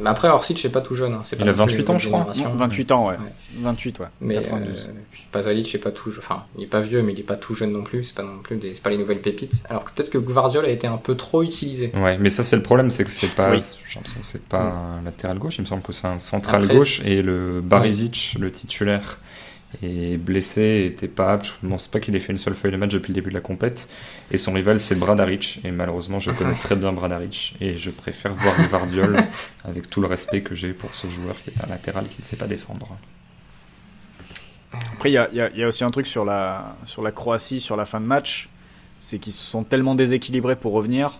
Mais après, Orsic, c'est pas tout jeune. Hein. Il a 28 ans, je crois. Non, 28 ans, ouais. 28, ouais. Mais 92. Pasalic, c'est pas tout. Enfin, il est pas vieux, mais il est pas tout jeune non plus. C'est pas les nouvelles pépites. Alors que peut-être que Gvardiol a été un peu trop utilisé. Ouais, mais ça, c'est le problème, c'est que c'est pas. J'ai l'impression que c'est pas un latéral gauche. Il me semble que c'est un central gauche et le Barisic, le titulaire, est blessé, était pas apte. Je ne pense pas qu'il ait fait une seule feuille de match depuis le début de la compète. Et son rival, c'est Bradaric. Et malheureusement, je connais très bien Bradaric. Et je préfère voir Gvardiol avec tout le respect que j'ai pour ce joueur qui est un latéral qui ne sait pas défendre. Après, il y a aussi un truc sur la Croatie, sur la fin de match. C'est qu'ils se sont tellement déséquilibrés pour revenir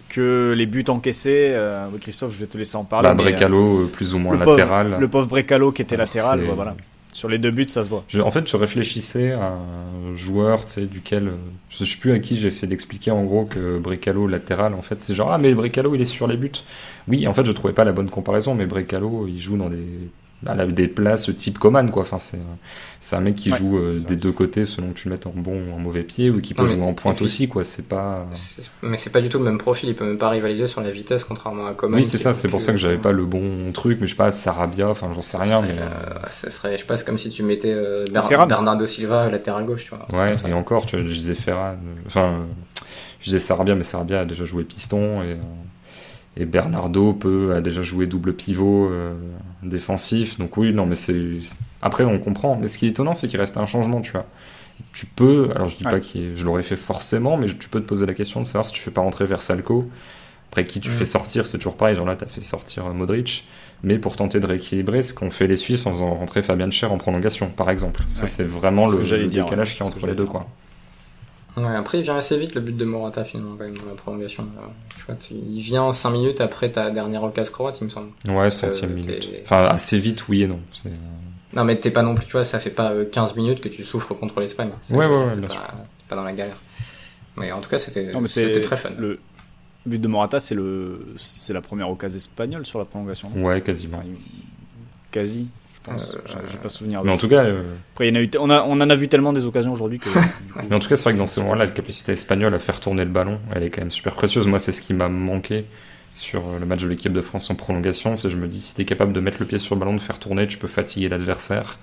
que les buts encaissés, Christophe, je vais te laisser en parler. Brekalo, plus ou moins latéral. Le pauvre Brekalo qui était latéral, voilà. Sur les 2 buts, ça se voit. En fait, je réfléchissais à un joueur, duquel je sais plus à qui j'ai essayé d'expliquer en gros que Brekalo latéral, en fait, c'est genre mais Brekalo il est sur les buts. Oui, en fait, je trouvais pas la bonne comparaison, mais Brekalo il joue dans des places type Coman, quoi. Enfin, c'est un mec qui joue des 2 côtés selon que tu le mettes en bon ou en mauvais pied, ou qui peut jouer en pointe aussi, quoi. C'est pas. Mais c'est pas du tout le même profil. Il peut même pas rivaliser sur la vitesse, contrairement à Coman. Oui, c'est ça. C'est pour ça que j'avais pas le bon truc, mais je sais pas, Sarabia. Enfin, j'en sais rien. Ce serait, je sais pas, c'est comme si tu mettais Bernardo Silva latéral gauche, tu vois. Ouais. Et encore, tu vois, je disais Ferran. Enfin, je disais Sarabia, mais Sarabia a déjà joué piston et Bernardo a déjà joué double pivot défensif. Donc oui, non, mais après on comprend. Mais ce qui est étonnant, c'est qu'il reste un changement, tu vois. Tu peux, alors je dis pas que je l'aurais fait forcément, mais tu peux te poser la question de savoir si tu fais pas rentrer Versalco. Après, qui tu fais sortir, c'est toujours pareil. Genre là, t'as fait sortir Modric, mais pour tenter de rééquilibrer, ce qu'ont fait les Suisses en faisant rentrer Fabian Schär en prolongation, par exemple. Ça, c'est vraiment le décalage qui est entre les deux, quoi. Ouais, après il vient assez vite le but de Morata finalement quand même dans la prolongation. Tu vois, il vient 5 minutes après ta dernière occasion croate, il me semble. Ouais, 100e minute. Enfin, assez vite, oui et non. Non, mais t'es pas non plus, tu vois, ça fait pas 15 minutes que tu souffres contre l'Espagne. Ouais, bien sûr. T'es pas dans la galère. Mais en tout cas, c'était très fun. Le but de Morata, c'est la première occasion espagnole sur la prolongation. Ouais, quasiment. Enfin, quasi, je pense. J'ai pas souvenir. Mais en tout cas, après, on en a vu tellement des occasions aujourd'hui que. Mais en tout cas, c'est vrai que dans ces moments-là, la capacité espagnole à faire tourner le ballon, elle est quand même super précieuse. Moi, c'est ce qui m'a manqué sur le match de l'équipe de France en prolongation. C'est, je me dis, si t'es capable de mettre le pied sur le ballon, de faire tourner, tu peux fatiguer l'adversaire.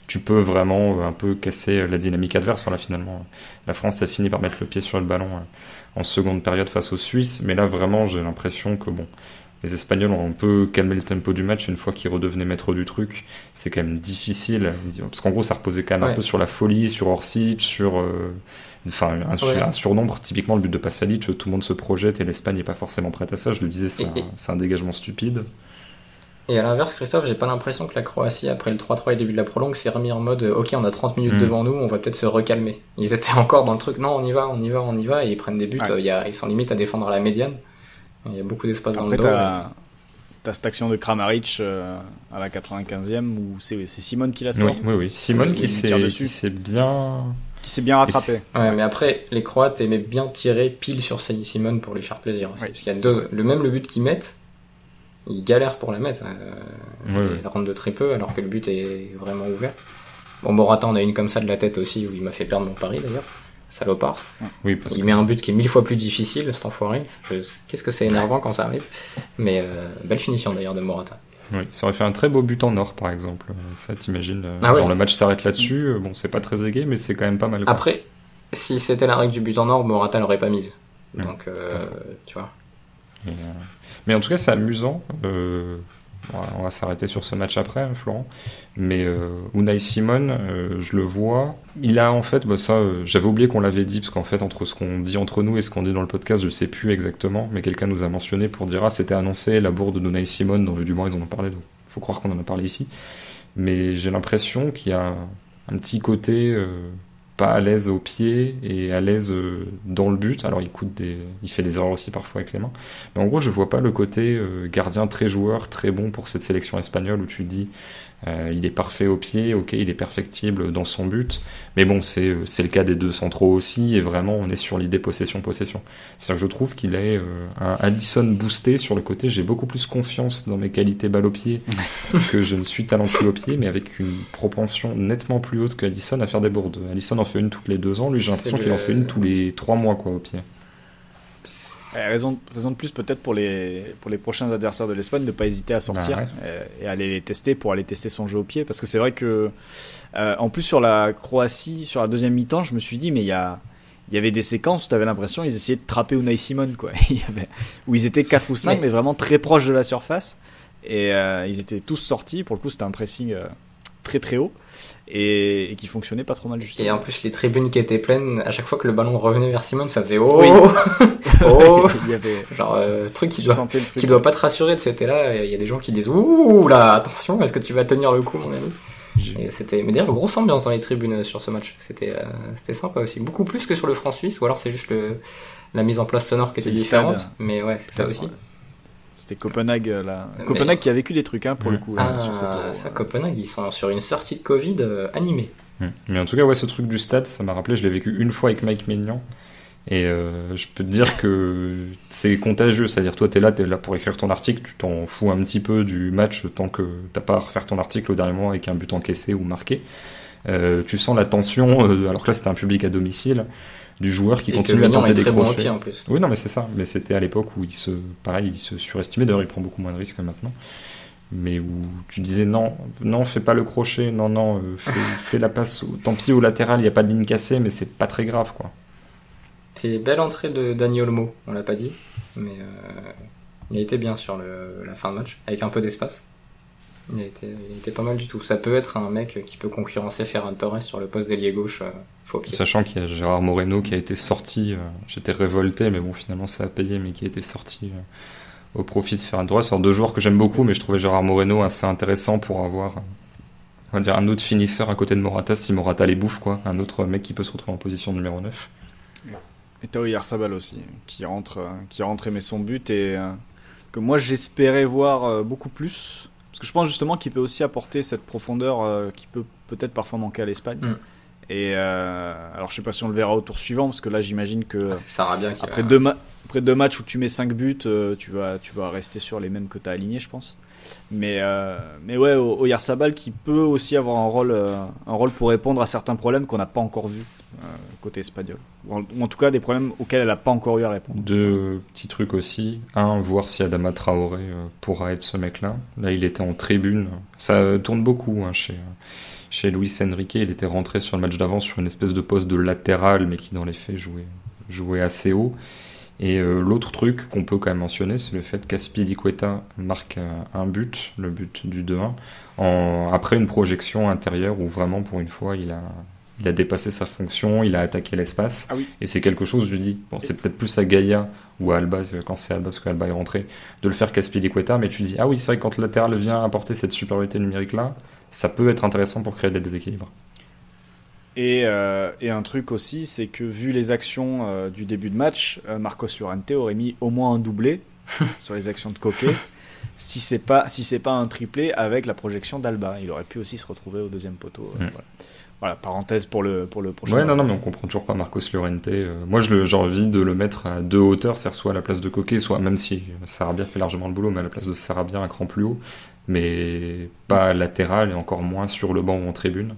Tu peux vraiment un peu casser la dynamique adverse. Voilà, finalement, la France a fini par mettre le pied sur le ballon en seconde période face aux Suisses. Mais là, vraiment, j'ai l'impression que les Espagnols ont un peu calmé le tempo du match une fois qu'ils redevenaient maîtres du truc. C'était quand même difficile. Parce qu'en gros, ça reposait quand même un peu sur la folie, sur Orsic, sur un surnombre. Typiquement, le but de Pasalic, tout le monde se projette et l'Espagne n'est pas forcément prête à ça. Je le disais, c'est un dégagement stupide. Et à l'inverse, Christophe, j'ai pas l'impression que la Croatie, après le 3-3 et début de la prolongue, s'est remis en mode ok, on a 30 minutes devant nous, on va peut-être se recalmer. Ils étaient encore dans le truc, non, on y va, et ils prennent des buts, ils sont limite à défendre à la médiane. Il y a beaucoup d'espace dans le dos. T'as cette action de Kramaric à la 95e où c'est Simone qui la sort. Oui. Simone qui s'est bien rattrapé. Ouais, mais après, les Croates aimaient bien tirer pile sur Simone pour lui faire plaisir. Aussi, parce qu'il y a le but qu'ils mettent, ils galèrent pour la mettre. Ils rentrent de très peu alors que le but est vraiment ouvert. Bon, Morata, on a une comme ça de la tête aussi où il m'a fait perdre mon pari d'ailleurs. Salopard. Oui, il met un but qui est 1000 fois plus difficile, cet enfoiré. Qu'est-ce que c'est énervant quand ça arrive. Mais belle finition d'ailleurs de Morata. Oui, ça aurait fait un très beau but en or par exemple. Ça, t'imagines le match s'arrête là-dessus. Bon, c'est pas très aigué, mais c'est quand même pas mal. Quoi. Après, si c'était la règle du but en or, Morata l'aurait pas mise. Donc, tu vois. Mais en tout cas, c'est amusant. On va s'arrêter sur ce match après, Florent. Mais Unai Simon, je le vois. Il a en fait, j'avais oublié qu'on l'avait dit, parce qu'en fait, entre ce qu'on dit entre nous et ce qu'on dit dans le podcast, je sais plus exactement, mais quelqu'un nous a mentionné pour dire c'était annoncé, la bourde d'Unai Simon, dans Vue du Banc, ils en ont parlé, donc faut croire qu'on en a parlé ici. Mais j'ai l'impression qu'il y a un petit côté pas à l'aise au pied et à l'aise dans le but. Alors il fait des erreurs aussi parfois avec les mains. Mais en gros, je vois pas le côté gardien très joueur, très bon pour cette sélection espagnole où tu te dis il est parfait au pied, ok, il est perfectible dans son but. Mais bon, c'est le cas des deux centraux aussi et vraiment on est sur l'idée possession. C'est-à-dire que je trouve qu'il est un Alisson boosté sur le côté. J'ai beaucoup plus confiance dans mes qualités balle au pied que je ne suis talentueux au pied, mais avec une propension nettement plus haute qu'Alisson à faire des bourdes. Alisson en fait une toutes les 2 ans, lui j'ai l'impression qu'il en fait une tous les 3 mois quoi, au pied. Raison de plus peut-être pour les prochains adversaires de l'Espagne de ne pas hésiter à sortir et aller les tester pour aller tester son jeu au pied, parce que c'est vrai que en plus sur la Croatie, sur la deuxième mi-temps, je me suis dit mais il y avait des séquences où tu avais l'impression qu'ils essayaient de trapper Unai Simon quoi. Où ils étaient 4 ou 5 mais vraiment très proches de la surface et ils étaient tous sortis. Pour le coup c'était un pressing très très haut et qui fonctionnait pas trop mal justement. Et en plus les tribunes qui étaient pleines, à chaque fois que le ballon revenait vers Simon, ça faisait il y avait genre truc qui doit pas te rassurer. C'était là, il y a des gens qui disent ouh là, attention, est-ce que tu vas tenir le coup mon ami. Mais d'ailleurs grosse ambiance dans les tribunes sur ce match. C'était sympa aussi, beaucoup plus que sur le France-Suisse, ou alors c'est juste la mise en place sonore qui était différente. Mais ouais, c'est ça aussi. C'était Copenhague là. Copenhague qui a vécu des trucs pour le coup. Sur cette Copenhague, ils sont sur une sortie de Covid animée. Mais en tout cas, ce truc du stade, ça m'a rappelé, je l'ai vécu une fois avec Mike Maignan. Et je peux te dire que c'est contagieux. C'est-à-dire, toi, t'es là pour écrire ton article, tu t'en fous un petit peu du match tant que t'as pas à refaire ton article au dernier moment avec un but encaissé ou marqué. Tu sens la tension, alors que là, c'était un public à domicile, du joueur qui continue à tenter des crochets. En plus. Oui, non, mais c'est ça. Mais c'était à l'époque où il se surestimait. D'ailleurs, il prend beaucoup moins de risques que maintenant. Mais où tu disais non, fais pas le crochet, fais la passe, tant pis au latéral, il n'y a pas de ligne cassée, mais c'est pas très grave, quoi. Et belle entrée de Dani Olmo, on l'a pas dit, mais il a été bien sur la fin de match, avec un peu d'espace. Il était pas mal du tout. Ça peut être un mec qui peut concurrencer Ferran Torres sur le poste d'ailier gauche faux pied. Sachant qu'il y a Gérard Moreno qui a été sorti, j'étais révolté, mais bon, finalement ça a payé, mais qui a été sorti au profit de Ferran Torres. Alors 2 joueurs que j'aime beaucoup, mais je trouvais Gérard Moreno assez intéressant pour avoir on va dire un autre finisseur à côté de Morata, si Morata les bouffe, quoi. Un autre mec qui peut se retrouver en position numéro 9. Et t'as Oyarzabal aussi, qui rentre et met son but, et que moi j'espérais voir beaucoup plus. Parce que je pense justement qu'il peut aussi apporter cette profondeur qui peut peut-être parfois manquer à l'Espagne. Et alors je sais pas si on le verra au tour suivant, parce que là j'imagine que c'est Sarabia qui après deux matchs où tu mets 5 buts, tu vas rester sur les mêmes que tu as alignés, je pense. Mais ouais, Oyarzabal qui peut aussi avoir un rôle pour répondre à certains problèmes qu'on n'a pas encore vus côté espagnol. Ou en tout cas des problèmes auxquels elle n'a pas encore eu à répondre. Deux petits trucs aussi. Un, voir si Adama Traoré pourra être ce mec-là. Là, il était en tribune. Ça tourne beaucoup chez Luis Enrique. Il était rentré sur le match d'avant sur une espèce de poste de latéral, mais qui dans les faits jouait assez haut. Et l'autre truc qu'on peut quand même mentionner, c'est le fait qu'Azpilicueta marque un but, le but du 2-1, après une projection intérieure où vraiment pour une fois il a dépassé sa fonction, il a attaqué l'espace. Ah oui. Et c'est quelque chose, je dis, bon, c'est peut-être plus à Gaïa ou à Alba, quand c'est Alba, parce qu'Alba est rentré, de le faire qu'Azpilicueta, mais tu dis, ah oui, c'est vrai que quand le latéral vient apporter cette supériorité numérique-là, ça peut être intéressant pour créer des déséquilibres. Et un truc aussi, c'est que vu les actions du début de match, Marcos Llorente aurait mis au moins un doublé sur les actions de Koke, si c'est pas un triplé avec la projection d'Alba. Il aurait pu aussi se retrouver au deuxième poteau. Voilà, parenthèse pour le prochain. Ouais, non, mais on comprend toujours pas Marcos Llorente. Moi, j'ai envie de le mettre à deux hauteurs, c'est-à-dire soit à la place de Koke, soit, même si Sarabia fait largement le boulot, mais à la place de Sarabia un cran plus haut, mais pas latéral et encore moins sur le banc ou en tribune.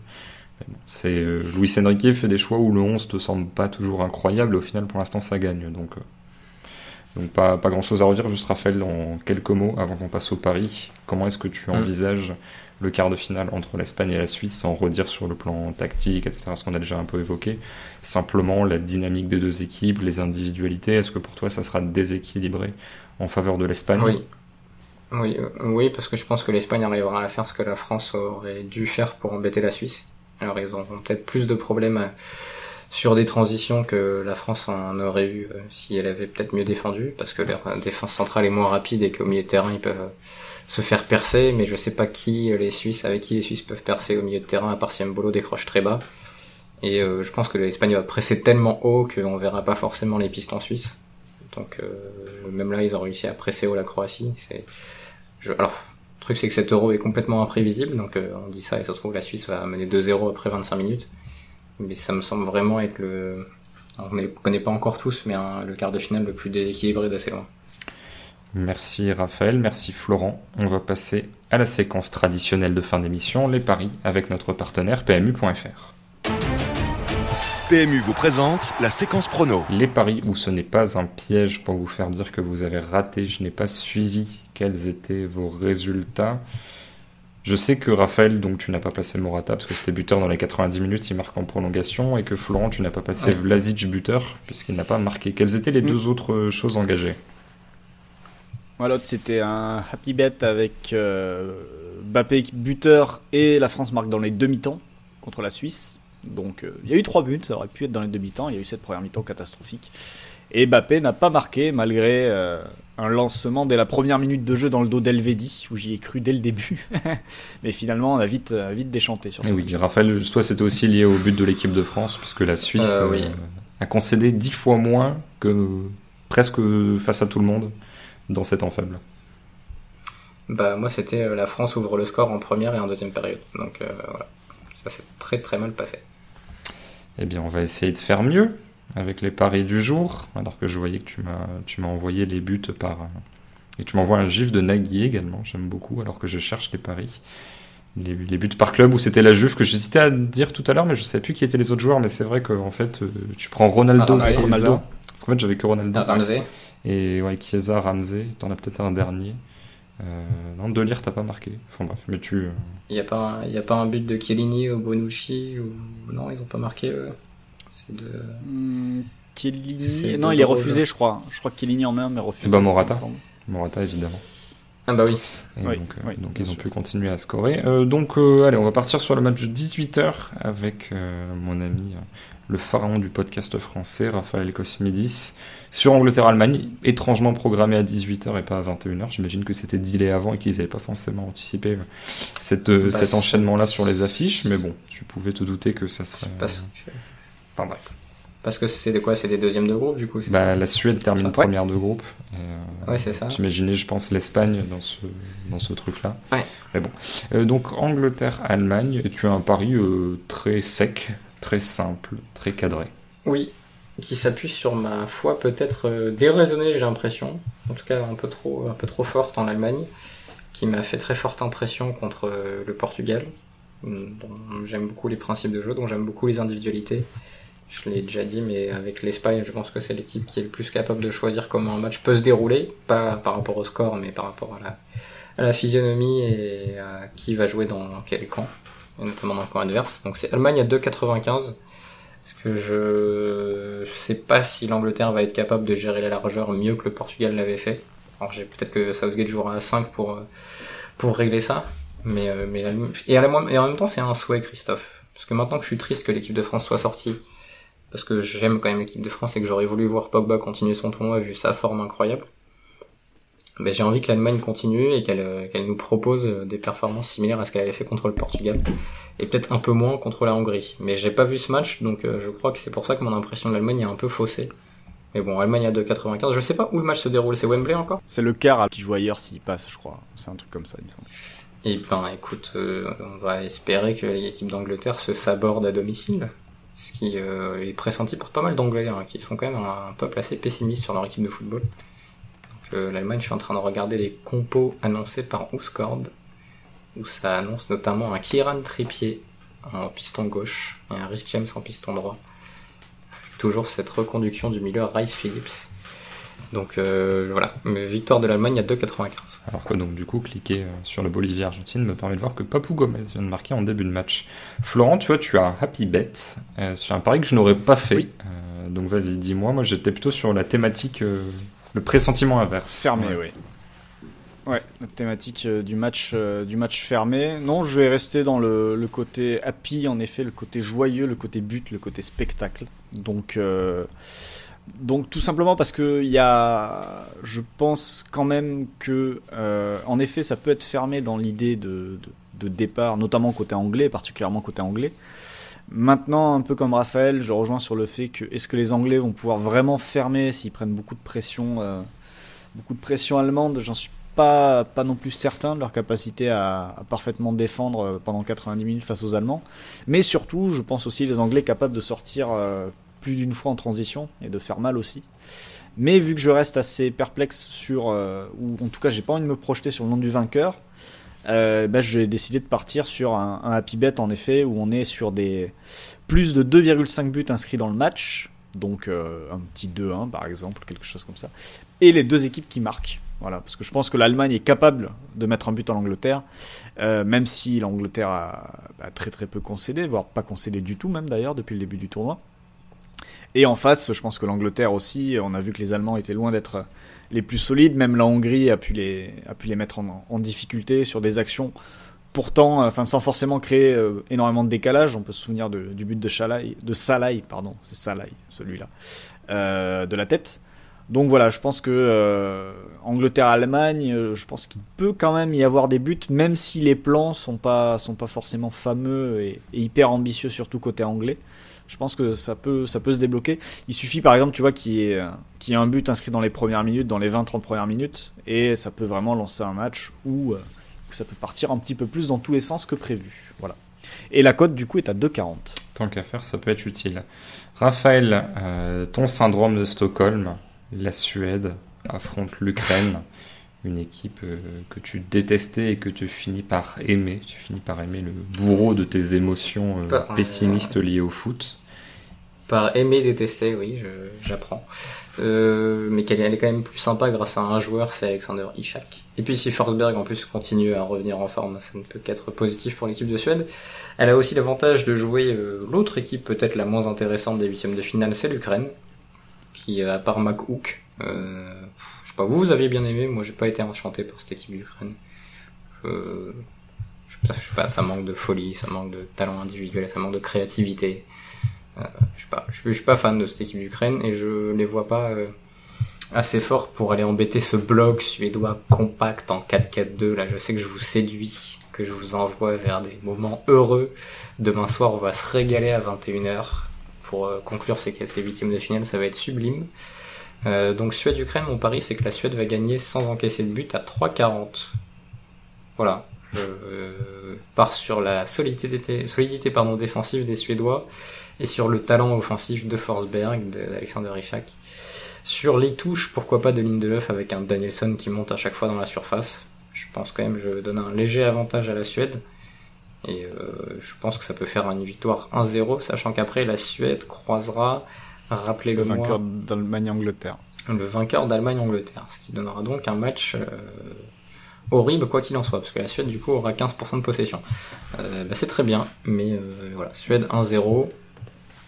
C'est Luis Enrique fait des choix où le 11 te semble pas toujours incroyable, et au final pour l'instant ça gagne, donc pas grand chose à redire. Juste Raphaël, en quelques mots avant qu'on passe au pari, comment est-ce que tu envisages le quart de finale entre l'Espagne et la Suisse, sans redire sur le plan tactique, etc., ce qu'on a déjà un peu évoqué, simplement la dynamique des deux équipes, les individualités? Est-ce que pour toi ça sera déséquilibré en faveur de l'Espagne? Oui, parce que je pense que l'Espagne arrivera à faire ce que la France aurait dû faire pour embêter la Suisse. Alors ils auront peut-être plus de problèmes sur des transitions que la France en aurait eu si elle avait peut-être mieux défendu, parce que leur défense centrale est moins rapide et qu'au milieu de terrain ils peuvent se faire percer, mais je sais pas avec qui les Suisses peuvent percer au milieu de terrain, à part si Mbolo décroche très bas. Et je pense que l'Espagne va presser tellement haut qu'on verra pas forcément les pistons suisses. Donc même là ils ont réussi à presser haut la Croatie. Alors le truc c'est que cet Euro est complètement imprévisible, donc on dit ça et ça se trouve la Suisse va mener 2-0 après 25 minutes, mais ça me semble vraiment être on ne le connaît pas encore tous, mais le quart de finale le plus déséquilibré d'assez loin. Merci Raphaël, merci Florent. On va passer à la séquence traditionnelle de fin d'émission, les paris, avec notre partenaire PMU.fr. PMU vous présente la séquence prono. Les paris où ce n'est pas un piège pour vous faire dire que vous avez raté. Je n'ai pas suivi quels étaient vos résultats. Je sais que Raphaël, donc tu n'as pas placé Morata parce que c'était buteur dans les 90 minutes, il marque en prolongation, et que Florent, tu n'as pas passé Vlasic buteur puisqu'il n'a pas marqué. Quelles étaient les deux autres choses engagées? L'autre c'était un happy bet avec Mbappé buteur et la France marque dans les demi-temps contre la Suisse. Donc il y a eu 3 buts, ça aurait pu être dans les demi-temps, il y a eu cette première mi-temps catastrophique. Et Mbappé n'a pas marqué malgré un lancement dès la première minute de jeu dans le dos d'Elvedi, où j'y ai cru dès le début. Mais finalement on a vite déchanté sur ça. Oui, Raphaël, toi c'était aussi lié au but de l'équipe de France, puisque la Suisse a concédé 10 fois moins que presque face à tout le monde dans ces temps faibles. Moi c'était la France ouvre le score en première et en deuxième période, donc voilà, ça s'est très très mal passé. Eh bien, on va essayer de faire mieux avec les paris du jour, alors que je voyais que tu m'as envoyé les buts et tu m'envoies un gif de Nagui également, j'aime beaucoup, alors que je cherche les paris. Les buts par club, où c'était la Juve, que j'hésitais à dire tout à l'heure, mais je ne sais plus qui étaient les autres joueurs, mais c'est vrai qu'en fait, tu prends Ronaldo, Chiesa, parce qu'en fait, j'avais que Ronaldo. Ramsey. Et Chiesa, Ramsey, t'en as peut-être un dernier. Non, Delire t'as pas marqué. Enfin bref, mais tu... Il y a pas un but de Chiellini ou Bonucci ou... Non, ils ont pas marqué. C'est de... Chiellini... Non, il est refusé, je crois. Je crois que Chiellini en met un, mais refusé. Morata, évidemment. Ah bah oui. Et donc ils ont pu continuer à scorer. Allez, on va partir sur le match de 18h avec mon ami, le pharaon du podcast français, Raphaël Cosmidis, sur Angleterre-Allemagne, étrangement programmé à 18h et pas à 21h. J'imagine que c'était dealé avant et qu'ils n'avaient pas forcément anticipé cet enchaînement-là sur les affiches, mais bon, tu pouvais te douter que ça serait... Enfin bref. Parce que c'est des deuxièmes de groupe, du coup, c'est Bah, ça? la Suède termine première de groupe. Ouais, c'est ça. J'imaginais, je pense, l'Espagne dans ce truc-là. Ouais. Mais bon. Donc, Angleterre-Allemagne, et tu as un pari très sec, très simple, très cadré. Oui, qui s'appuie sur ma foi peut-être déraisonnée, j'ai l'impression. En tout cas, un peu trop forte en Allemagne, qui m'a fait très forte impression contre le Portugal, dont j'aime beaucoup les principes de jeu, dont j'aime beaucoup les individualités. Je l'ai déjà dit, mais avec l'Espagne, je pense que c'est l'équipe qui est le plus capable de choisir comment un match peut se dérouler, pas par rapport au score, mais par rapport à la physionomie et à qui va jouer dans quel camp, et notamment dans le camp adverse. Donc c'est Allemagne à 2,95. Parce que je sais pas si l'Angleterre va être capable de gérer la largeur mieux que le Portugal l'avait fait. Alors peut-être que Southgate jouera à 5 pour régler ça, et en même temps c'est un souhait, Christophe. Parce que maintenant que je suis triste que l'équipe de France soit sortie, parce que j'aime quand même l'équipe de France et que j'aurais voulu voir Pogba continuer son tournoi vu sa forme incroyable, mais j'ai envie que l'Allemagne continue et qu'elle nous propose des performances similaires à ce qu'elle avait fait contre le Portugal, et peut-être un peu moins contre la Hongrie. Mais j'ai pas vu ce match, donc je crois que c'est pour ça que mon impression de l'Allemagne est un peu faussée. Mais bon, Allemagne à 2,95, je sais pas où le match se déroule, c'est Wembley encore ? C'est le quart qui joue ailleurs s'il passe, je crois. C'est un truc comme ça, il me semble. Et ben écoute, on va espérer que l'équipe d'Angleterre se saborde à domicile, ce qui est pressenti par pas mal d'Anglais, qui sont quand même un peuple assez pessimiste sur leur équipe de football. Donc l'Allemagne, je suis en train de regarder les compos annoncés par Ouscord, où ça annonce notamment un Kieran Trippier en piston gauche et un Reece James en piston droit, avec toujours cette reconduction du milieu Rice Phillips. Donc voilà, victoire de l'Allemagne à 2,95. Alors que donc du coup, cliquer sur le Bolivie-Argentine me permet de voir que Papou Gomez vient de marquer en début de match. Florent, tu vois, tu as un happy bet sur un pari que je n'aurais pas fait. Oui. Donc vas-y, dis-moi. Moi, j'étais plutôt sur la thématique, le pressentiment inverse. Fermé, oui. Ouais, la thématique du match fermé. Non, je vais rester dans le côté happy, en effet, le côté joyeux, le côté but, le côté spectacle. Donc tout simplement parce que je pense quand même que, en effet, ça peut être fermé dans l'idée de départ, notamment côté anglais, particulièrement côté anglais. Maintenant, un peu comme Raphaël, je rejoins sur le fait que est-ce que les Anglais vont pouvoir vraiment fermer s'ils prennent beaucoup de pression allemande. J'en suis pas non plus certain de leur capacité à parfaitement défendre pendant 90 minutes face aux Allemands. Mais surtout, je pense aussi les Anglais capables de sortir plus d'une fois en transition et de faire mal aussi. Mais vu que je reste assez perplexe ou en tout cas j'ai pas envie de me projeter sur le nom du vainqueur, j'ai décidé de partir sur un happy bet en effet, où on est sur des plus de 2,5 buts inscrits dans le match, donc un petit 2-1 par exemple, quelque chose comme ça, et les deux équipes qui marquent. Voilà, parce que je pense que l'Allemagne est capable de mettre un but en Angleterre, même si l'Angleterre a très très peu concédé, voire pas concédé du tout même d'ailleurs depuis le début du tournoi. Et en face, je pense que l'Angleterre aussi, on a vu que les Allemands étaient loin d'être les plus solides, même la Hongrie a pu les mettre en difficulté sur des actions, pourtant, sans forcément créer énormément de décalage. On peut se souvenir du but de Salai, c'est Salai, celui-là, de la tête. Donc voilà, je pense que Angleterre-Allemagne, je pense qu'il peut quand même y avoir des buts, même si les plans sont pas forcément fameux et hyper ambitieux, surtout côté anglais. Je pense que ça peut se débloquer. Il suffit par exemple, tu vois, qu'il y ait un but inscrit dans les premières minutes, dans les 20-30 premières minutes, et ça peut vraiment lancer un match où ça peut partir un petit peu plus dans tous les sens que prévu. Voilà. Et la cote du coup est à 2,40. Tant qu'à faire, ça peut être utile. Raphaël, ton syndrome de Stockholm, la Suède affronte l'Ukraine, une équipe que tu détestais et que tu finis par aimer. Tu finis par aimer le bourreau de tes émotions pessimistes liées au foot. Par aimer, détester, oui, j'apprends. Mais elle est quand même plus sympa grâce à un joueur, c'est Alexander Isak. Et puis si Forsberg en plus continue à revenir en forme, ça ne peut qu'être positif pour l'équipe de Suède. Elle a aussi l'avantage de jouer l'autre équipe peut-être la moins intéressante des huitièmes de finale, c'est l'Ukraine, qui à part McHook, je sais pas, vous avez bien aimé, moi j'ai pas été enchanté par cette équipe d'Ukraine. Je sais pas, ça manque de folie, ça manque de talent individuel, ça manque de créativité. Je suis pas fan de cette équipe d'Ukraine et je les vois pas assez forts pour aller embêter ce bloc suédois compact en 4-4-2. Là, je sais que je vous séduis, que je vous envoie vers des moments heureux. Demain soir, on va se régaler à 21h. pour conclure ces 8e de finale, ça va être sublime. Donc Suède-Ukraine, mon pari c'est que la Suède va gagner sans encaisser de but à 3,40. Voilà. Je pars sur la solidité défensive des Suédois et sur le talent offensif de Forsberg, d'Alexander Isak. Sur les touches, pourquoi pas de Lindelöf avec un Danielsson qui monte à chaque fois dans la surface. Je pense quand même que je donne un léger avantage à la Suède. Et je pense que ça peut faire une victoire 1-0, sachant qu'après la Suède croisera, rappelez-le moi, le vainqueur d'Allemagne-Angleterre. Le vainqueur d'Allemagne-Angleterre, ce qui donnera donc un match horrible quoi qu'il en soit, parce que la Suède du coup aura 15% de possession. C'est très bien, mais voilà, Suède 1-0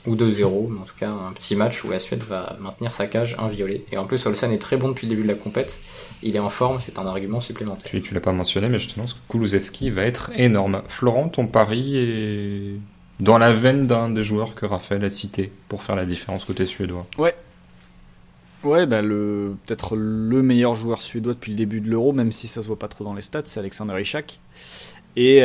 ou 2-0, mais en tout cas un petit match où la Suède va maintenir sa cage inviolée. Et en plus Olsen est très bon depuis le début de la compète, il est en forme, c'est un argument supplémentaire. Tu l'as pas mentionné, mais je t'annonce que Kulusevski va être énorme. Florent, ton pari est dans la veine d'un des joueurs que Raphaël a cité pour faire la différence côté suédois. Ouais, peut-être le meilleur joueur suédois depuis le début de l'Euro, même si ça se voit pas trop dans les stats, c'est Alexander Isak. Et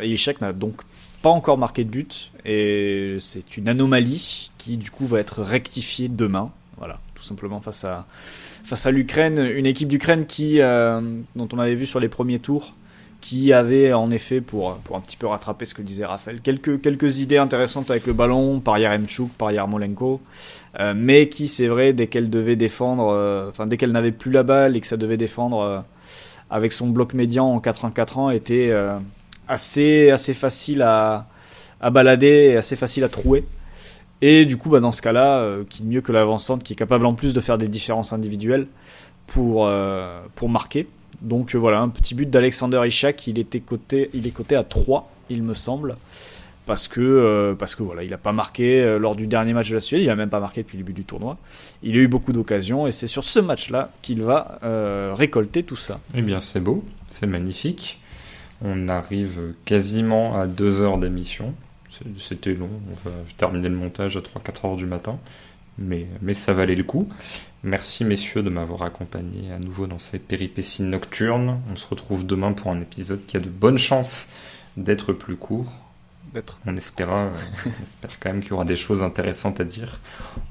Isak n'a donc pas encore marqué de but, et c'est une anomalie qui du coup va être rectifiée demain. Voilà, tout simplement face à l'Ukraine, une équipe d'Ukraine dont on avait vu sur les premiers tours, qui avait en effet, pour un petit peu rattraper ce que disait Raphaël, quelques idées intéressantes avec le ballon, par Yaremchuk, par Yarmolenko, mais qui, c'est vrai, dès qu'elle devait défendre, dès qu'elle n'avait plus la balle et que ça devait défendre avec son bloc médian en 4-1-4-1, était assez facile à balader et assez facile à trouer. Et du coup, dans ce cas-là, qui mieux que l'avancante, qui est capable en plus de faire des différences individuelles pour marquer. Donc voilà, un petit but d'Alexander Isak, il est coté à 3, il me semble, parce que voilà, il n'a pas marqué lors du dernier match de la Suède, il n'a même pas marqué depuis le début du tournoi. Il a eu beaucoup d'occasions et c'est sur ce match-là qu'il va récolter tout ça. Eh bien c'est beau, c'est magnifique. On arrive quasiment à 2 heures d'émission. C'était long, on va terminer le montage à 3-4 heures du matin, mais ça valait le coup. Merci messieurs de m'avoir accompagné à nouveau dans ces péripéties nocturnes. On se retrouve demain pour un épisode qui a de bonnes chances d'être plus court. On espère quand même qu'il y aura des choses intéressantes à dire.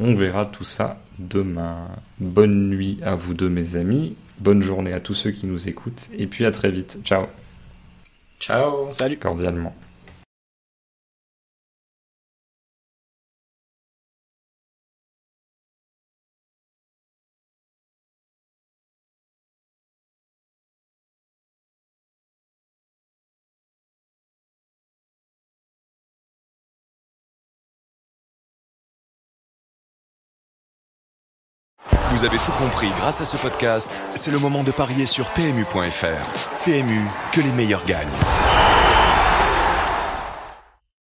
On verra tout ça demain. Bonne nuit à vous deux mes amis, bonne journée à tous ceux qui nous écoutent, et puis à très vite. Ciao. Ciao. Salut. Cordialement. Vous avez tout compris grâce à ce podcast. C'est le moment de parier sur PMU.fr. PMU, que les meilleurs gagnent.